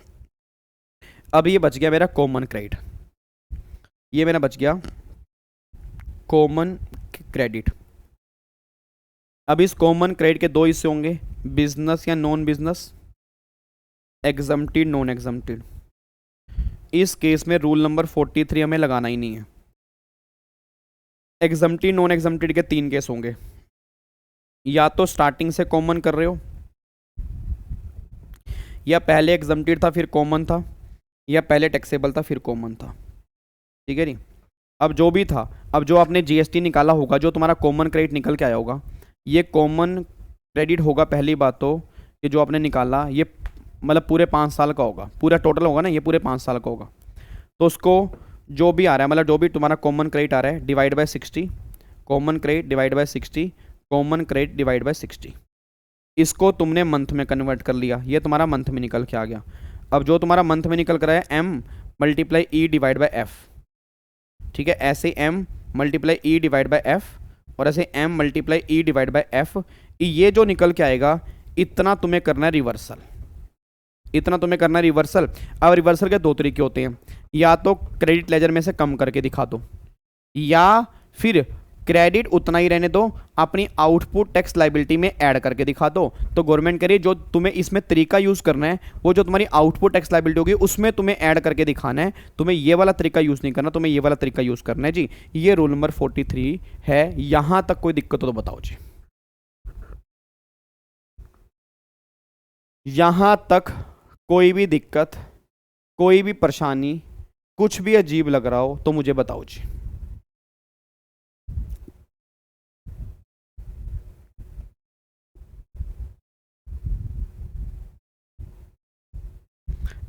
अब ये बच गया मेरा कॉमन क्रेडिट, ये मेरा बच गया कॉमन क्रेडिट। अब इस कॉमन क्रेडिट के 2 हिस्से होंगे, बिजनेस या non business, exempted non exempted. इस केस में रूल नंबर 43 हमें लगाना ही नहीं है। एग्जम्प्टेड नॉन एग्जम्प्टेड के 3 केस होंगे, या तो स्टार्टिंग से कॉमन कर रहे हो, या पहले एग्जम्प्टेड था फिर कॉमन था, या पहले टैक्सेबल था फिर कॉमन था, ठीक है जी। अब जो भी था, अब जो आपने जीएसटी निकाला होगा, जो तुम्हारा कॉमन क्रेडिट निकल के आया होगा, ये कॉमन क्रेडिट होगा। पहली बात तो ये जो आपने निकाला ये मतलब पूरे 5 साल का होगा, पूरा टोटल होगा ना, ये पूरे 5 साल का होगा। तो उसको जो भी आ रहा है, मतलब जो भी तुम्हारा कॉमन क्रेडिट आ रहा है divide by 60, common credit divide by 60, common credit divide by 60, इसको तुमने मंथ में कन्वर्ट कर लिया, ये तुम्हारा मंथ में निकल के आ गया। अब जो तुम्हारा मंथ में निकल कर आया M multiply E divide by F, ठीक है। ऐसे M multiply E divide by F और ऐसे M multiply E divide by F, ये जो निकल के आएगा इतना तुम्हें करना है रिवर्सल, इतना तुम्हें करना है रिवर्सल। अब रिवर्सल के 2 तरीके होते हैं, या तो क्रेडिट लेजर में से कम करके दिखा दो, या फिर क्रेडिट उतना ही रहने दो, अपनी आउटपुट टैक्स लाइबिलिटी में ऐड करके दिखा दो। तो गवर्नमेंट कह रही है जो तुम्हें इसमें तरीका यूज करना है, वो जो तुम्हारी आउटपुट टैक्स लाइबिलिटी होगी उसमें तुम्हें ऐड करके दिखाना है, तुम्हें ये वाला तरीका यूज नहीं करना, तुम्हें ये वाला तरीका यूज करना है जी। ये रूल नंबर 43 है। यहां तक कोई दिक्कत हो तो बताओ जी, यहां तक कोई भी दिक्कत, कोई भी परेशानी, कुछ भी अजीब लग रहा हो तो मुझे बताओ जी।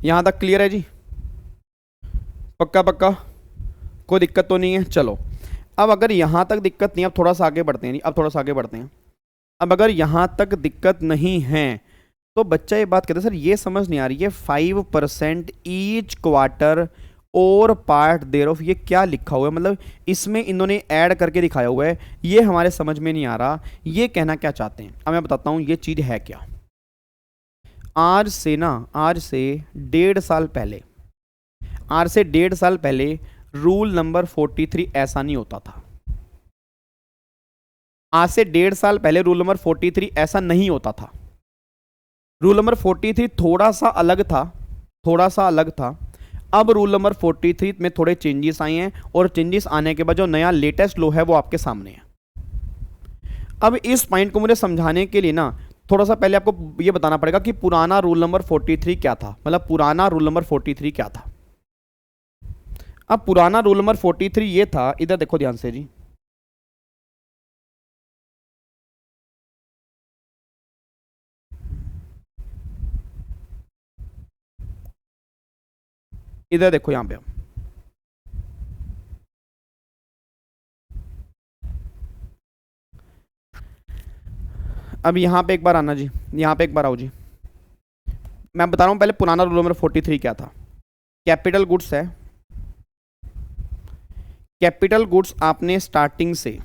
यहां तक क्लियर है जी, पक्का पक्का, कोई दिक्कत तो नहीं है। चलो अब अगर यहां तक दिक्कत नहीं, अब थोड़ा सा आगे बढ़ते हैं, अब थोड़ा सा आगे बढ़ते हैं। अब अगर यहां तक दिक्कत नहीं है तो बच्चा ये बात कहता है सर ये समझ नहीं आ रही है 5% each quarter or part there of, ये क्या लिखा हुआ है, मतलब इसमें इन्होंने ऐड करके दिखाया हुआ है, ये हमारे समझ में नहीं आ रहा, ये कहना क्या चाहते हैं। अब मैं बताता हूं ये चीज है क्या। आज से 1.5 साल पहले, आज से 1.5 साल पहले रूल नंबर 43 ऐसा नहीं होता था। आज से 1.5 साल पहले रूल नंबर 43 ऐसा नहीं होता था। रूल नंबर 43 थोड़ा सा अलग था, थोड़ा सा अलग था। अब रूल नंबर 43 में थोड़े चेंजेस आए हैं, और चेंजेस आने के बाद जो नया लेटेस्ट लॉ है वो आपके सामने है। अब इस पॉइंट को मुझे समझाने के लिए ना थोड़ा सा पहले आपको ये बताना पड़ेगा कि पुराना रूल नंबर 43 क्या था, मतलब पुराना रूल नंबर 43 क्या था। अब पुराना रूल नंबर 43 ये था, इधर देखो ध्यान से जी, इधर देखो यहां पे। अब यहां पे एक बार आना जी, यहां पे एक बार आओ जी। मैं बता रहा हूं पहले पुराना रूल नंबर 43 क्या था। कैपिटल गुड्स है, कैपिटल गुड्स आपने स्टार्टिंग से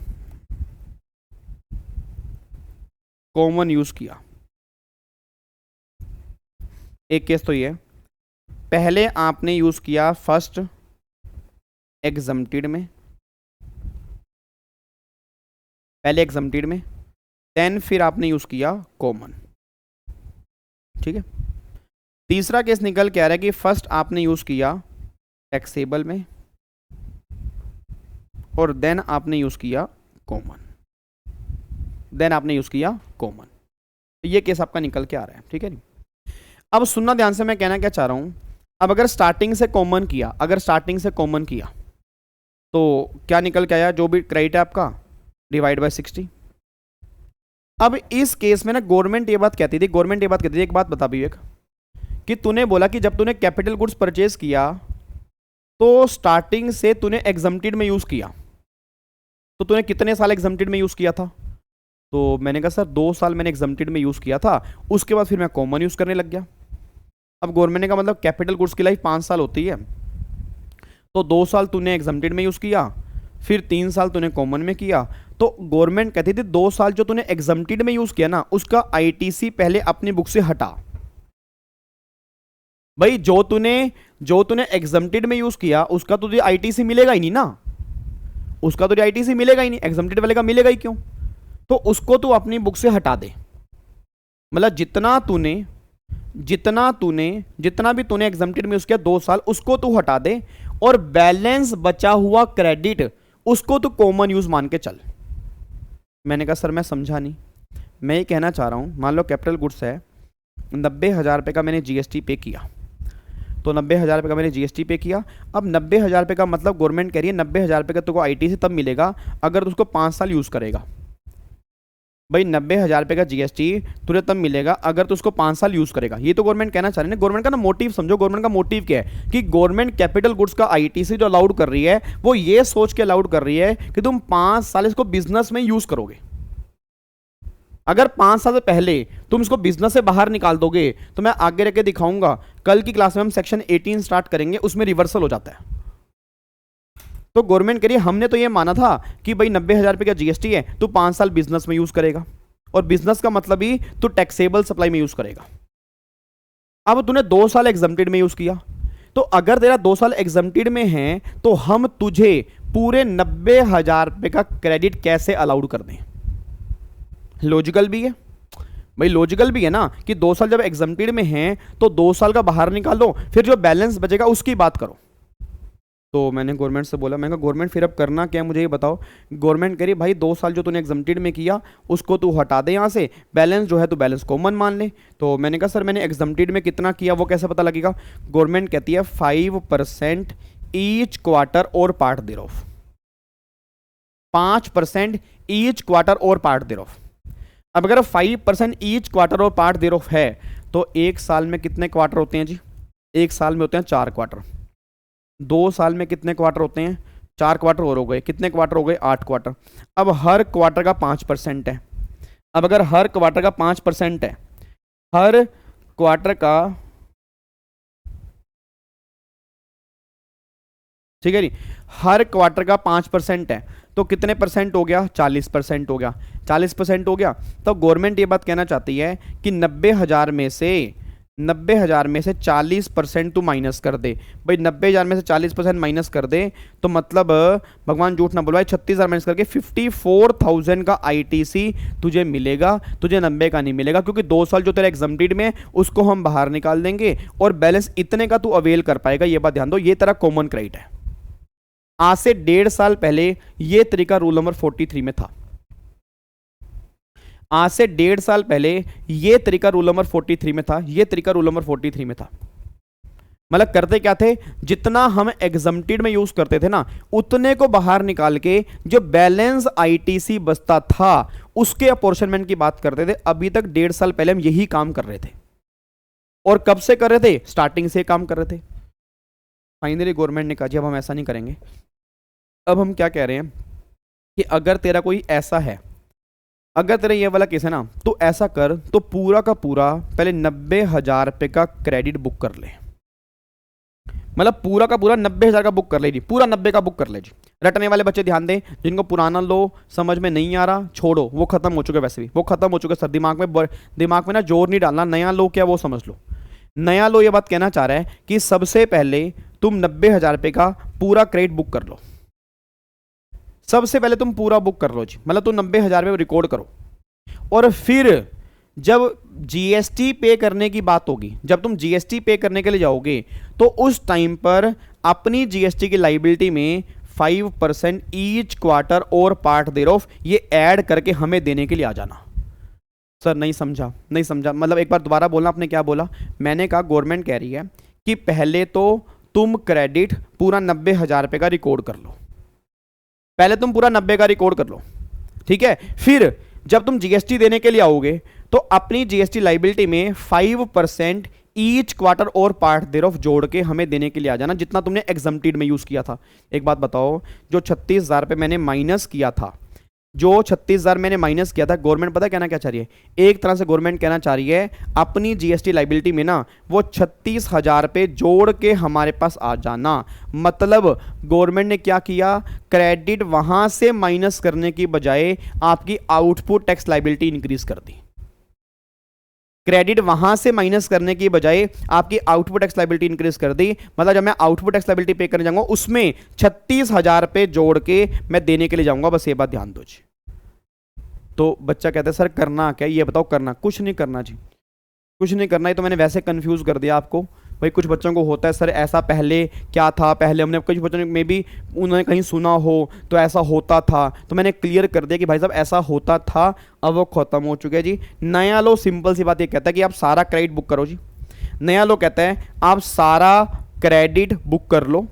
कॉमन यूज किया। एक केस तो ये, पहले आपने यूज किया फर्स्ट एग्जम्प्टेड में, पहले एग्जम्प्टेड में, देन फिर आपने यूज किया कॉमन। ठीक है। तीसरा केस निकल के आ रहा है कि फर्स्ट आपने यूज किया टैक्सेबल में, और देन आपने यूज किया कॉमन, देन आपने यूज किया कॉमन। ये केस आपका निकल के आ रहा है। ठीक है। अब सुनना ध्यान से, मैं कहना क्या चाह रहा हूं। अब अगर स्टार्टिंग से कॉमन किया, अगर स्टार्टिंग से कॉमन किया तो क्या निकल के आया, जो भी क्रेडिट है आपका डिवाइड बाय 60। अब इस केस में ना गवर्नमेंट ये बात कहती थी, गवर्नमेंट ये बात कहती थी, एक बात बता विवेक, कि तूने बोला कि जब तूने कैपिटल गुड्स परचेज किया तो स्टार्टिंग से तूने एग्जम्प्टेड में यूज किया, तो तूने कितने साल एग्जम्प्टेड में यूज किया था। तो मैंने कहा सर 2 साल मैंने एग्जम्प्टेड में यूज किया था, उसके बाद फिर मैं कॉमन यूज करने लग गया। अब गवर्नमेंट ने कहा मतलब कैपिटल गुड्स की लाइफ 5 साल होती है, तो 2 साल तूने एग्जम्प्टेड में यूज किया, फिर 3 साल तूने कॉमन में किया। तो गवर्नमेंट कहती थी 2 साल जो तूने एग्जम्प्टेड में यूज किया ना, उसका आईटीसी पहले अपनी बुक से हटा। भाई जो तूने एग्जम्प्टेड में यूज किया उसका तुझे आईटीसी मिलेगा ही नहीं ना, उसका तुझे आईटीसी मिलेगा ही नहीं, एग्जम्प्टेड वाले का मिलेगा ही क्यों। तो उसको तू अपनी बुक से हटा दे। मतलब जितना भी तूने एग्जम्प्टेड में यूज किया 2 साल, उसको तू हटा दे, और बैलेंस बचा हुआ क्रेडिट उसको तू कॉमन यूज मान के चल। मैंने कहा सर मैं समझा नहीं। मैं ये कहना चाह रहा हूं, मान लो कैपिटल गुड्स है, 90,000 रुपये का मैंने जीएसटी पे किया, तो 90,000 रुपये का मैंने जीएसटी पे किया। अब 90,000 रुपये का मतलब गवर्नमेंट कह रही है 90,000 रुपये का तुमको आईटीसी तब मिलेगा अगर तू उसको 5 साल यूज करेगा। भाई 90,000 रुपये का जीएसटी तुझे तब मिलेगा अगर तू उसको 5 साल यूज करेगा। ये तो गवर्नमेंट कहना चाह रही है। गवर्नमेंट का ना मोटिव समझो, गवर्नमेंट का मोटिव क्या है कि गवर्नमेंट कैपिटल गुड्स का आईटीसी जो अलाउड कर रही है वो ये सोच के अलाउड कर रही है कि तुम 5 साल इसको बिजनेस में यूज करोगे। अगर 5 साल से पहले तुम इसको बिजनेस से बाहर निकाल दोगे तो मैं आगे रख के दिखाऊंगा, कल की क्लास में हम सेक्शन 18 स्टार्ट करेंगे, उसमें रिवर्सल हो जाता है। तो गवर्नमेंट कह रही है हमने तो ये माना था कि भाई 90,000 रुपये का जीएसटी है, तू 5 साल बिजनेस में यूज करेगा, और बिजनेस का मतलब ही तू टैक्सेबल सप्लाई में यूज करेगा। अब तूने 2 साल एग्जम्प्टेड में यूज किया, तो अगर तेरा 2 साल एग्जम्प्टेड में है तो हम तुझे पूरे 90,000 रुपये का क्रेडिट कैसे अलाउड कर दें। लॉजिकल भी है भाई, लॉजिकल भी है ना कि 2 साल जब एग्जम्प्टेड में है तो 2 साल का बाहर निकाल दो, फिर जो बैलेंस बचेगा उसकी बात करो। तो मैंने गवर्नमेंट से बोला, मैंने कहा गवर्नमेंट फिर अब करना क्या मुझे ये बताओ। गवर्नमेंट कह रही भाई 2 साल जो तूने एग्जम्प्टेड में किया उसको तू हटा दे यहाँ से, बैलेंस जो है तो बैलेंस कॉमन मान ले। तो मैंने कहा सर मैंने एग्जम्प्टेड में कितना किया वो कैसे पता लगेगा। गवर्नमेंट कहती है 5% each quarter or part thereof, 5% each quarter or part thereof. अब अगर 5% each quarter or part thereof है तो 1 साल में कितने क्वार्टर होते हैं जी, 1 साल में होते हैं 4 क्वार्टर। 2 साल में कितने क्वार्टर होते हैं, 4 क्वार्टर और हो गए, कितने क्वार्टर हो गए, 8 क्वार्टर। अब हर क्वार्टर का 5% है। अब अगर हर क्वार्टर का 5% है, हर क्वार्टर का, ठीक है जी, हर क्वार्टर का 5% है तो कितने परसेंट हो गया, 40% हो गया। 40% हो गया तो गवर्नमेंट ये बात कहना चाहती है कि 90,000 में से 90,000 में से 40% तू माइनस कर दे। भाई 90,000 में से 40% माइनस कर दे तो मतलब भगवान झूठ ना बोलवाए, 36,000 माइनस करके 54,000 का आईटीसी तुझे मिलेगा, तुझे 90 का नहीं मिलेगा, क्योंकि 2 साल जो तेरा एग्जाम्प्टेड में उसको हम बाहर निकाल देंगे और बैलेंस इतने का तू अवेल कर पाएगा। ये बात ध्यान दो, ये तेरा कॉमन क्राइट है। आज से 1.5 साल पहले ये तरीका रूल नंबर 43 में था। आज से 1.5 साल पहले ये तरीका रूल नंबर 43 में था। ये तरीका रूल नंबर 43 में था। मतलब करते क्या थे, जितना हम एग्जम्प्टेड में यूज करते थे ना, उतने को बाहर निकाल के जो बैलेंस आईटीसी बचता था उसके अपॉर्शनमेंट की बात करते थे। अभी तक 1.5 साल पहले हम यही काम कर रहे थे। और कब से कर रहे थे? स्टार्टिंग से काम कर रहे थे। फाइनली गवर्नमेंट ने कहा जी अब हम ऐसा नहीं करेंगे। अब हम क्या कह रहे हैं कि अगर तेरा कोई ऐसा है, अगर तेरा ये वाला केस है ना, तो ऐसा कर, तो पूरा का पूरा पहले 90,000 रुपये का क्रेडिट बुक कर ले। मतलब पूरा का पूरा 90,000 का बुक कर ले जी, पूरा 90 का बुक कर ले जी। रटने वाले बच्चे ध्यान दें, जिनको पुराना लो समझ में नहीं आ रहा छोड़ो, वो खत्म हो चुके, वैसे भी वो खत्म हो चुके सर। दिमाग में ना जोर नहीं डालना। नया लो क्या वो समझ लो। नया लो ये बात कहना चाह रहा है कि सबसे पहले तुम 90,000 रुपये का पूरा क्रेडिट बुक कर लो। सबसे पहले तुम पूरा बुक कर लो जी, मतलब तुम 90,000 रुपये रिकॉर्ड करो। और फिर जब जीएसटी पे करने की बात होगी, जब तुम जीएसटी पे करने के लिए जाओगे, तो उस टाइम पर अपनी जीएसटी की लाइबिलिटी में 5% each quarter or part there of ये ऐड करके हमें देने के लिए आ जाना। सर नहीं समझा, नहीं समझा, मतलब एक बार दोबारा बोलना। आपने क्या बोला? मैंने कहा गवर्नमेंट कह रही है कि पहले तो तुम क्रेडिट पूरा 90,000 रुपये का रिकॉर्ड कर लो। पहले तुम पूरा 90 का रिकॉर्ड कर लो, ठीक है। फिर जब तुम जीएसटी देने के लिए आओगे तो अपनी जीएसटी लाइबिलिटी में 5% each quarter or part there of जोड़ के हमें देने के लिए आ जाना, जितना तुमने एग्जम्प्टेड में यूज किया था। एक बात बताओ, जो 36,000 रुपये मैंने माइनस किया था, जो 36,000 मैंने माइनस किया था, गवर्नमेंट पता कहना क्या चाह रही है? एक तरह से गवर्नमेंट कहना चाह रही है अपनी जीएसटी लाइबिलिटी में ना वो 36,000 रुपये जोड़ के हमारे पास आ जाना। मतलब गवर्नमेंट ने क्या किया, क्रेडिट वहां से माइनस करने की बजाय आपकी आउटपुट टैक्स लाइबिलिटी इंक्रीज कर दी। क्रेडिट वहां से माइनस करने की बजाय आपकी आउटपुट टैक्स लाइबिलिटी इंक्रीज कर दी। मतलब जब मैं आउटपुट टैक्स लाइबिलिटी पे करने जाऊंगा उसमें 36,000 रुपये जोड़ के मैं देने के लिए जाऊंगा। बस ये बात ध्यान दो जी। तो बच्चा कहता है सर करना क्या, ये बताओ। करना कुछ नहीं करना जी, कुछ नहीं करना। ये तो मैंने वैसे कंफ्यूज कर दिया आपको। भाई कुछ बच्चों को होता है सर ऐसा पहले क्या था, पहले हमने कुछ बच्चों में भी उन्होंने कहीं सुना हो तो ऐसा होता था, तो मैंने क्लियर कर दिया कि भाई साहब ऐसा होता था, अब वो खत्म हो चुका है जी। नया लो सिंपल सी बात ये कहता है कि आप सारा क्रेडिट बुक करो जी। नया लो कहता है आप सारा क्रेडिट बुक कर लो,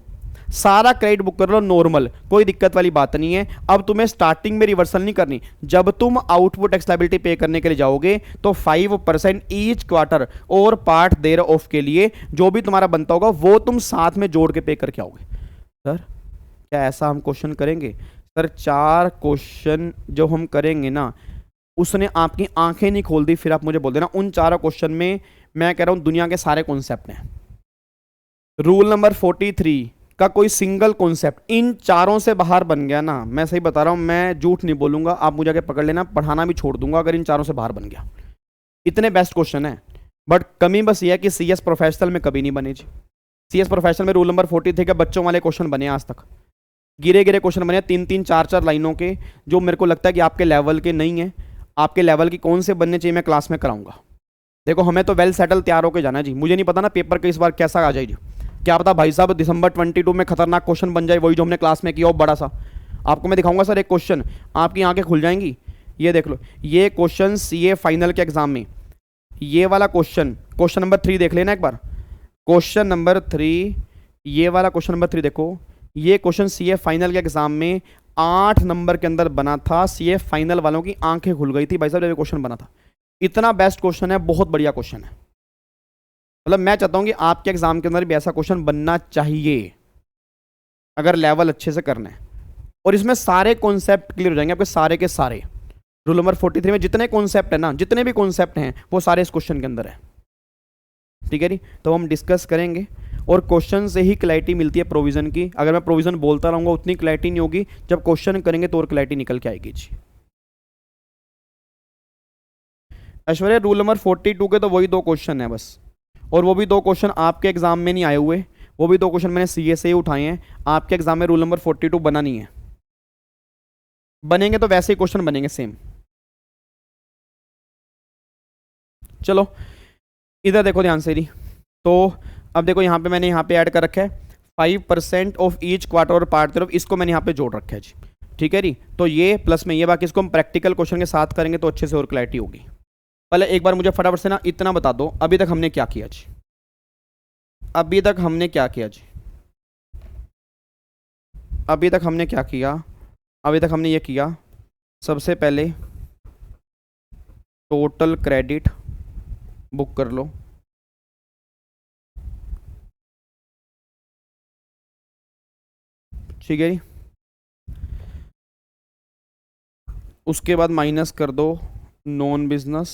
सारा क्रेडिट बुक कर लो, नॉर्मल, कोई दिक्कत वाली बात नहीं है। अब तुम्हें स्टार्टिंग में रिवर्सल नहीं करनी। जब तुम आउटपुट टैक्स लायबिलिटी पे करने के लिए जाओगे तो 5% each quarter or part there of के लिए जो भी तुम्हारा बनता होगा वो तुम साथ में जोड़ के पे करके आओगे। सर क्या ऐसा हम क्वेश्चन करेंगे? सर 4 क्वेश्चन जो हम करेंगे ना, उसने आपकी आंखें नहीं खोल दी, फिर आप मुझे बोल देना उन 4 क्वेश्चन में मैं कह रहा हूं दुनिया के सारे कॉन्सेप्ट हैं। रूल नंबर 43 का कोई सिंगल कॉन्सेप्ट इन 4 से बाहर बन गया ना, मैं सही बता रहा हूं, मैं झूठ नहीं बोलूंगा, आप मुझे आगे पकड़ लेना, पढ़ाना भी छोड़ दूंगा अगर इन 4 से बाहर बन गया। इतने बेस्ट क्वेश्चन है, बट कमी बस ये है कि सीएस प्रोफेशनल में कभी नहीं बने जी। सीएस प्रोफेशनल में रूल नंबर 43 के बच्चों वाले क्वेश्चन बने, आज तक गिरे गिरे क्वेश्चन बने 3-3 4-4 लाइनों के, जो मेरे को लगता है कि आपके लेवल के नहीं है। आपके लेवल की कौन से बनने चाहिए मैं क्लास में कराऊंगा। देखो हमें तो वेल सेटल तैयार होकर जाना है जी। मुझे नहीं पता ना पेपर के इस बार कैसा आ जाए जी, क्या पता भाई साहब दिसंबर 22 में खतरनाक क्वेश्चन बन जाए, वही जो हमने क्लास में किया हो बड़ा सा। आपको मैं दिखाऊंगा सर एक क्वेश्चन, आपकी आंखें खुल जाएंगी। ये देख लो, ये क्वेश्चन सीए फाइनल के एग्जाम में, ये वाला क्वेश्चन नंबर 3 देख लेना एक बार। क्वेश्चन नंबर 3, ये वाला क्वेश्चन नंबर 3 देखो, ये क्वेश्चन सीए फाइनल के एग्जाम में 8 नंबर के अंदर बना था। सीए फाइनल वालों की आंखें खुल गई थी भाई साहब जब ये क्वेश्चन बना था। इतना बेस्ट क्वेश्चन है, बहुत बढ़िया क्वेश्चन है। मतलब मैं चाहता हूं कि आपके एग्जाम के अंदर भी ऐसा क्वेश्चन बनना चाहिए अगर लेवल अच्छे से करना है। और इसमें सारे कॉन्सेप्ट क्लियर हो जाएंगे आपके, सारे के सारे। रूल नंबर 43 में जितने कॉन्सेप्ट है ना, जितने भी कॉन्सेप्ट हैं वो सारे इस क्वेश्चन के अंदर है। ठीक है जी, तो हम डिस्कस करेंगे और क्वेश्चन से ही क्लैरिटी मिलती है प्रोविजन की। अगर मैं प्रोविजन बोलता रहूंगा उतनी क्लैरिटी नहीं होगी, जब क्वेश्चन करेंगे तो और क्लैरिटी निकल के आएगी जी। ऐश्वर्या रूल नंबर 42 के तो वही 2 क्वेश्चन है बस, और वो भी 2 क्वेश्चन आपके एग्जाम में नहीं आए हुए, वो भी 2 क्वेश्चन मैंने सीए से ही उठाए हैं। आपके एग्जाम में रूल नंबर 42 बना नहीं है, बनेंगे तो वैसे ही क्वेश्चन बनेंगे सेम। चलो इधर देखो ध्यान से ही। तो अब देखो यहाँ पे मैंने यहाँ पे ऐड कर रखा है 5% of each quarter or part तरफ, इसको मैंने यहाँ पे जोड़ रखा है जी। ठीक है जी, तो ये प्लस में ये, बाकी इसको हम प्रैक्टिकल क्वेश्चन के साथ करेंगे तो अच्छे से और क्लैरिटी होगी। पहले एक बार मुझे फटाफट से ना इतना बता दो, अभी तक हमने क्या किया जी, अभी तक हमने क्या किया जी, अभी तक हमने क्या किया, अभी तक हमने ये किया, सबसे पहले टोटल क्रेडिट बुक कर लो, ठीक है जी। उसके बाद माइनस कर दो नॉन बिजनेस,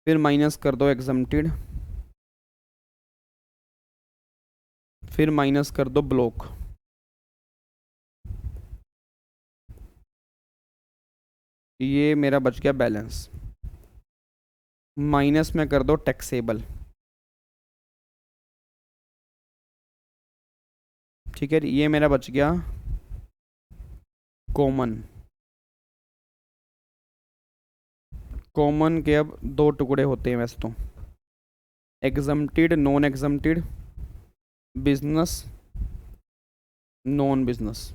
फिर माइनस कर दो एग्जम्प्टेड, फिर माइनस कर दो ब्लॉक। ये मेरा बच गया बैलेंस। माइनस में कर दो टैक्सेबल, ठीक है, ये मेरा बच गया कॉमन। कॉमन के अब 2 टुकड़े होते हैं वैसे तो, exempted non exempted, business non business,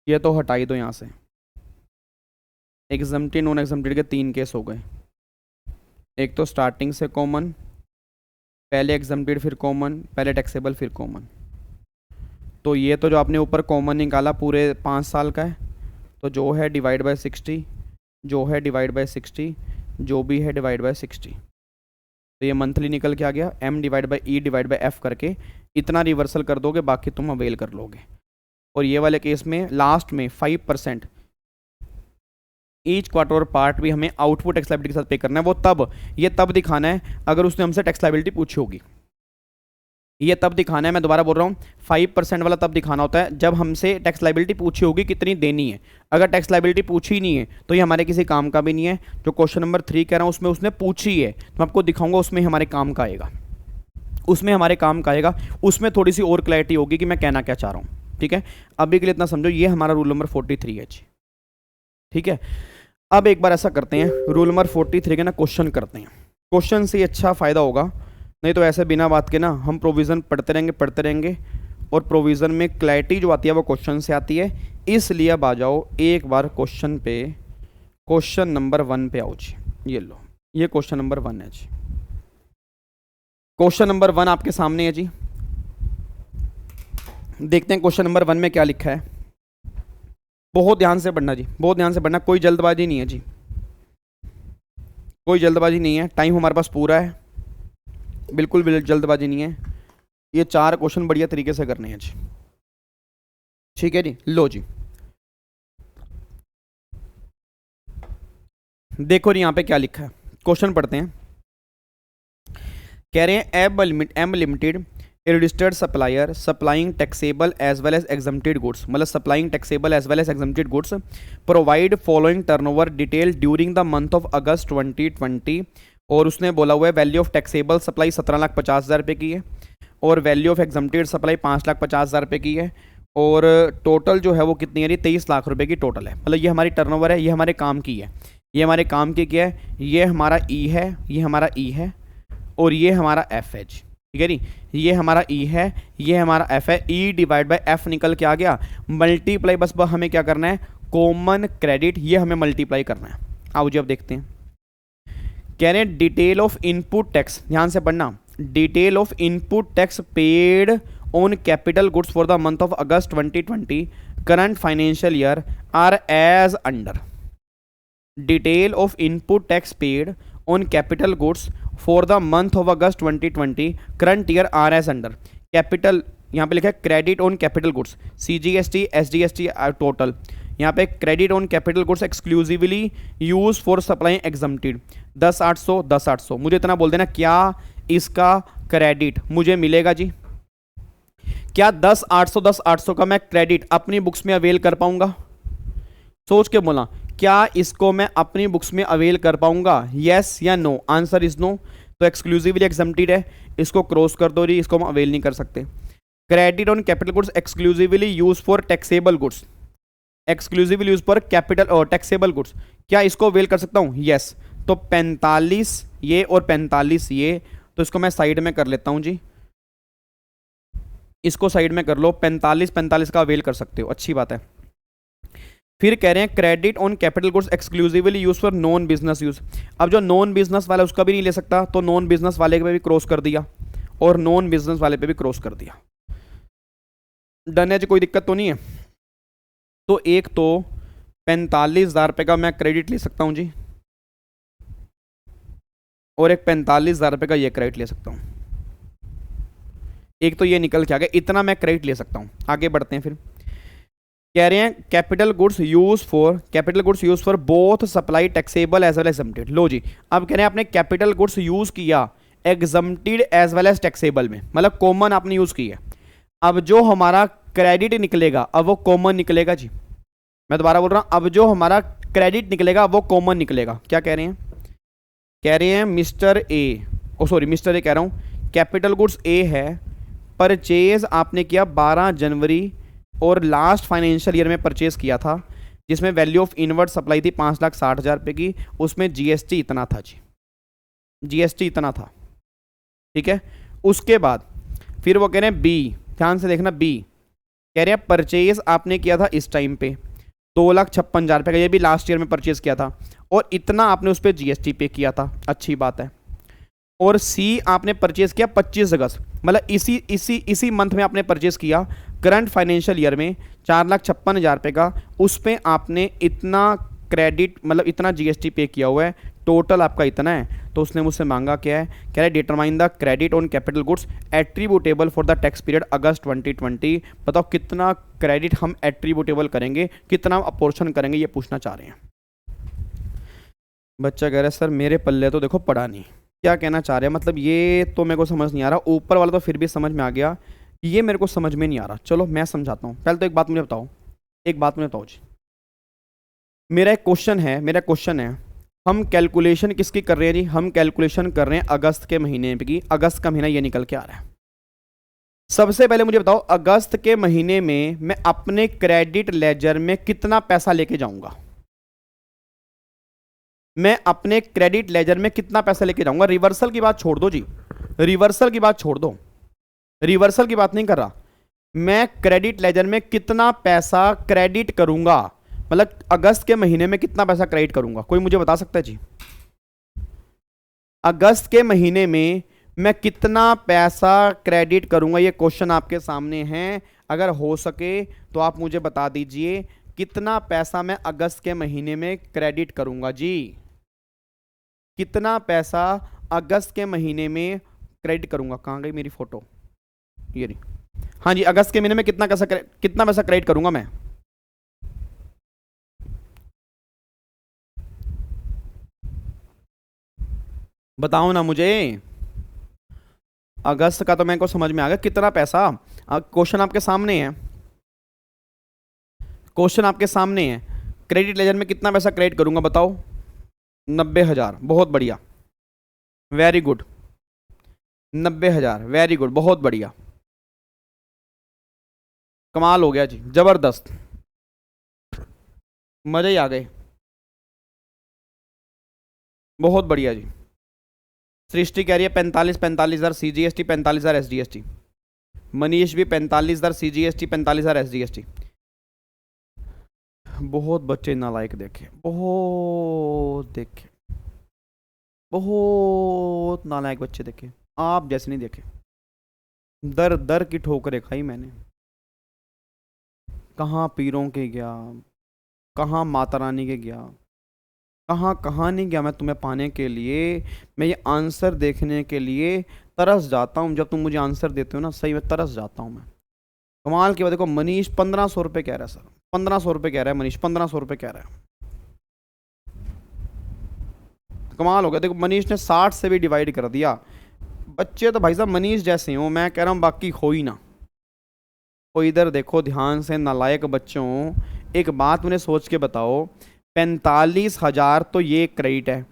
ये तो हटा ही दो यहाँ से। एग्जम्प्टेड नॉन एग्जम्प्टेड के 3 केस हो गए, एक तो स्टार्टिंग से कॉमन, पहले एग्जम्प्टेड फिर कॉमन, पहले टैक्सेबल फिर कॉमन। तो ये तो जो आपने ऊपर कॉमन निकाला पूरे 5 साल का है, तो जो है डिवाइड बाय 60, जो है डिवाइड बाय 60, जो भी है डिवाइड बाय 60। तो ये मंथली निकल के आ गया, m divide by E divide by F करके इतना रिवर्सल कर दोगे, बाकी तुम अवेल कर लोगे। और ये वाले केस में लास्ट में 5% ईच क्वार्टर और पार्ट भी हमें आउटपुट टैक्स लायबिलिटी के साथ पे करना है। वो तब, ये तब दिखाना है अगर उसने हमसे टैक्स लायबिलिटी पूछी होगी, ये तब दिखाना है, मैं दोबारा बोल रहा हूँ 5% वाला तब दिखाना होता है जब हमसे टैक्स लायबिलिटी पूछी होगी कितनी देनी है। अगर टैक्स लायबिलिटी पूछी ही नहीं है तो ये हमारे किसी काम का भी नहीं है। जो क्वेश्चन नंबर 3 कह रहा हूँ उसमें उसने पूछी है, तो मैं आपको दिखाऊंगा उसमें हमारे काम का आएगा, उसमें हमारे काम का आएगा, उसमें थोड़ी सी और क्लैरिटी होगी कि मैं कहना क्या चाह रहा हूँ। ठीक है, अभी के लिए इतना समझो, ये हमारा रूल नंबर 43 है जी। ठीक है, अब एक बार ऐसा करते हैं, रूल नंबर 43 के ना क्वेश्चन करते हैं, क्वेश्चन से अच्छा फ़ायदा होगा, नहीं तो ऐसे बिना बात के ना हम प्रोविज़न पढ़ते रहेंगे और प्रोविज़न में क्लैरिटी जो आती है वो क्वेश्चन से आती है। इसलिए अब आ जाओ एक बार क्वेश्चन पे, क्वेश्चन नंबर 1 पे आओ जी। ये लो, ये क्वेश्चन नंबर 1 है जी। क्वेश्चन नंबर 1 आपके सामने है जी। देखते हैं क्वेश्चन नंबर 1 में क्या लिखा है। बहुत ध्यान से पढ़ना जी, बहुत ध्यान से पढ़ना, कोई जल्दबाजी नहीं है जी, कोई जल्दबाजी नहीं है, टाइम हमारे पास पूरा है, बिल्कुल भी जल्दबाजी नहीं है। ये 4 क्वेश्चन बढ़िया तरीके से करने हैं जी। ठीक है जी, लो जी, देखो जी यहाँ पे क्या लिखा है, क्वेश्चन पढ़ते हैं। कह रहे हैं M limited registered supplier supplying taxable as well as exempted goods, मतलब supplying taxable as well as exempted goods, provide following turnover detail during the month of August 2020। और उसने बोला हुआ है वैल्यू ऑफ टैक्सेबल सप्लाई 17,50,000 रुपये की है और वैल्यू ऑफ एग्जम्प्टेड सप्लाई 5,50,000 रुपये की है, और टोटल जो है वो कितनी है, 23 लाख रुपए की टोटल है। मतलब ये हमारी टर्नओवर है, ये हमारे काम की है, ये हमारे काम की क्या है, ये हमारा ई है, ये हमारा ई है और ये हमारा एफ है जी। ठीक है जी, ये हमारा ई है, ये हमारा एफ है, ई डिवाइड बाय एफ निकल के आ गया, मल्टीप्लाई बस हमें क्या करना है, कॉमन क्रेडिट, ये हमें मल्टीप्लाई करना है। आओ जी अब देखते हैं। कह रहे हैं डिटेल ऑफ इनपुट टैक्स, ध्यान से पढ़ना, detail of input tax paid on capital goods for the month of August 2020 current financial year are as under. Detail of input tax paid on capital goods for the month of August 2020 current year are as under. Capital यहाँ पे लिखा है credit on capital goods, CGST SGST total, यहाँ पे credit on capital goods exclusively used for supply exempted 10,800 10,800। मुझे इतना बोल देना क्या इसका क्रेडिट मुझे मिलेगा जी, क्या 10,800 10,800 का मैं क्रेडिट अपनी बुक्स में अवेल कर पाऊंगा? सोच के बोला क्या इसको मैं अपनी बुक्स में अवेल कर पाऊंगा, यस या नो? Answer is no. तो एक्सक्लूसिवली एग्जम्प्टेड है, इसको क्रॉस कर दो जी, इसको हम अवेल नहीं कर सकते। Credit on capital goods exclusively used for taxable goods, exclusively used for capital और टैक्सेबल गुड्स, क्या इसको अवेल कर सकता हूँ? यस। तो 45 ये और 45 ये, तो इसको मैं साइड में कर लेता हूँ जी, इसको साइड में कर लो। 45 का अवेल कर सकते हो, अच्छी बात है। फिर कह रहे हैं credit on capital goods exclusively used for non business use. अब जो नॉन बिजनेस वाला उसका भी नहीं ले सकता, तो नॉन बिजनेस वाले पे भी क्रॉस कर दिया और नॉन बिजनेस वाले पे भी क्रॉस कर दिया। डन है जी, कोई दिक्कत तो नहीं है। तो एक तो 45,000 रुपये का मैं क्रेडिट ले सकता हूँ जी, और एक 45,000 रुपये का ये क्रेडिट ले सकता हूँ। एक तो ये निकल के आ गया, इतना मैं क्रेडिट ले सकता हूँ। आगे बढ़ते हैं। फिर कह रहे हैं capital goods use for both supply taxable as well as exempted. लो जी, अब कह रहे हैं आपने कैपिटल गुड्स यूज किया exempted as well as taxable में, मतलब कॉमन आपने यूज की है। अब जो हमारा क्रेडिट निकलेगा अब वो कॉमन निकलेगा जी। मैं दोबारा बोल रहा हूं, अब जो हमारा क्रेडिट निकलेगा वो कॉमन निकलेगा। क्या कह रहे हैं? कह रहे हैं मिस्टर ए कह रहा हूं, कैपिटल गुड्स ए है, परचेज आपने किया 12 जनवरी और लास्ट फाइनेंशियल ईयर में परचेज किया था, जिसमें वैल्यू ऑफ इनवर्ड सप्लाई थी 5,60,000 रुपये की, उसमें जीएसटी इतना था जी, जीएसटी इतना था, ठीक है। उसके बाद फिर वो कह रहे हैं बी, ध्यान से देखना, बी कह रहे हैं परचेज आपने किया था इस टाइम पे 2,56,000 रुपये का, ये भी लास्ट ईयर में परचेज किया था, और इतना आपने उस पर जीएसटी पे किया था, अच्छी बात है। और सी आपने परचेज किया 25 अगस्त, मतलब इसी मंथ में आपने परचेज किया करंट फाइनेंशियल ईयर में 4,56,000 रुपये का, उस पर आपने इतना क्रेडिट मतलब इतना जीएसटी पे किया हुआ है, टोटल आपका इतना है। तो उसने मुझसे मांगा क्या है, कह रहा है determine the credit on capital goods attributable for the tax period August 2020। बताओ कितना क्रेडिट हम एट्रीब्यूटेबल करेंगे, कितना अपोर्शन करेंगे, ये पूछना चाह रहे हैं। बच्चा कह रहा है सर मेरे पल्ले तो देखो पड़ा नहीं, क्या कहना चाह रहे हैं, मतलब ये तो मेरे को समझ नहीं आ रहा। ऊपर वाला तो फिर भी समझ में आ गया, ये मेरे को समझ में नहीं आ रहा। चलो मैं समझाता हूँ। पहले तो एक बात मुझे बताओ जी, मेरा क्वेश्चन है, हम कैलकुलेशन किसकी कर रहे हैं जी? हम कैलकुलेशन कर रहे हैं अगस्त के महीने की। अगस्त का महीना ये निकल के आ रहा है। सबसे पहले मुझे बताओ अगस्त के महीने में मैं अपने क्रेडिट लेजर में कितना पैसा लेके जाऊंगा? मैं अपने क्रेडिट लेजर में कितना पैसा लेके जाऊंगा? रिवर्सल की बात छोड़ दो जी, रिवर्सल की बात छोड़ दो, रिवर्सल की बात नहीं कर रहा। मैं क्रेडिट लेजर में कितना पैसा क्रेडिट करूंगा, मतलब अगस्त के महीने में कितना पैसा क्रेडिट करूंगा? कोई मुझे बता सकता है जी? अगस्त के महीने में मैं कितना पैसा क्रेडिट करूंगा, ये क्वेश्चन आपके सामने है। अगर हो सके तो आप मुझे बता दीजिए कितना पैसा मैं अगस्त के महीने में क्रेडिट करूंगा जी? कितना पैसा अगस्त के महीने में क्रेडिट करूंगा? कहां गई मेरी फोटो? ये रही। हाँ जी, अगस्त के महीने में कितना पैसा क्रेडिट करूंगा मैं? बताओ ना मुझे। अगस्त का तो मेरे को समझ में आ गया, कितना पैसा। क्वेश्चन आपके सामने है, क्वेश्चन आपके सामने है। क्रेडिट लेजर में कितना पैसा क्रेडिट करूंगा बताओ? 90,000। बहुत बढ़िया, वेरी गुड। 90,000, वेरी गुड, बहुत बढ़िया, कमाल हो गया जी, जबरदस्त, मजे ही आ गए, बहुत बढ़िया जी। सृष्टि कह रही है 45,000 CGST, 45,000 SGST। मनीष भी 45,000 CGST, 45,000 SGST। बहुत बच्चे नालायक देखे, बहुत नालायक बच्चे देखे, आप जैसे नहीं देखे। दर दर की ठोकरें खाई मैंने, कहाँ पीरों के गया, कहाँ माता रानी के गया, कहाँ नहीं गया मैं तुम्हें पाने के लिए। मैं ये आंसर देखने के लिए तरस जाता हूँ। जब तुम मुझे आंसर देते हो ना, सही में तरस जाता हूँ मैं। कमाल की बात, देखो मनीष 1,500 रुपये कह रहा है सर, 1,500 रुपये कह रहा है मनीष, 1,500 रुपये कह रहा है। कमाल हो गया। देखो मनीष ने 60 से भी डिवाइड कर दिया। बच्चे तो भाई साहब मनीष जैसे हो, मैं कह रहा हूँ बाकी हो ही ना। तो इधर देखो ध्यान से नालायक बच्चों, एक बात उन्हें सोच के बताओ, 45,000 तो ये क्रेडिट है,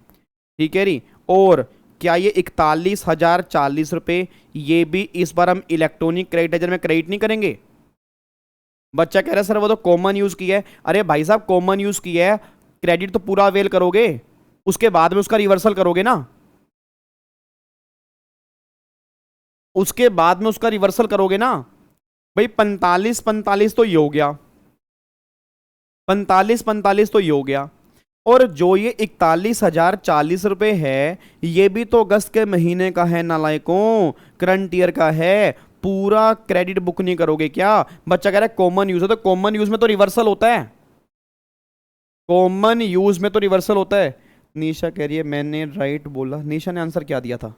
ठीक है री। और क्या ये 41,040 रुपये ये भी इस बार हम इलेक्ट्रॉनिक क्रेडिट लेजर में क्रेडिट नहीं करेंगे? बच्चा कह रहा है सर वो तो कॉमन यूज किया है। अरे भाई साहब कॉमन यूज किया है, क्रेडिट तो पूरा अवेल करोगे, उसके बाद में उसका रिवर्सल करोगे ना, उसके बाद में उसका रिवर्सल करोगे ना भाई। 45 तो ये हो गया, 45 तो ये हो गया। और जो ये 41,040 रुपये है ये भी तो अगस्त के महीने का है नालायकों, करंट ईयर का है। पूरा क्रेडिट बुक नहीं करोगे क्या? बच्चा कह रहा है कॉमन यूज है, तो कॉमन यूज में तो रिवर्सल होता है, कॉमन यूज में तो रिवर्सल होता है। निशा कह रही है मैंने राइट बोला। निशा ने आंसर क्या दिया था?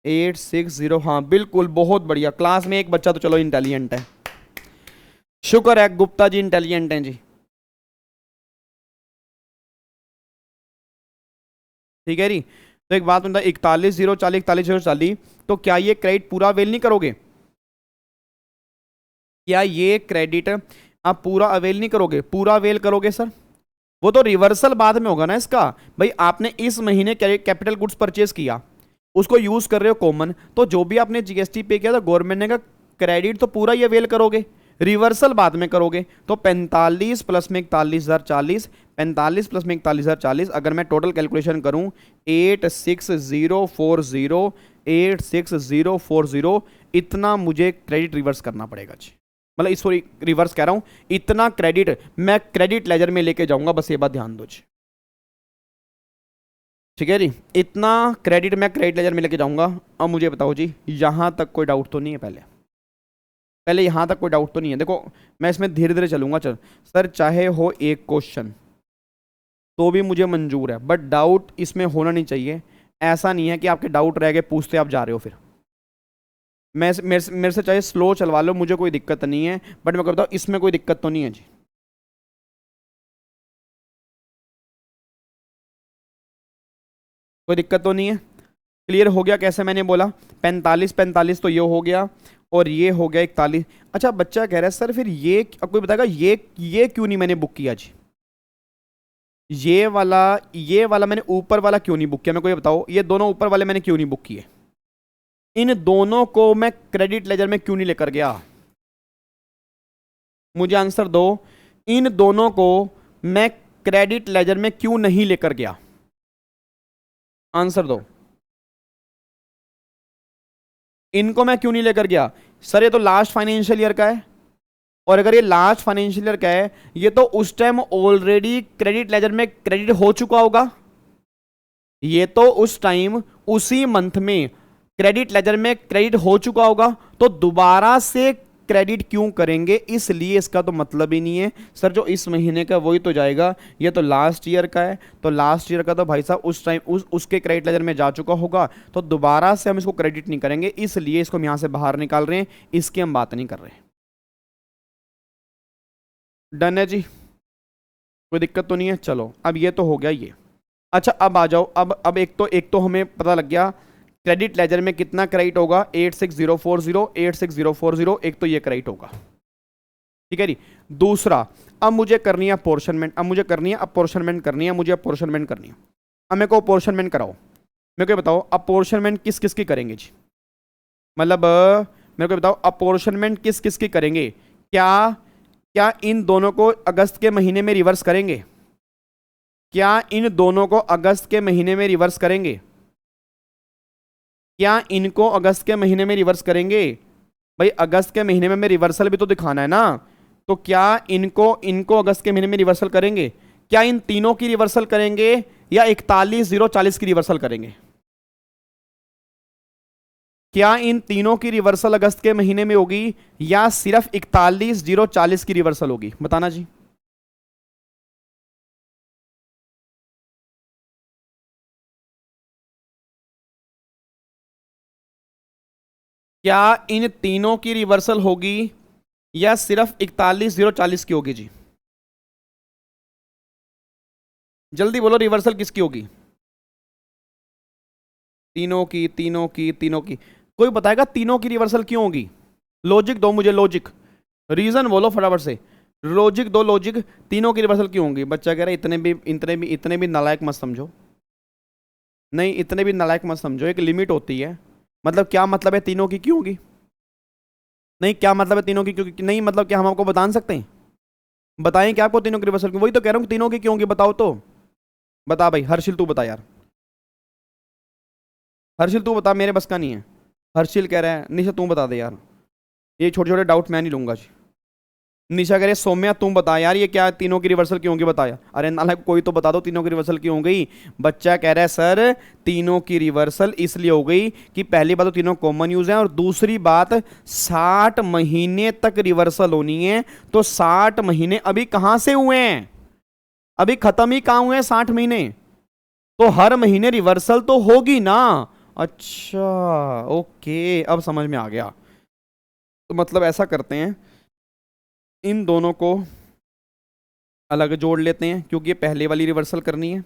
860। हाँ बिल्कुल, बहुत बढ़िया। क्लास में एक बच्चा तो चलो इंटेलिजेंट है, शुक्र है गुप्ता जी इंटेलिजेंट हैं जी, ठीक है जी। तो एक बात बता, 41,040 41,040, तो क्या ये क्रेडिट पूरा अवेल नहीं करोगे? क्या ये क्रेडिट आप पूरा अवेल नहीं करोगे? पूरा अवेल करोगे सर, वो तो रिवर्सल बाद में होगा ना इसका। भाई आपने इस महीने कैपिटल गुड्स परचेज किया, उसको यूज कर रहे हो कॉमन, तो जो भी आपने जीएसटी पे किया था गवर्नमेंट ने का क्रेडिट तो पूरा ही अवेल करोगे, रिवर्सल बाद में करोगे। तो 45 प्लस में 41,040, 45 प्लस में 41,040, अगर मैं टोटल कैलकुलेशन करूं 86040, 86040, इतना मुझे क्रेडिट रिवर्स करना पड़ेगा जी। मतलब इस सॉरी रिवर्स कह रहा हूं, इतना क्रेडिट मैं क्रेडिट लेजर में लेके जाऊंगा, बस ये बात ध्यान दो जी, ठीक है जी। इतना क्रेडिट मैं क्रेडिट लेजर में लेके जाऊंगा। अब मुझे बताओ जी, यहां तक कोई डाउट तो नहीं है? पहले यहां तक कोई डाउट तो नहीं है? देखो मैं इसमें धीरे धीरे चलूंगा। चल सर चाहे हो एक क्वेश्चन तो भी मुझे मंजूर है, बट डाउट इसमें होना नहीं चाहिए। ऐसा नहीं है कि आपके डाउट रह गए पूछते आप जा रहे हो, फिर मेरे से चाहे स्लो चलवा लो, मुझे कोई दिक्कत नहीं है, बट मैं कहता हूँ इसमें कोई दिक्कत तो नहीं है जी। कोई दिक्कत तो नहीं है? क्लियर हो गया कैसे मैंने बोला? 45 तो ये हो गया, और ये हो गया 41। अच्छा बच्चा कह रहा है सर फिर ये, अब कोई बताएगा ये क्यों नहीं मैंने बुक किया जी? ये वाला मैंने ऊपर वाला क्यों नहीं बुक किया? मैं कोई बताओ, ये दोनों ऊपर वाले मैंने क्यों नहीं बुक किए? इन दोनों को मैं क्रेडिट लेजर में क्यों नहीं लेकर गया? मुझे आंसर दो, इन दोनों को मैं क्रेडिट लेजर में क्यों नहीं लेकर गया? आंसर दो, इनको मैं क्यों नहीं लेकर गया? सर ये तो लास्ट फाइनेंशियल ईयर का है, और अगर ये लास्ट फाइनेंशियल ईयर का है, ये तो उस टाइम ऑलरेडी क्रेडिट लेजर में क्रेडिट हो चुका होगा। ये तो उस टाइम उसी मंथ में क्रेडिट लेजर में क्रेडिट हो चुका होगा, तो दोबारा से क्रेडिट क्यों करेंगे? इसलिए इसका तो मतलब ही नहीं है। सर जो इस महीने का वही तो जाएगा, ये तो लास्ट ईयर का है, तो लास्ट ईयर का तो भाई साहब उस टाइम उसके क्रेडिट लेजर में जा चुका होगा, तो दोबारा से हम इसको क्रेडिट नहीं करेंगे, इसलिए इसको हम यहां से बाहर निकाल रहे हैं, इसकी हम बात नहीं कर रहे। डन है जी, कोई दिक्कत तो नहीं है? चलो अब ये तो हो गया ये। अच्छा अब आ जाओ, अब एक तो हमें पता लग गया क्रेडिट लेजर में कितना क्रेडिट होगा, 86040, 86040, एक तो ये क्रेडिट होगा, ठीक है जी। दूसरा, अब मुझे करनी है अपोर्शनमेंट, अब मुझे अपोर्शनमेंट करनी है। अब मेरे को अपोर्शनमेंट कराओ, मेरे को बताओ अपोर्शनमेंट किस किस की करेंगे जी? मतलब मेरे को बताओ अपोर्शनमेंट किस किस की करेंगे? क्या इन दोनों को अगस्त के महीने में रिवर्स करेंगे? क्या इन दोनों को अगस्त के महीने में रिवर्स करेंगे? क्या इनको अगस्त के महीने में रिवर्स करेंगे? भाई अगस्त के महीने में हमें रिवर्सल भी तो दिखाना है ना, तो क्या इनको अगस्त के महीने में रिवर्सल करेंगे? क्या इन तीनों की रिवर्सल करेंगे या 41,040 की रिवर्सल करेंगे? क्या इन तीनों की रिवर्सल अगस्त के महीने में होगी या सिर्फ 41,040 की रिवर्सल होगी? बताना जी। क्या इन तीनों की रिवर्सल होगी या सिर्फ 41,040 की होगी जी? जल्दी बोलो, रिवर्सल किसकी होगी? तीनों की। कोई बताएगा तीनों की रिवर्सल क्यों होगी? लॉजिक दो मुझे, लॉजिक रीजन बोलो फटाफट से। लॉजिक दो, लॉजिक तीनों की रिवर्सल क्यों होंगी? बच्चा कह रहा है इतने भी नालायक मत समझो, नहीं इतने भी नालायक मत समझो, एक लिमिट होती है। मतलब क्या मतलब है तीनों की क्यों होगी? नहीं क्या मतलब है तीनों की क्यों? नहीं मतलब क्या हम आपको बता सकते हैं? बताएं क्या आपको तीनों की रिवर्सल क्यों? वही तो कह रहा हूँ तीनों की क्यों होगी, बताओ तो। बता भाई, हर्षिल तू बता यार, हर्षिल तू बता, मेरे बस का नहीं है। हर्षिल कह रहा है निशा तू बता दे यार, ये छोटे छोटे डाउट मैं नहीं लूंगा जी। निशा कह रही है सौम्या तुम बता यार, ये क्या तीनों की रिवर्सल क्यों होगी बताया। अरे नालायक कोई तो बता दो तीनों की रिवर्सल क्यों हो गई। बच्चा कह रहा है सर तीनों की रिवर्सल इसलिए हो गई कि पहली बात तो तीनों कॉमन यूज है, और दूसरी बात 60 महीने तक रिवर्सल होनी है। तो 60 महीने अभी कहां से हुए हैं? अभी खत्म ही कहां हुए हैं 60 महीने? तो हर महीने रिवर्सल तो होगी ना। अच्छा ओके, अब समझ में आ गया। तो मतलब ऐसा करते हैं, इन दोनों को अलग जोड़ लेते हैं क्योंकि ये पहले वाली रिवर्सल करनी है,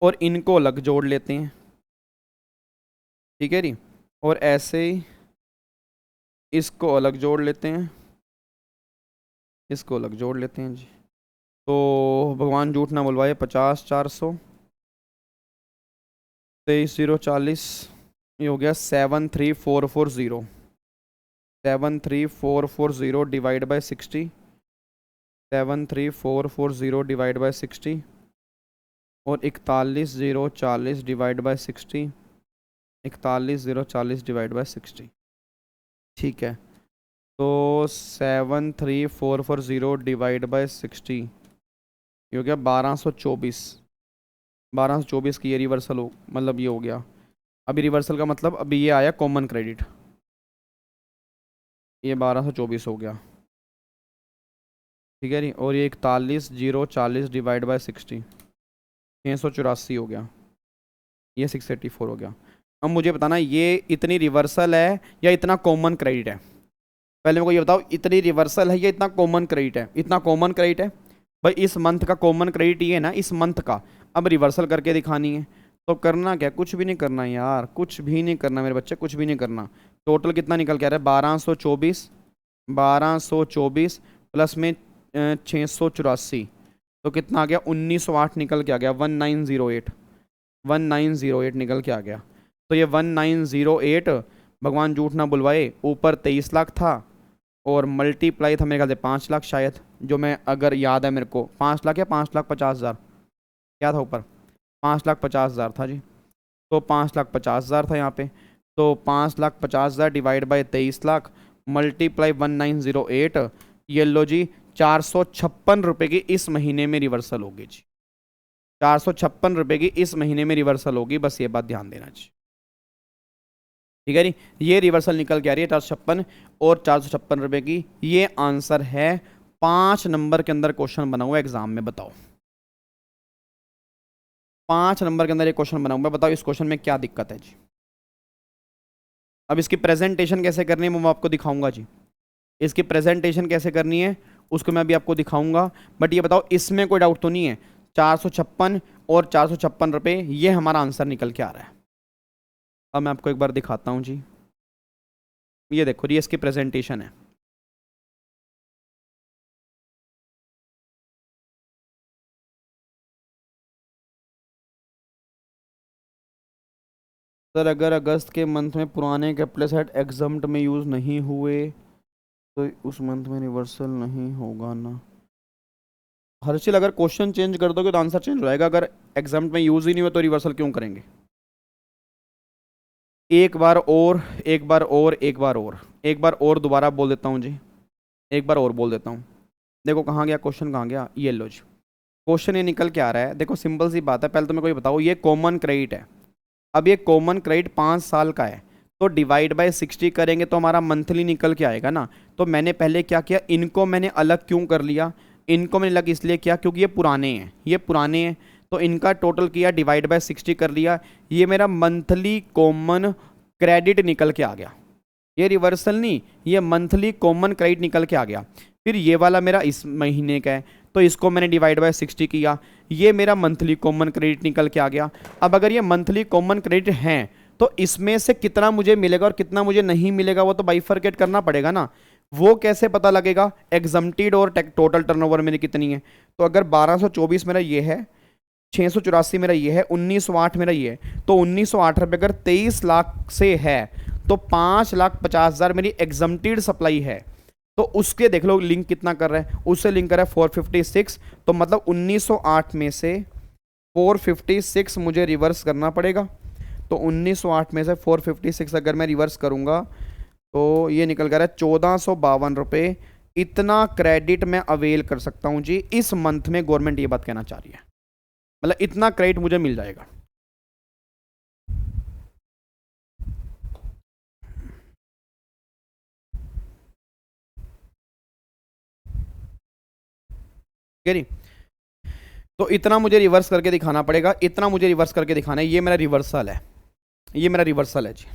और इनको अलग जोड़ लेते हैं, ठीक है जी। और ऐसे ही इसको अलग जोड़ लेते हैं, इसको अलग जोड़ लेते हैं जी। तो भगवान झूठ ना बुलवाए, 50 400 23 0 40, ये हो गया 73440। 73440 डिवाइड बाय 60, 73440 डिवाइड बाय 60, और 41040 डिवाइड बाय 60, 41040 डिवाइड बाय 60, ठीक है। तो 73440 डिवाइड बाय 60 ये हो गया 1224। 1224 की ये रिवर्सल हो, मतलब ये हो गया। अभी रिवर्सल का मतलब अभी ये आया कॉमन क्रेडिट, ये 1224 हो गया, ठीक है जी। और ये 41040 डिवाइड बाय 60, 684 हो गया, ये 684 हो गया। अब मुझे बताना ये इतनी रिवर्सल है या इतना कॉमन क्रेडिट है? पहले मेरे को ये बताओ, इतनी रिवर्सल है या इतना कॉमन क्रेडिट है? इतना कॉमन क्रेडिट है भाई, इस मंथ का कॉमन क्रेडिट ये है ना, इस मंथ का। अब रिवर्सल करके दिखानी है, तो करना क्या? कुछ भी नहीं करना यार, कुछ भी नहीं करना मेरे बच्चे, कुछ भी नहीं करना। टोटल कितना निकल के आ रहा है? 1224 प्लस में 684, तो कितना आ गया? 1908 निकल के आ गया, 1908 निकल के आ गया। तो ये 1908 भगवान झूठ ना बुलवाए, ऊपर 23 लाख था और मल्टीप्लाई था मेरे ख्याल से 5 लाख शायद, जो मैं अगर याद है मेरे को 5 लाख या 5,50,000 क्या था ऊपर? 5,50,000 था जी। तो 5,50,000 था यहाँ पे, तो 5,50,000 डिवाइड बाय 23 लाख मल्टीप्लाई 1908, ये लो जी 456 रुपये की इस महीने में रिवर्सल होगी जी। 456 रुपये की इस महीने में रिवर्सल होगी, बस ये बात ध्यान देना जी, ठीक है जी। ये रिवर्सल निकल के आ रही है 456 और 456 रुपये की। ये आंसर है 5 नंबर के अंदर क्वेश्चन बना हुआ एग्जाम में, बताओ 5 नंबर के अंदर ये क्वेश्चन बना हुआ है, बताओ इस क्वेश्चन में क्या दिक्कत है जी। अब इसकी प्रेजेंटेशन कैसे करनी है वो मैं आपको दिखाऊंगा जी, इसकी प्रेजेंटेशन कैसे करनी है उसको मैं अभी आपको दिखाऊंगा। बट ये बताओ इसमें कोई डाउट तो नहीं है, 456 और 456 रुपये ये हमारा आंसर निकल के आ रहा है। अब मैं आपको एक बार दिखाता हूँ जी, ये देखो ये इसकी प्रेजेंटेशन है। सर अगर अगस्त के मंथ में पुराने कैपिटल सेट एग्जम्प्ट में यूज़ नहीं हुए तो उस मंथ में रिवर्सल नहीं होगा ना? हर्षिल अगर क्वेश्चन चेंज कर दोगे तो आंसर चेंज हो जाएगा। अगर एग्जम्प्ट में यूज़ ही नहीं हुआ तो रिवर्सल क्यों करेंगे? एक बार और दोबारा बोल देता हूँ जी, एक बार और बोल देता हूँ। देखो कहाँ गया क्वेश्चन, कहाँ गया? ये लो जी, क्वेश्चन ये निकल के आ रहा है। देखो सिंपल सी बात है, पहले तो मेरे को ये बताओ ये कॉमन क्रेडिट है। अब ये कॉमन क्रेडिट 5 साल का है, तो डिवाइड बाय 60 करेंगे तो हमारा मंथली निकल के आएगा ना। तो मैंने पहले क्या किया, इनको मैंने अलग क्यों कर लिया? इनको मैंने अलग इसलिए किया क्योंकि ये पुराने हैं, तो इनका टोटल किया डिवाइड बाय 60 कर लिया, ये मेरा मंथली कॉमन क्रेडिट निकल के आ गया। ये रिवर्सल नहीं, ये मंथली कॉमन क्रेडिट निकल के आ गया। फिर ये वाला मेरा इस महीने का है, तो इसको मैंने डिवाइड बाय 60 किया, ये मेरा मंथली कॉमन क्रेडिट निकल के आ गया। अब अगर ये मंथली कॉमन क्रेडिट हैं तो इसमें से कितना मुझे मिलेगा और कितना मुझे नहीं मिलेगा वो तो बाइफरकेट करना पड़ेगा ना। वो कैसे पता लगेगा? एग्जम्प्टेड और टोटल टर्नओवर मेरी कितनी है। तो अगर 1224 मेरा ये है, 684 मेरा ये है, 1908 मेरा ये है, तो 1908 रुपये अगर 23 लाख से है तो 5,50,000 मेरी एग्जम्प्टेड सप्लाई है। तो उसके देख लो लिंक कितना कर रहा है, उससे लिंक कर रहा है 456। तो मतलब 1908 में से 456 मुझे रिवर्स करना पड़ेगा। तो 1908 में से 456 अगर मैं रिवर्स करूंगा तो ये निकल कर रहा है 1452 रुपये। इतना क्रेडिट मैं अवेल कर सकता हूं जी इस मंथ में। गवर्नमेंट ये बात कहना चाह रही है, मतलब इतना क्रेडिट मुझे मिल जाएगा। ठीक है जी। तो इतना मुझे रिवर्स करके दिखाना पड़ेगा, इतना मुझे रिवर्स करके दिखाना है। ये मेरा रिवर्सल है, ये मेरा रिवर्सल है जी।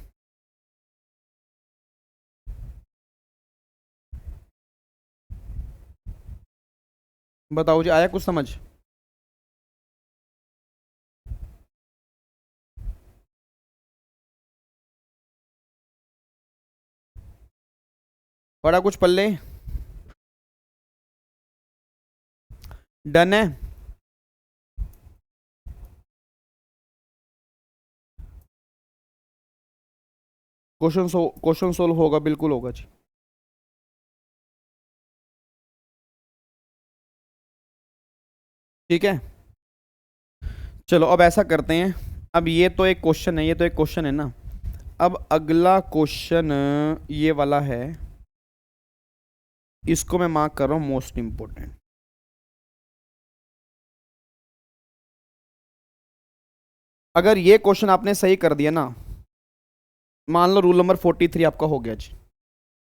बताओ जी, आया कुछ समझ? बड़ा कुछ पल्ले? डन है? क्वेश्चन सोल्व होगा, बिल्कुल होगा जी। ठीक है, चलो अब ऐसा करते हैं। अब ये तो एक क्वेश्चन है, ये तो एक क्वेश्चन है ना। अब अगला क्वेश्चन ये वाला है, इसको मैं मार्क कर रहा हूं मोस्ट इंपोर्टेंट। अगर ये क्वेश्चन आपने सही कर दिया ना, मान लो रूल नंबर 43 आपका हो गया जी।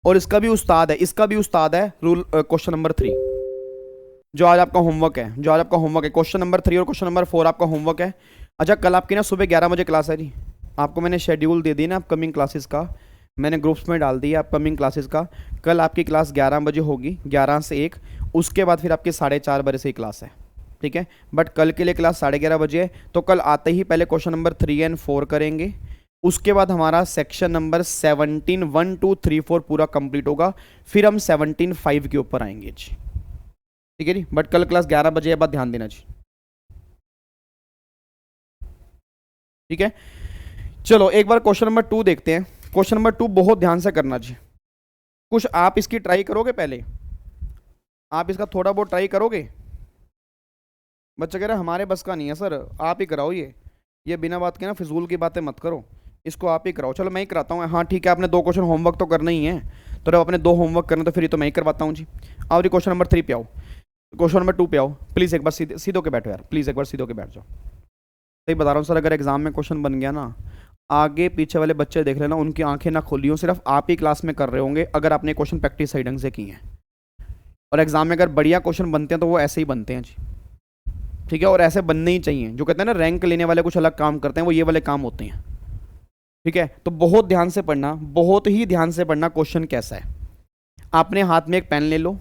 और इसका भी उस्ताद है, इसका भी उस्ताद है रूल क्वेश्चन नंबर 3, जो आज आपका होमवर्क है, जो आज आपका होमवर्क है। क्वेश्चन नंबर 3 और क्वेश्चन नंबर 4 आपका होमवर्क है। अच्छा, कल आपकी ना सुबह 11 बजे क्लास है जी। आपको मैंने शेड्यूल दे दी ना अपकमिंग क्लासेस का, मैंने ग्रुप्स में डाल दिया अपकमिंग क्लासेस का। कल आपकी क्लास 11 बजे होगी, 11 से 1। उसके बाद फिर आपकी 4:30 बजे से ही क्लास है, ठीक है। बट कल के लिए क्लास 11:30 बजे है। तो कल आते ही पहले क्वेश्चन नंबर 3 एंड 4 करेंगे। उसके बाद हमारा सेक्शन नंबर 17 1 2 3 4 पूरा कंप्लीट होगा। फिर हम 17 5 के ऊपर आएंगे जी, ठीक है जी। बट कल क्लास 11 बजे है, बात ध्यान देना जी, ठीक है। चलो एक बार क्वेश्चन नंबर 2 देखते हैं। क्वेश्चन नंबर 2 बहुत ध्यान से करना जी। कुछ आप इसकी ट्राई करोगे? पहले आप इसका थोड़ा बहुत ट्राई करोगे? बच्चे कह रहे हमारे बस का नहीं है सर, आप ही कराओ। ये बिना बात के ना फिजूल की बातें मत करो, इसको आप ही कराओ। चलो मैं ही कराता हूँ। हाँ ठीक है, आपने 2 क्वेश्चन होमवर्क तो करना ही है, तो जब आपने 2 होमवर्क करना तो फिर ये तो मैं ही करवाता हूँ जी। आओ जी क्वेश्चन नंबर 3 पे आओ, क्वेश्चन नंबर 2 पे आओ। प्लीज़ एक बार सीधे के बैठो यार, प्लीज़ एक बार सीधे के बैठ जाओ। सही बता रहा हूँ सर, अगर एग्जाम में क्वेश्चन बन गया ना, आगे पीछे वाले बच्चे देख लेना, उनकी आंखें ना खोली हो, सिर्फ आप ही क्लास में कर रहे होंगे अगर आपने क्वेश्चन प्रैक्टिस सही ढंग से की है। और एग्जाम में अगर बढ़िया क्वेश्चन बनते हैं तो वो ऐसे ही बनते हैं जी, ठीक है। और ऐसे बनने ही चाहिए। जो कहते हैं ना रैंक लेने वाले कुछ अलग काम करते हैं, वो ये वाले काम होते हैं, ठीक है। तो बहुत ध्यान से पढ़ना, बहुत ही ध्यान से पढ़ना। क्वेश्चन कैसा है, आपने हाथ में एक पेन ले लो,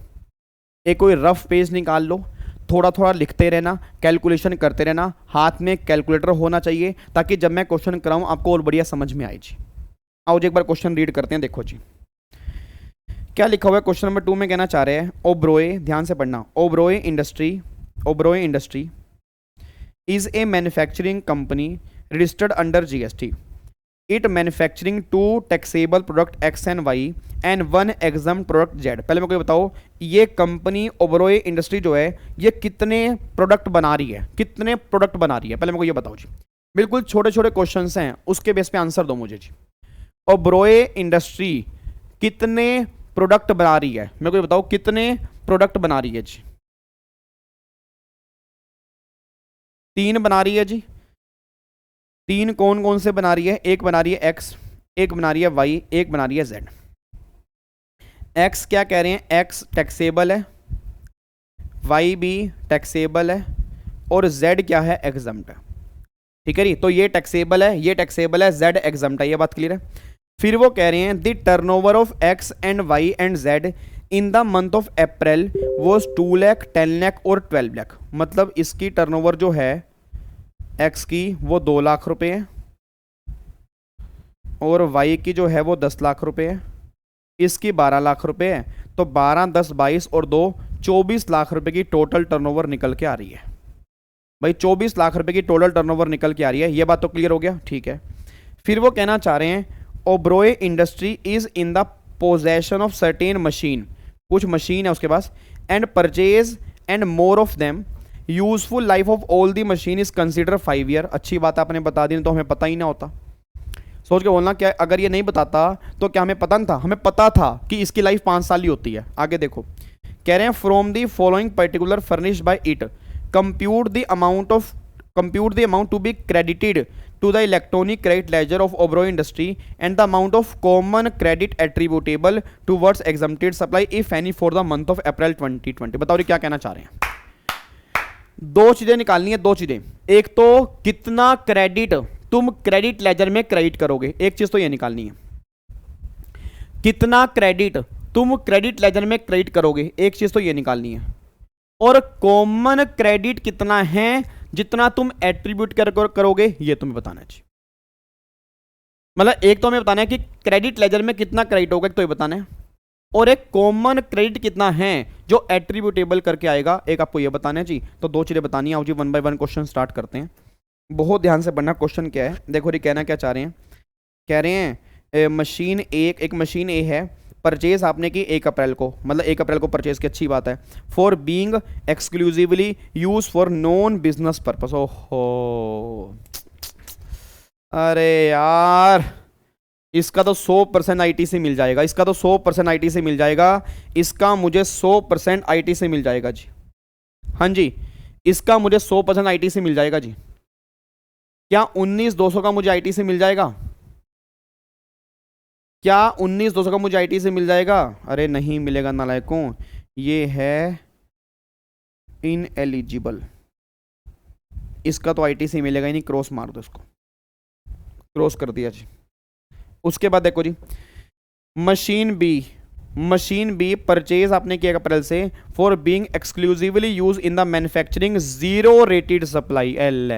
एक कोई रफ पेज निकाल लो, थोड़ा थोड़ा लिखते रहना, कैलकुलेशन करते रहना। हाथ में कैलकुलेटर होना चाहिए ताकि जब मैं क्वेश्चन कराऊं आपको और बढ़िया समझ में आए जी। आओ जी एक बार क्वेश्चन रीड करते हैं। देखो जी क्या लिखा हुआ है क्वेश्चन नंबर 2 में। कहना चाह रहे हैं ओब्रोए, ध्यान से पढ़ना, Oberoi industry is a manufacturing company registered under GST. It manufacturing 2 taxable product X and Y and 1 exempt product Z. पहले मेरे को बताओ, ये कंपनी ओबरॉय इंडस्ट्री जो है ये कितने प्रोडक्ट बना रही है, कितने प्रोडक्ट बना रही है, पहले मेरे को ये बताओ जी। बिल्कुल छोटे छोटे क्वेश्चंस हैं, उसके बेस पे आंसर दो मुझे जी। ओबरॉय इंडस्ट्री कितने प्रोडक्ट बना रही है, मेरे को ये बताओ कितने प्रोडक्ट बना रही है जी। 3 बना रही है जी। 3 कौन कौन से बना रही है? एक बना रही है X, एक बना रही है Y, एक बना रही है Z। X क्या कह रहे हैं? X टैक्सेबल है, Y भी टैक्सेबल है, और Z क्या है? एग्जम्प्ट है, ठीक है जी। तो ये टैक्सेबल है, ये टैक्सेबल है, Z एग्जम्प्ट है, ये बात क्लियर है। फिर वो कह रहे हैं the turnover of X and Y and Z in the month of April was 2 lakh, 10 lakh और 12 लाख। मतलब इसकी टर्नओवर जो है X की वो 2 लाख रुपए है, और Y की जो है वो 10 लाख रुपए है, इसकी 12 लाख रुपए है, तो 12 10 22 और 2 24 लाख रुपए की टोटल टर्नओवर निकल के आ रही है भाई। 24 लाख रुपए की टोटल टर्नओवर निकल के आ रही है। ये बात तो क्लियर हो गया, ठीक है। फिर वो कहना चाह रहे हैं Oberoi industry is in the possession of certain machine, कुछ मशीन है उसके पास, and purchase and more of them, useful life of all the machine is consider 5 year. अच्छी बात आपने बता दी, तो हमें पता ही ना होता। सोच के बोलना, क्या अगर ये नहीं बताता तो क्या हमें पता नहीं था? हमें पता था कि इसकी लाइफ 5 साल ही होती है। आगे देखो, कह रहे हैं from the following particulars furnished by it compute the amount to be credited to the electronic credit ledger of Oberoi Industry and the amount of common credit attributable towards exempted supply if any for the month of April 2020। बताओ क्या कहना चाह रहे हैं? दो चीजें निकालनी है, दो चीजें। एक तो कितना क्रेडिट तुम क्रेडिट लेजर में क्रेडिट करोगे, एक चीज तो ये निकालनी है। कितना क्रेडिट तुम क्रेडिट लेजर में क्रेडिट करोगे, एक चीज तो ये निकालनी है। और कॉमन क्रेडिट कितना है जितना तुम एट्रीब्यूट करोगे, ये तुम्हें बताना चाहिए। मतलब एक तो हमें बताना है कि क्रेडिट लेजर में कितना क्रेडिट होगा, एक तो ये बताना है, और एक कॉमन क्रेडिट कितना है जो एट्रीब्यूटेबल करके आएगा, एक आपको ये बताना है जी। तो दो चीजें बतानी है। आओ जी 1 बाय 1 क्वेश्चन स्टार्ट करते हैं। बहुत ध्यान से पढ़ना। क्वेश्चन क्या है देखो, ये कहना क्या चाह रहे हैं? कह रहे हैं मशीन एक मशीन ए है, परचेज आपने की 1 अप्रैल को, मतलब 1 अप्रैल को परचेज की, अच्छी बात है। For being exclusively used for non business purpose. ओहो, अरे यार, इसका तो 100% आईटी से मिल जाएगा, इसका तो 100% आईटी से मिल जाएगा, इसका मुझे 100% आईटी से मिल जाएगा जी। हाँ जी, इसका मुझे 100% आईटी से मिल जाएगा जी। क्या 19,200 का मुझे आईटी से मिल जाएगा? क्या 19,200 का मुझे आईटी से मिल जाएगा? अरे नहीं मिलेगा नालायकों, ये है इनएलिजिबल। इसका तो आईटी से मिलेगा ही नहीं, क्रॉस मार दो इसको, क्रॉस कर दिया जी। उसके बाद देखो जी, मशीन बी परचेज आपने किया अप्रैल से for being exclusively used in the manufacturing 0 rated supply. L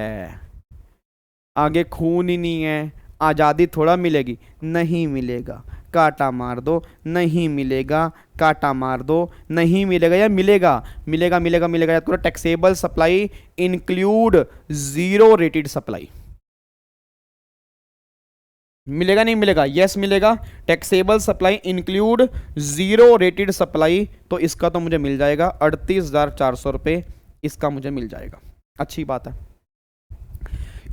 आगे खून ही नहीं है, आज़ादी थोड़ा मिलेगी, नहीं मिलेगा, काटा मार दो, नहीं मिलेगा, काटा मार दो, नहीं मिलेगा या मिलेगा, मिलेगा मिलेगा मिलेगा, याद करो। Taxable supply include 0 rated supply. मिलेगा नहीं मिलेगा? यस मिलेगा। Taxable supply include 0 rated supply, तो इसका तो मुझे मिल जाएगा 38,400 रुपये, इसका मुझे मिल जाएगा। अच्छी बात है।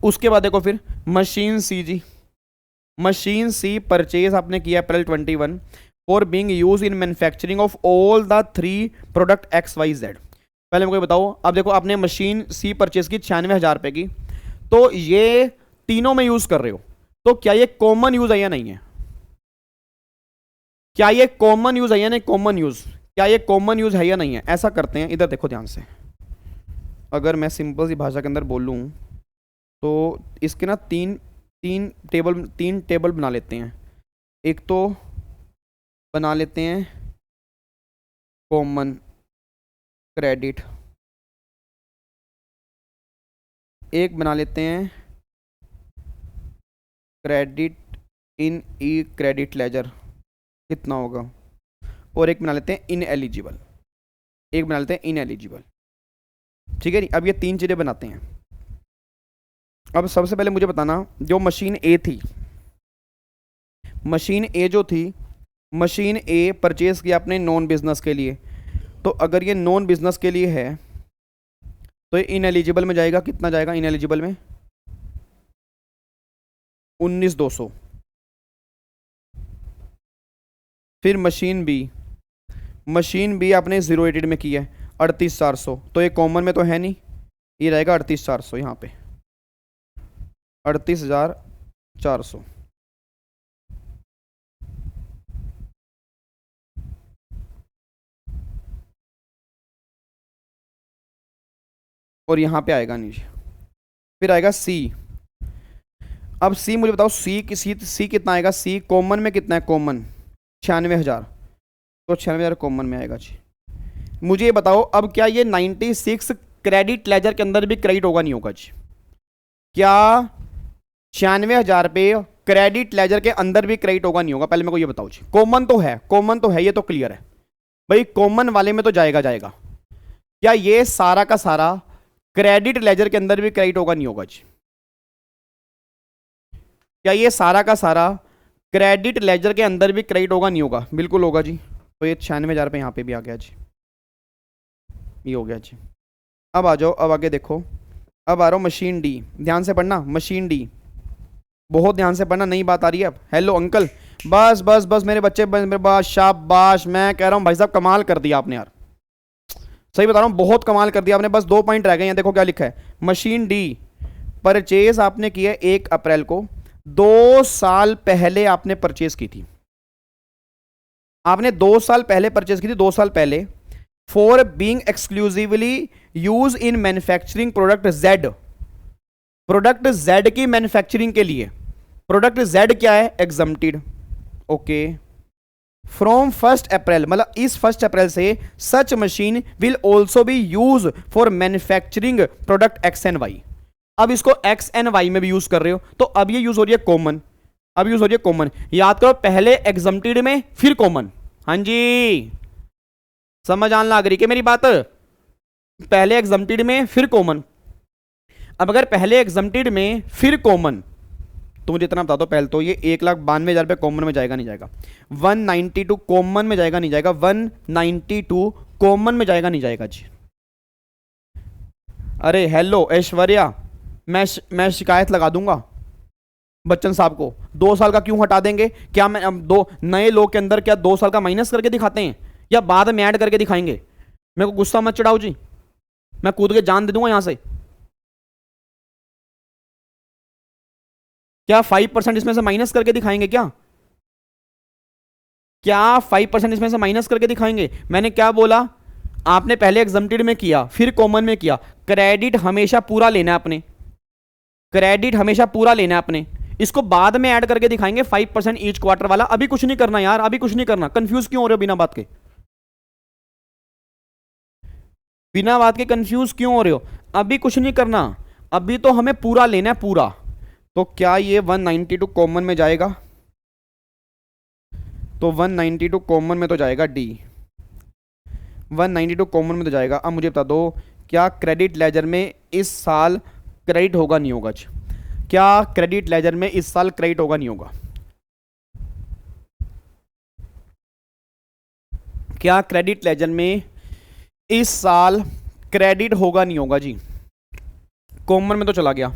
उसके बाद देखो फिर मशीन सी जी, मशीन सी परचेज आपने किया अप्रैल 21 for being use in manufacturing of all the 3 product XYZ। पहले मुझे बताओ, अब देखो आपने मशीन सी परचेज की 96,000 रुपये की, तो ये तीनों में यूज कर रहे हो, तो क्या ये कॉमन यूज है या नहीं है? क्या ये कॉमन यूज है या नहीं? कॉमन यूज, क्या ये कॉमन यूज है या नहीं है? ऐसा करते हैं, इधर देखो ध्यान से। अगर मैं सिंपल सी भाषा के अंदर बोलूं तो इसके ना तीन टेबल बना लेते हैं। एक तो बना लेते हैं कॉमन क्रेडिट, एक बना लेते हैं credit in E credit ledger, कितना होगा, और एक बना लेते हैं इनएलिजिबल, एक बना लेते हैं इनएलिजिबल। ठीक है नी, अब ये 3 चीज़ें बनाते हैं। अब सबसे पहले मुझे बताना, जो मशीन ए थी, मशीन ए जो थी, मशीन ए परचेज किया आपने नॉन बिजनेस के लिए, तो अगर ये नॉन बिजनेस के लिए है तो ये इनएलिजिबल में जाएगा। कितना जाएगा इनएलिजिबल में? 19,200। फिर मशीन बी आपने 0 रेटेड में की है 38,400, तो ये कॉमन में तो है नहीं, ये रहेगा 38,400, यहाँ पे 38,400। और यहाँ पे आएगा नीचे, फिर आएगा सी। अब सी मुझे बताओ, सी कितना आएगा? सी कॉमन में कितना है? कॉमन 96,000, तो 96,000 कॉमन में आएगा जी। मुझे ये बताओ, अब क्या ये 96 क्रेडिट लेजर के अंदर भी क्रेडिट होगा नहीं होगा जी? क्या 96,000 पे क्रेडिट लेजर के अंदर भी क्रेडिट होगा नहीं होगा, पहले मेरे को ये बताओ जी। कॉमन तो है, कॉमन तो है, ये तो क्लियर है भाई, कॉमन वाले में तो जाएगा जाएगा। क्या ये सारा का सारा क्रेडिट लेजर के अंदर भी क्रेडिट होगा नहीं होगा जी? क्या ये सारा का सारा क्रेडिट लेजर के अंदर भी क्रेडिट होगा नहीं होगा? बिल्कुल होगा जी। तो ये 96,000 रुपये यहाँ पे भी आ गया जी, ये हो गया जी। अब आ जाओ, अब आगे देखो, अब आ रहा हूँ मशीन डी। ध्यान से पढ़ना, मशीन डी बहुत ध्यान से पढ़ना, नई बात आ रही है अब। हेलो अंकल, बस बस बस मेरे बच्चे, बस मेरे पास, शाबाश। मैं कह रहा हूँ भाई साहब कमाल कर दिया आपने यार, सही बता रहा हूँ, बहुत कमाल कर दिया आपने। बस 2 पॉइंट रह गए हैं, देखो क्या लिखा है। मशीन डी परचेज आपने किया 1 अप्रैल को, 2 साल पहले आपने परचेज की थी, आपने 2 साल पहले परचेज की थी, 2 साल पहले। For being exclusively used in manufacturing product Z, product Z की मैन्युफैक्चरिंग के लिए। प्रोडक्ट जेड क्या है? एग्जम्प्टेड। ओके, फ्रॉम 1 अप्रैल, मतलब इस 1 अप्रैल से such machine will also be use for manufacturing product X and Y. अब इसको एक्स एंड वाई में भी यूज कर रहे हो, तो अब ये यूज हो रही है कॉमन, अब यूज हो रही है कॉमन। याद करो, पहले एग्जम्प्टेड में फिर कॉमन। हाँ जी, समझ आने लग रही कि मेरी बात? पहले एग्जम्प्टेड में फिर कॉमन। अब अगर पहले एग्जम्प्टेड में फिर कॉमन, तो मुझे इतना बता दो पहले तो, ये 1,92,000 रुपये कॉमन में जाएगा नहीं जाएगा? 192 कॉमन में जाएगा नहीं जाएगा? 192 कॉमन में जाएगा नहीं जाएगा जी? अरे हेलो ऐश्वर्या, मैं शिकायत लगा दूंगा बच्चन साहब को। 2 साल का क्यों हटा देंगे? क्या मैं अब 2 नए लोग के अंदर क्या 2 साल का माइनस करके दिखाते हैं, या बाद में ऐड करके दिखाएंगे? मेरे को गुस्सा मत चढ़ाओ जी, मैं कूद के जान दे दूंगा यहां से। क्या 5% इसमें से माइनस करके दिखाएंगे? क्या 5% इसमें से माइनस करके दिखाएंगे? मैंने क्या बोला? आपने पहले एग्जम्प्टेड में किया, फिर कॉमन में किया। क्रेडिट हमेशा पूरा लेना है आपने, क्रेडिट हमेशा पूरा लेना है आपने। इसको बाद में ऐड करके दिखाएंगे 5% ईच क्वार्टर वाला। अभी कुछ नहीं करना यार, अभी कुछ नहीं करना। कंफ्यूज क्यों हो रहे हो बिना बात के? बिना बात के कंफ्यूज क्यों हो रहे हो? अभी कुछ नहीं करना, अभी तो हमें पूरा लेना है, पूरा। तो क्या ये 192 कॉमन में जाएगा? तो 192 कॉमन में तो जाएगा डी, 192 कॉमन में तो जाएगा। अब मुझे बता दो, क्या क्रेडिट लेजर में इस साल क्रेडिट होगा नहीं होगा? क्या क्रेडिट लेजर में इस साल क्रेडिट होगा नहीं होगा? क्या क्रेडिट लेजर में इस साल क्रेडिट होगा नहीं होगा जी? कॉमन में तो चला गया।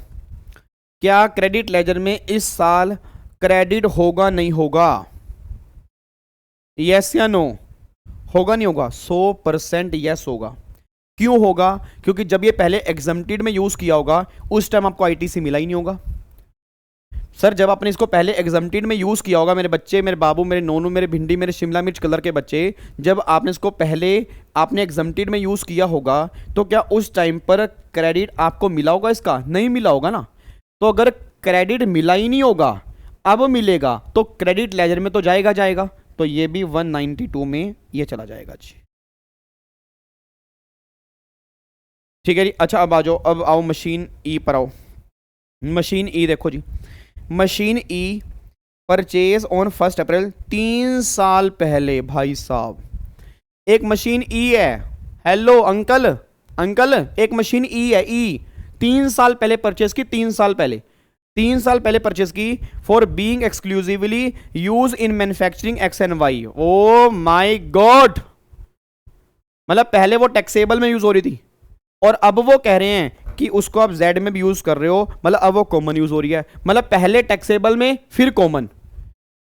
क्या क्रेडिट लेजर में इस साल क्रेडिट होगा नहीं होगा? यस या नो? होगा नहीं होगा? 100% यस होगा। क्यों होगा? क्योंकि जब ये पहले एग्जम्प्टेड में यूज किया होगा उस टाइम आपको आईटीसी मिला ही नहीं होगा। सर जब आपने इसको पहले एग्जम्प्टेड में यूज किया होगा, मेरे बच्चे, मेरे बाबू, मेरे नोनू, मेरे भिंडी, मेरे शिमला मिर्च कलर के बच्चे, जब आपने इसको पहले आपने एग्जम्प्टेड में यूज किया होगा, तो क्या उस टाइम पर क्रेडिट आपको मिला होगा? इसका नहीं मिला होगा ना। तो अगर क्रेडिट मिला ही नहीं होगा, अब मिलेगा, तो क्रेडिट लेजर में तो जाएगा जाएगा। तो ये भी 192 में ये चला जाएगा जी। ठीक है जी। अच्छा अब आ जाओ, अब आओ मशीन ई पर आओ। मशीन ई देखो जी, मशीन ई परचेज ऑन 1 अप्रैल, 3 साल पहले। भाई साहब एक मशीन ई है। हेलो अंकल, अंकल एक मशीन ई है, ई 3 साल पहले परचेज की, 3 साल पहले, 3 साल पहले परचेज की। For being exclusively used in manufacturing X and Y. Oh my God, मतलब पहले वो टैक्सेबल में यूज हो रही थी और अब वो कह रहे हैं कि उसको आप जेड में भी यूज कर रहे हो, मतलब अब वो कॉमन यूज हो रही है। मतलब पहले टैक्सेबल में फिर कॉमन,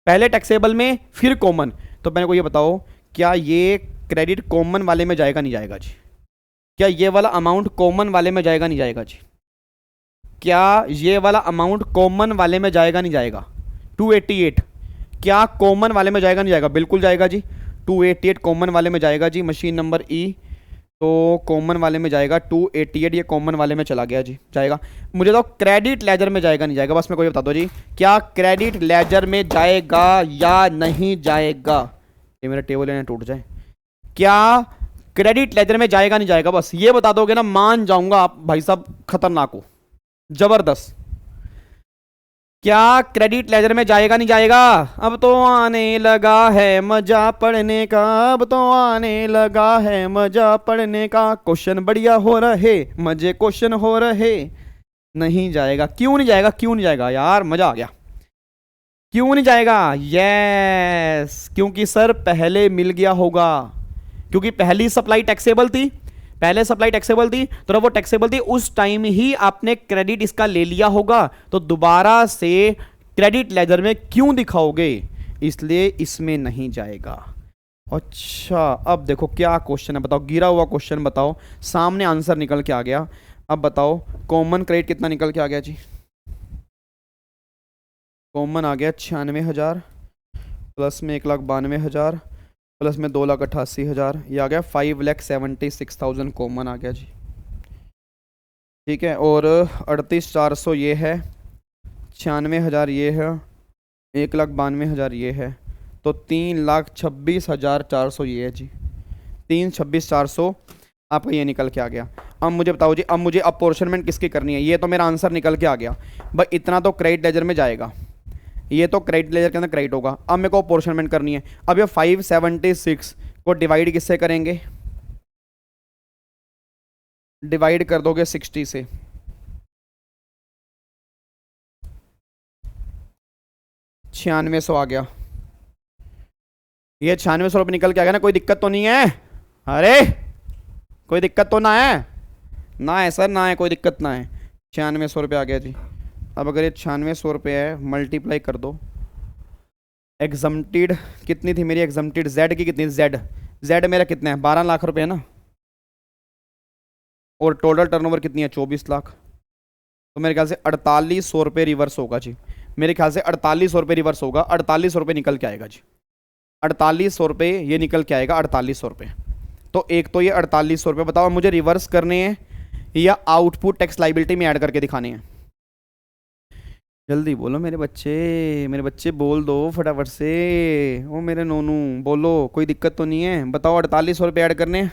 पहले टैक्सेबल में फिर कॉमन। तो मैंने को ये बताओ, क्या ये क्रेडिट कॉमन वाले में जाएगा नहीं जाएगा जी? क्या ये वाला अमाउंट कॉमन वाले में जाएगा नहीं जाएगा जी? क्या ये वाला अमाउंट कॉमन वाले में जाएगा नहीं जाएगा? 288 क्या कॉमन वाले में जाएगा नहीं जाएगा? बिल्कुल जाएगा जी, 288 कॉमन वाले में जाएगा जी। मशीन नंबर ई तो कॉमन वाले में जाएगा 288, ये कॉमन वाले में चला गया जी, जाएगा। मुझे तो क्रेडिट लेजर में जाएगा नहीं जाएगा, बस मेरे को ये बता दो जी, क्या क्रेडिट लेजर में जाएगा या नहीं जाएगा? ये मेरा टेबल है ना टूट जाए। क्या क्रेडिट लेजर में जाएगा नहीं जाएगा? बस ये बता दोगे ना, मान जाऊंगा आप भाई साहब खतरनाक हो, जबरदस्त। क्या क्रेडिट लेजर में जाएगा नहीं जाएगा? अब तो आने लगा है मजा पढ़ने का, अब तो आने लगा है मजा पढ़ने का, क्वेश्चन बढ़िया हो रहे, मजे क्वेश्चन हो रहे। नहीं जाएगा, क्यों नहीं जाएगा? क्यों नहीं जाएगा यार, मजा आ गया। क्यों नहीं जाएगा? यस, क्योंकि सर पहले मिल गया होगा, क्योंकि पहली सप्लाई टैक्सेबल थी, पहले सप्लाई टैक्सेबल थी, तो जब वो टैक्सेबल थी उस टाइम ही आपने क्रेडिट इसका ले लिया होगा, तो दोबारा से क्रेडिट लेजर में क्यों दिखाओगे? इसलिए इसमें नहीं जाएगा। अच्छा, अब देखो क्या क्वेश्चन है, बताओ, गिरा हुआ क्वेश्चन बताओ, सामने आंसर निकल के आ गया। अब बताओ कॉमन क्रेडिट कितना निकल के आ गया जी? कॉमन आ गया 96,000, प्लस में 1,92,000, प्लस में 2,88,000, ये आ गया 5,76,000 कॉमन आ गया जी। ठीक है, और 38,400 ये है, 96,000 ये है, 1,92,000 ये है, तो 3,26,400 ये है जी। 3,26,400 आपका ये निकल के आ गया। अब मुझे बताओ जी, अब मुझे अपोर्शनमेंट किसकी करनी है? ये तो मेरा आंसर निकल के आ गया भाई, इतना तो क्रेडिट लेजर में जाएगा, ये तो क्रेडिट लेजर के अंदर क्रेडिट होगा। अब मेरे को अपोर्शनमेंट करनी है। अब ये 576 को डिवाइड किससे करेंगे? डिवाइड कर दोगे 60 से, 9600 आ गया। ये 9600 रुपये निकल के आ गया ना, कोई दिक्कत तो नहीं है? अरे कोई दिक्कत तो ना है? ना है सर, ना है, कोई दिक्कत ना है। 9600 रुपये आ गया जी। अब अगर ये 9600 रुपये है, मल्टीप्लाई कर दो। एग्जम्प्टेड कितनी थी मेरी? एग्जम्प्टेड जेड की कितनी? जेड मेरा कितना है? 12 लाख रुपए है ना, और टोटल टर्नओवर कितनी है? 24 लाख। तो मेरे ख्याल से 4800 रुपये रिवर्स होगा जी, मेरे ख्याल से 4800 रुपये रिवर्स होगा, 4800 रुपये निकल के आएगा जी। 4800 रुपये ये निकल के आएगा, 4800 रुपये। तो एक तो ये 4800 रुपये, बताओ मुझे रिवर्स करने हैं या आउटपुट टैक्स लाइबिलिटी में ऐड करके दिखाने हैं? जल्दी बोलो मेरे बच्चे बोल दो फटाफट से। ओ मेरे नोनू बोलो, कोई दिक्कत तो नहीं है? बताओ 4800 रुपये ऐड करने हैं,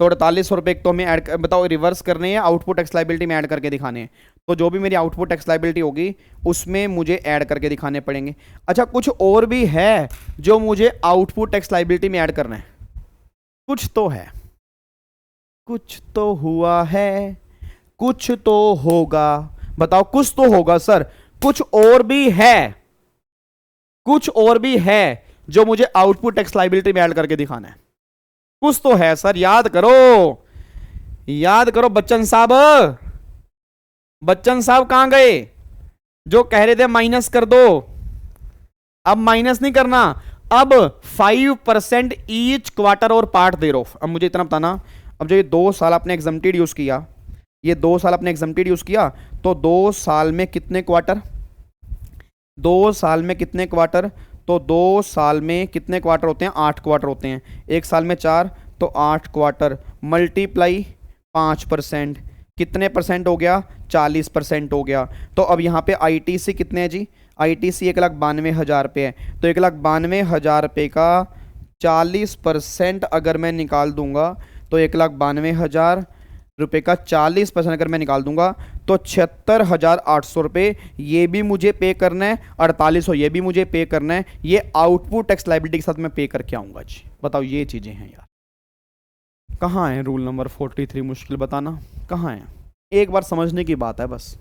तो 4800 रुपये तो हमें ऐड, बताओ रिवर्स करने हैं, आउटपुट टैक्स लाइबिलिटी में ऐड करके दिखाने हैं। तो जो भी मेरी आउटपुट टैक्स लाइबिलिटी होगी उसमें मुझे ऐड करके दिखाने पड़ेंगे। अच्छा, कुछ और भी है जो मुझे आउटपुट टैक्स लाइबिलिटी में ऐड करना है? कुछ तो है, कुछ तो हुआ है, कुछ तो होगा। बताओ, कुछ तो होगा सर, कुछ और भी है, कुछ और भी है जो मुझे आउटपुट टैक्स लाइबिलिटी में ऐड करके दिखाना है। कुछ तो है सर, याद करो, याद करो। बच्चन साहब, बच्चन साहब कहां गए जो कह रहे थे माइनस कर दो? अब माइनस नहीं करना, अब 5% ईच क्वार्टर और पार्ट दे रहो। अब मुझे इतना बताना, अब जो ये 2 साल आपने एग्जम्प्टेड यूज किया, ये 2 साल आपने एग्जम्प्टेड यूज किया, तो 2 साल में कितने क्वार्टर? 2 साल में कितने क्वार्टर? तो 2 साल में कितने क्वार्टर होते हैं? 8 क्वार्टर होते हैं। एक साल में 4, तो 8 क्वार्टर मल्टीप्लाई 5%, कितने परसेंट हो गया? 40% हो गया। तो अब यहाँ पे आईटीसी कितने हैं जी? आईटीसी 1,92,000 रुपये है, तो 1,92,000 रुपये का 40% अगर मैं निकाल दूंगा, तो 1,92,000 रुपये का 40% अगर मैं निकाल दूंगा तो 76,800 रुपये ये भी मुझे पे करना है, 4800 ये भी मुझे पे करना है। ये आउटपुट टैक्स लायबिलिटी के साथ मैं पे करके आऊंगा जी। बताओ, ये चीज़ें हैं यार। कहाँ है रूल नंबर 43? मुश्किल बताना कहाँ है? एक बार समझने की बात है, बस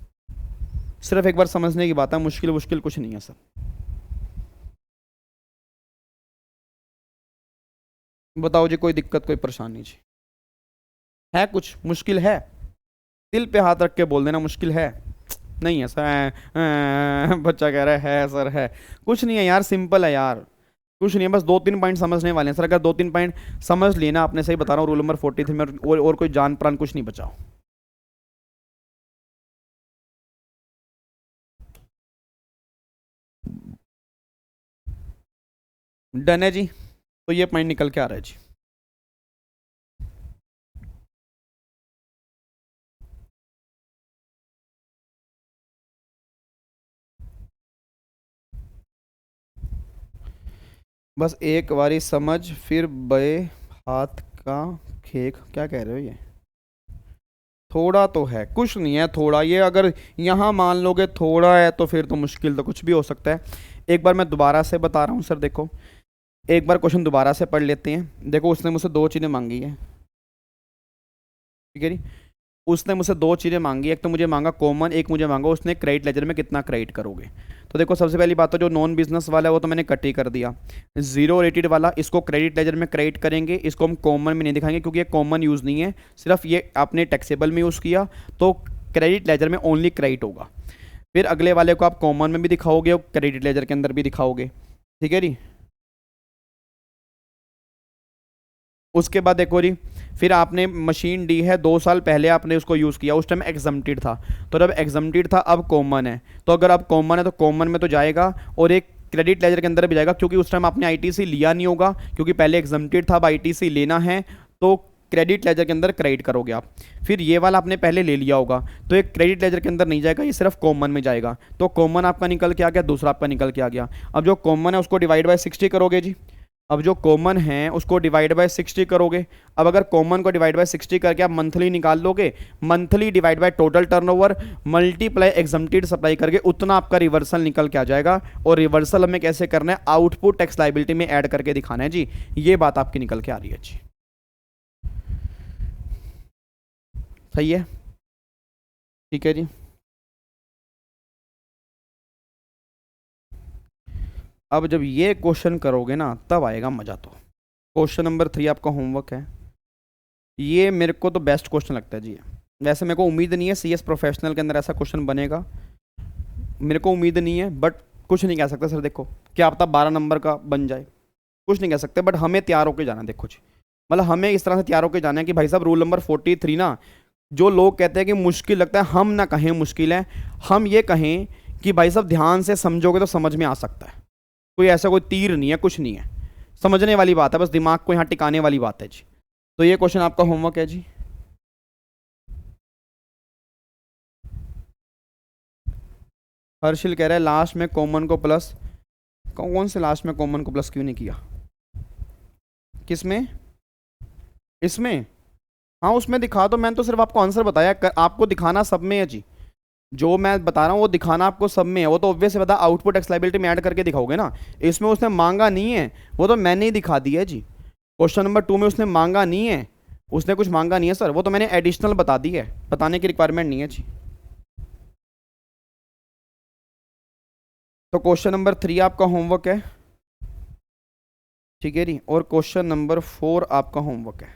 सिर्फ एक बार समझने की बात है, मुश्किल मुश्किल कुछ नहीं है सर। बताओ जी, कोई दिक्कत, कोई परेशानी जी है? कुछ मुश्किल है? दिल पे हाथ रख के बोल देना, मुश्किल है? नहीं है सर, बच्चा कह रहा है सर है। कुछ नहीं है यार, सिंपल है यार, कुछ नहीं है, बस 2-3 पॉइंट समझने वाले हैं सर। अगर 2-3 पॉइंट समझ लिए ना आपने, सही बता रहा हूँ, रूल नंबर 43 में और कोई जान प्राण कुछ नहीं बचाओ। डन है जी, तो ये पॉइंट निकल के आ रहा है जी। बस एक बारी समझ, फिर बे हाथ का खेक, क्या कह रहे हो ये? थोड़ा तो है, कुछ नहीं है थोड़ा, ये अगर यहाँ मान लोगे थोड़ा है तो फिर तो मुश्किल तो कुछ भी हो सकता है। एक बार मैं दोबारा से बता रहा हूँ सर, देखो एक बार क्वेश्चन दोबारा से पढ़ लेते हैं। देखो उसने मुझसे दो चीज़ें मांगी है, ठीक है जी। उसने मुझसे दो चीज़ें मांगी, एक तो मुझे मांगा कॉमन, एक मुझे मांगा उसने क्रेडिट लेजर में कितना क्रेडिट करोगे। तो देखो सबसे पहली बात तो जो नॉन बिजनेस वाला है वो तो मैंने कट ही कर दिया। जीरो रेटेड वाला इसको क्रेडिट लेजर में क्रेडिट करेंगे, इसको हम कॉमन में नहीं दिखाएंगे क्योंकि ये कॉमन यूज़ नहीं है, सिर्फ ये आपने टैक्सेबल में यूज़ किया तो क्रेडिट लेजर में ओनली क्रेडिट होगा। फिर अगले वाले को आप कॉमन में भी दिखाओगे और क्रेडिट लेजर के अंदर भी दिखाओगे, ठीक है जी। उसके बाद देखो जी, फिर आपने मशीन डी है 2 साल पहले आपने उसको यूज़ किया, उस टाइम एग्जम्प्टेड था, तो जब एग्जम्प्टेड था अब कॉमन है, तो अगर अब कॉमन है तो कॉमन में तो जाएगा और एक क्रेडिट लेजर के अंदर भी जाएगा क्योंकि उस टाइम आपने आईटीसी लिया नहीं होगा, क्योंकि पहले एग्जम्प्टेड था, अब आईटीसी लेना है तो क्रेडिट लेजर के अंदर क्रेडिट करोगे आप। फिर ये वाला आपने पहले ले लिया होगा तो एक क्रेडिट लेजर के अंदर नहीं जाएगा, ये सिर्फ कॉमन में जाएगा, तो कॉमन आपका निकल के आ गया, दूसरा आपका निकल के आ गया। अब जो कॉमन है उसको डिवाइड बाय 60 करोगे जी, अब जो कॉमन है उसको डिवाइड बाय 60 करोगे। अब अगर कॉमन को डिवाइड बाय 60 करके आप मंथली निकाल लोगे, monthly divide by total turnover multiply exempted supply करके उतना आपका रिवर्सल निकल के आ जाएगा। और रिवर्सल हमें कैसे करना है, आउटपुट टैक्स लायबिलिटी में ऐड करके दिखाना है जी। ये बात आपकी निकल के आ रही है जी, सही है, ठीक है जी। अब जब ये क्वेश्चन करोगे ना तब आएगा मज़ा। तो क्वेश्चन नंबर 3 आपका होमवर्क है, ये मेरे को तो बेस्ट क्वेश्चन लगता है जी। वैसे मेरे को उम्मीद नहीं है सीएस प्रोफेशनल के अंदर ऐसा क्वेश्चन बनेगा, मेरे को उम्मीद नहीं है, बट कुछ नहीं कह सकते सर। देखो क्या पता 12 नंबर का बन जाए, कुछ नहीं कह सकते, बट हमें तैयार होकर जाना है। देखो जी, मतलब हमें इस तरह से तैयार होकर जाना है कि भाई साहब रूल नंबर 43 ना, जो लोग कहते हैं कि मुश्किल लगता है, हम ना कहें मुश्किल है, हम ये कहें कि भाई साहब ध्यान से समझोगे तो समझ में आ सकता है। कोई ऐसा कोई तीर नहीं है, कुछ नहीं है, समझने वाली बात है, बस दिमाग को यहाँ टिकाने वाली बात है जी। तो ये क्वेश्चन आपका होमवर्क है जी। हर्षिल कह रहा है लास्ट में कॉमन को प्लस, कौन से लास्ट में कॉमन को प्लस क्यों नहीं किया, किस में, इसमें? हाँ उसमें दिखा दो, मैंने तो सिर्फ आपको आंसर बताया, आपको दिखाना सब में है जी। जो मैं बता रहा हूँ वो दिखाना आपको सब में है, वो तो ऑब्वियस बता आउटपुट टैक्स लायबिलिटी में ऐड करके दिखाओगे ना। इसमें उसने मांगा नहीं है, वो तो मैंने ही दिखा दिया है जी। क्वेश्चन नंबर 2 में उसने मांगा नहीं है, उसने कुछ मांगा नहीं है सर, वो तो मैंने एडिशनल बता दी है, बताने की रिक्वायरमेंट नहीं है जी। तो क्वेश्चन नंबर 3 आपका होमवर्क है, ठीक है जी, और क्वेश्चन नंबर 4 आपका होमवर्क है।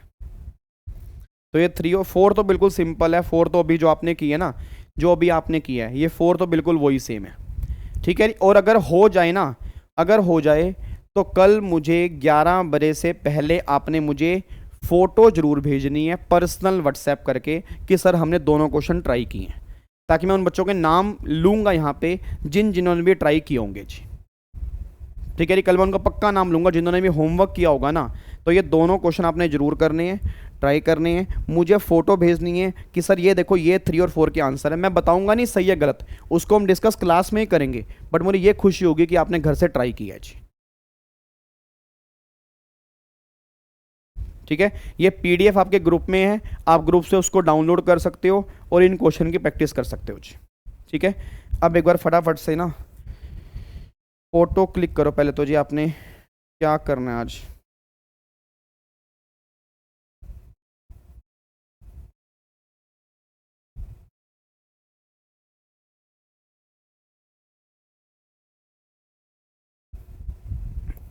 तो ये 3 और 4 तो बिल्कुल सिंपल है, 4 तो अभी जो आपने की है ना, जो अभी आपने किया है ये 4 तो बिल्कुल वही सेम है, ठीक है। और अगर हो जाए ना, अगर हो जाए तो कल मुझे 11 बजे से पहले आपने मुझे फ़ोटो ज़रूर भेजनी है पर्सनल व्हाट्सएप करके कि सर हमने दोनों क्वेश्चन ट्राई किए हैं, ताकि मैं उन बच्चों के नाम लूँगा यहाँ पे जिन्होंने भी ट्राई किए होंगे जी, ठीक है जी। कल मैं उनका पक्का नाम लूँगा जिन्होंने भी होमवर्क किया होगा ना। तो ये दोनों क्वेश्चन आपने ज़रूर करने हैं, ट्राई करने हैं, मुझे फ़ोटो भेजनी है कि सर ये देखो ये 3 और 4 के आंसर है। मैं बताऊंगा नहीं सही है गलत, उसको हम डिस्कस क्लास में ही करेंगे, बट मुझे ये खुशी होगी कि आपने घर से ट्राई किया है जी, ठीक है। ये पीडीएफ आपके ग्रुप में है, आप ग्रुप से उसको डाउनलोड कर सकते हो और इन क्वेश्चन की प्रैक्टिस कर सकते हो जी, ठीक है। अब एक बार फटाफट से ना फ़ोटो क्लिक करो पहले तो जी। आपने क्या करना है आज,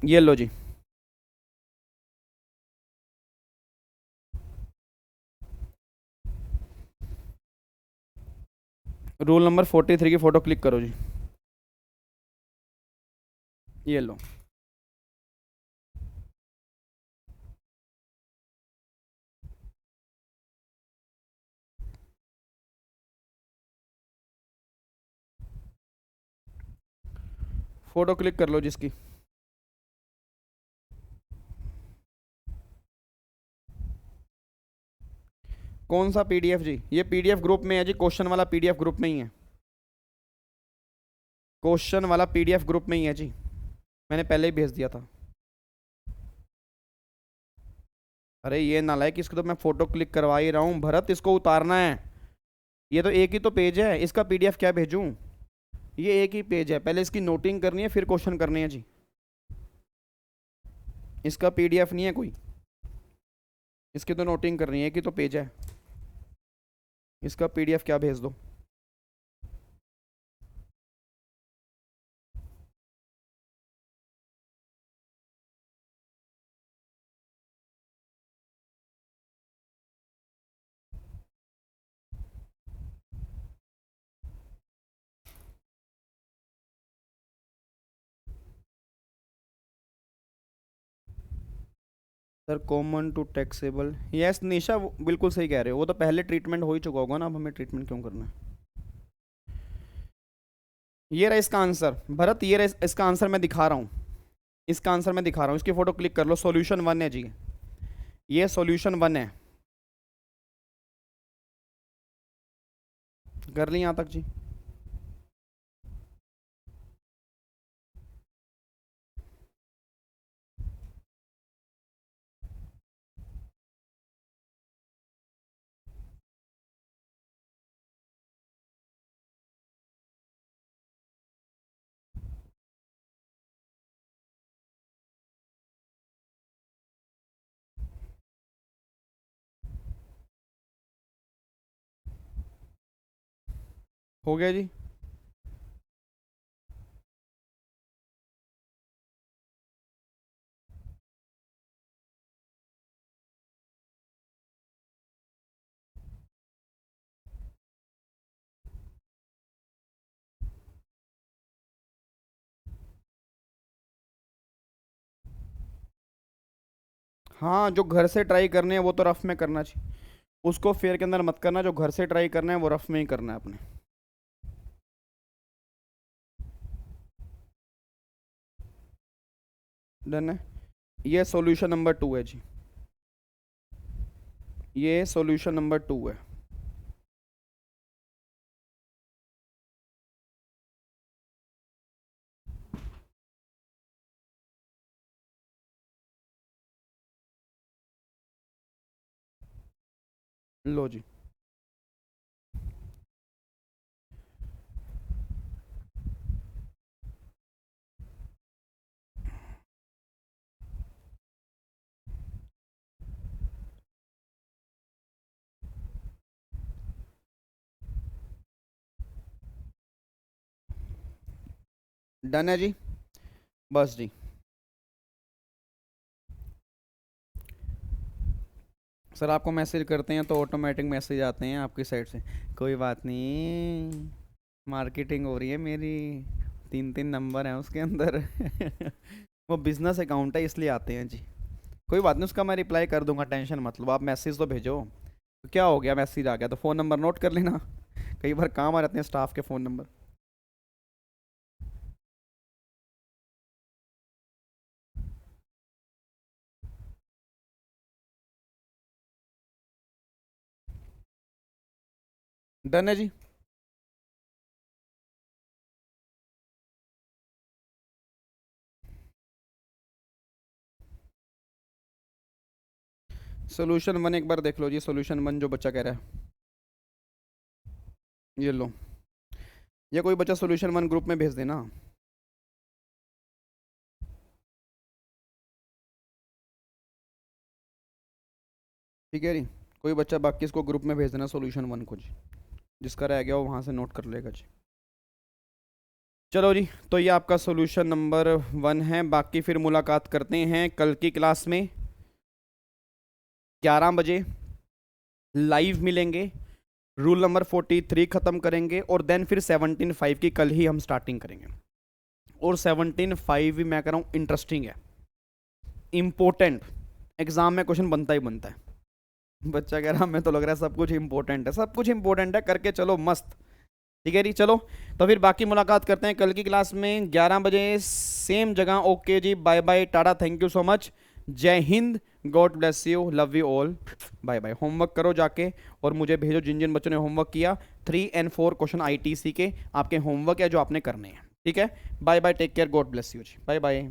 ये लो जी, रूल नंबर 43 की फ़ोटो क्लिक करो जी, ये लो। फ़ोटो क्लिक कर लो जिसकी, कौन सा पीडीएफ जी, ये पीडीएफ ग्रुप में है जी, क्वेश्चन वाला पीडीएफ ग्रुप में ही है, क्वेश्चन वाला पीडीएफ ग्रुप में ही है जी, मैंने पहले ही भेज दिया था। अरे ये नालायक, इसको तो मैं फ़ोटो क्लिक करवा ही रहा हूँ भरत, इसको उतारना है, ये तो एक ही तो पेज है, इसका पीडीएफ क्या भेजूं? ये एक ही पेज है, पहले इसकी नोटिंग करनी है फिर क्वेश्चन करने हैं जी। इसका पीडीएफ नहीं है कोई, इसकी तो नोटिंग करनी है, एक ही तो पेज है, इसका पीडीएफ क्या भेज दो? Sir common to taxable, yes Nisha बिल्कुल सही कह रहे हो, वो तो पहले ट्रीटमेंट हो ही चुका होगा ना, अब हमें ट्रीटमेंट क्यों करना है? ये रहा इसका आंसर भरत, ये रहा इसका आंसर, मैं दिखा रहा हूँ, इसका आंसर मैं दिखा रहा हूँ, इसकी फोटो क्लिक कर लो। सॉल्यूशन 1 है जी, ये सॉल्यूशन 1 है, कर ली यहाँ तक जी? हो गया जी? हाँ, जो घर से ट्राई करने हैं वो तो रफ में करना चाहिए, उसको फेयर के अंदर मत करना, जो घर से ट्राई करना है वो रफ में ही करना है अपने। डन है, ये सॉल्यूशन नंबर 2 है जी, ये सॉल्यूशन नंबर 2 है। लो जी, डन है जी, बस जी। सर आपको मैसेज करते हैं तो ऑटोमेटिक मैसेज आते हैं आपकी साइड से, कोई बात नहीं, मार्केटिंग हो रही है मेरी, 3 नंबर हैं उसके अंदर वो बिजनेस अकाउंट है इसलिए आते हैं जी, कोई बात नहीं, उसका मैं रिप्लाई कर दूंगा, टेंशन मत लो, आप मैसेज तो भेजो। तो क्या हो गया, मैसेज आ गया तो फ़ोन नंबर नोट कर लेना, कई बार काम आ जाते हैं स्टाफ के फ़ोन नंबर। डन है जी, सोल्यूशन 1 एक बार देख लो जी, सोल्यूशन 1 जो बच्चा कह रहा है, ये लो, ये कोई बच्चा सोल्यूशन 1 ग्रुप में भेज देना। ठीक है जी, कोई बच्चा बाकी इसको ग्रुप में भेज देना सोल्यूशन 1 को जी, जिसका रह गया वो वहाँ से नोट कर लेगा जी। चलो जी, तो ये आपका सोल्यूशन नंबर 1 है, बाकी फिर मुलाकात करते हैं कल की क्लास में 11 बजे, लाइव मिलेंगे, रूल नंबर 43 ख़त्म करेंगे और देन फिर 17.5 की कल ही हम स्टार्टिंग करेंगे, और 17.5 भी मैं कह रहा हूँ इंटरेस्टिंग है, इम्पोर्टेंट, एग्ज़ाम में क्वेश्चन बनता ही बनता है। बच्चा कह रहा हमें तो लग रहा है सब कुछ इंपॉर्टेंट है, सब कुछ इंपॉर्टेंट है, करके चलो मस्त। ठीक है जी, चलो तो फिर बाकी मुलाकात करते हैं कल की क्लास में 11 बजे सेम जगह। ओके जी, bye bye, tata, thank you so much, जय हिंद, God bless you, love you all, bye bye. Homework करो जाके और मुझे भेजो, जिन जिन बच्चों ने होमवर्क किया 3 और 4 क्वेश्चन ITC के आपके होमवर्क है जो आपने करने हैं। ठीक है, bye bye, take care, God bless you जी, बाय बाय।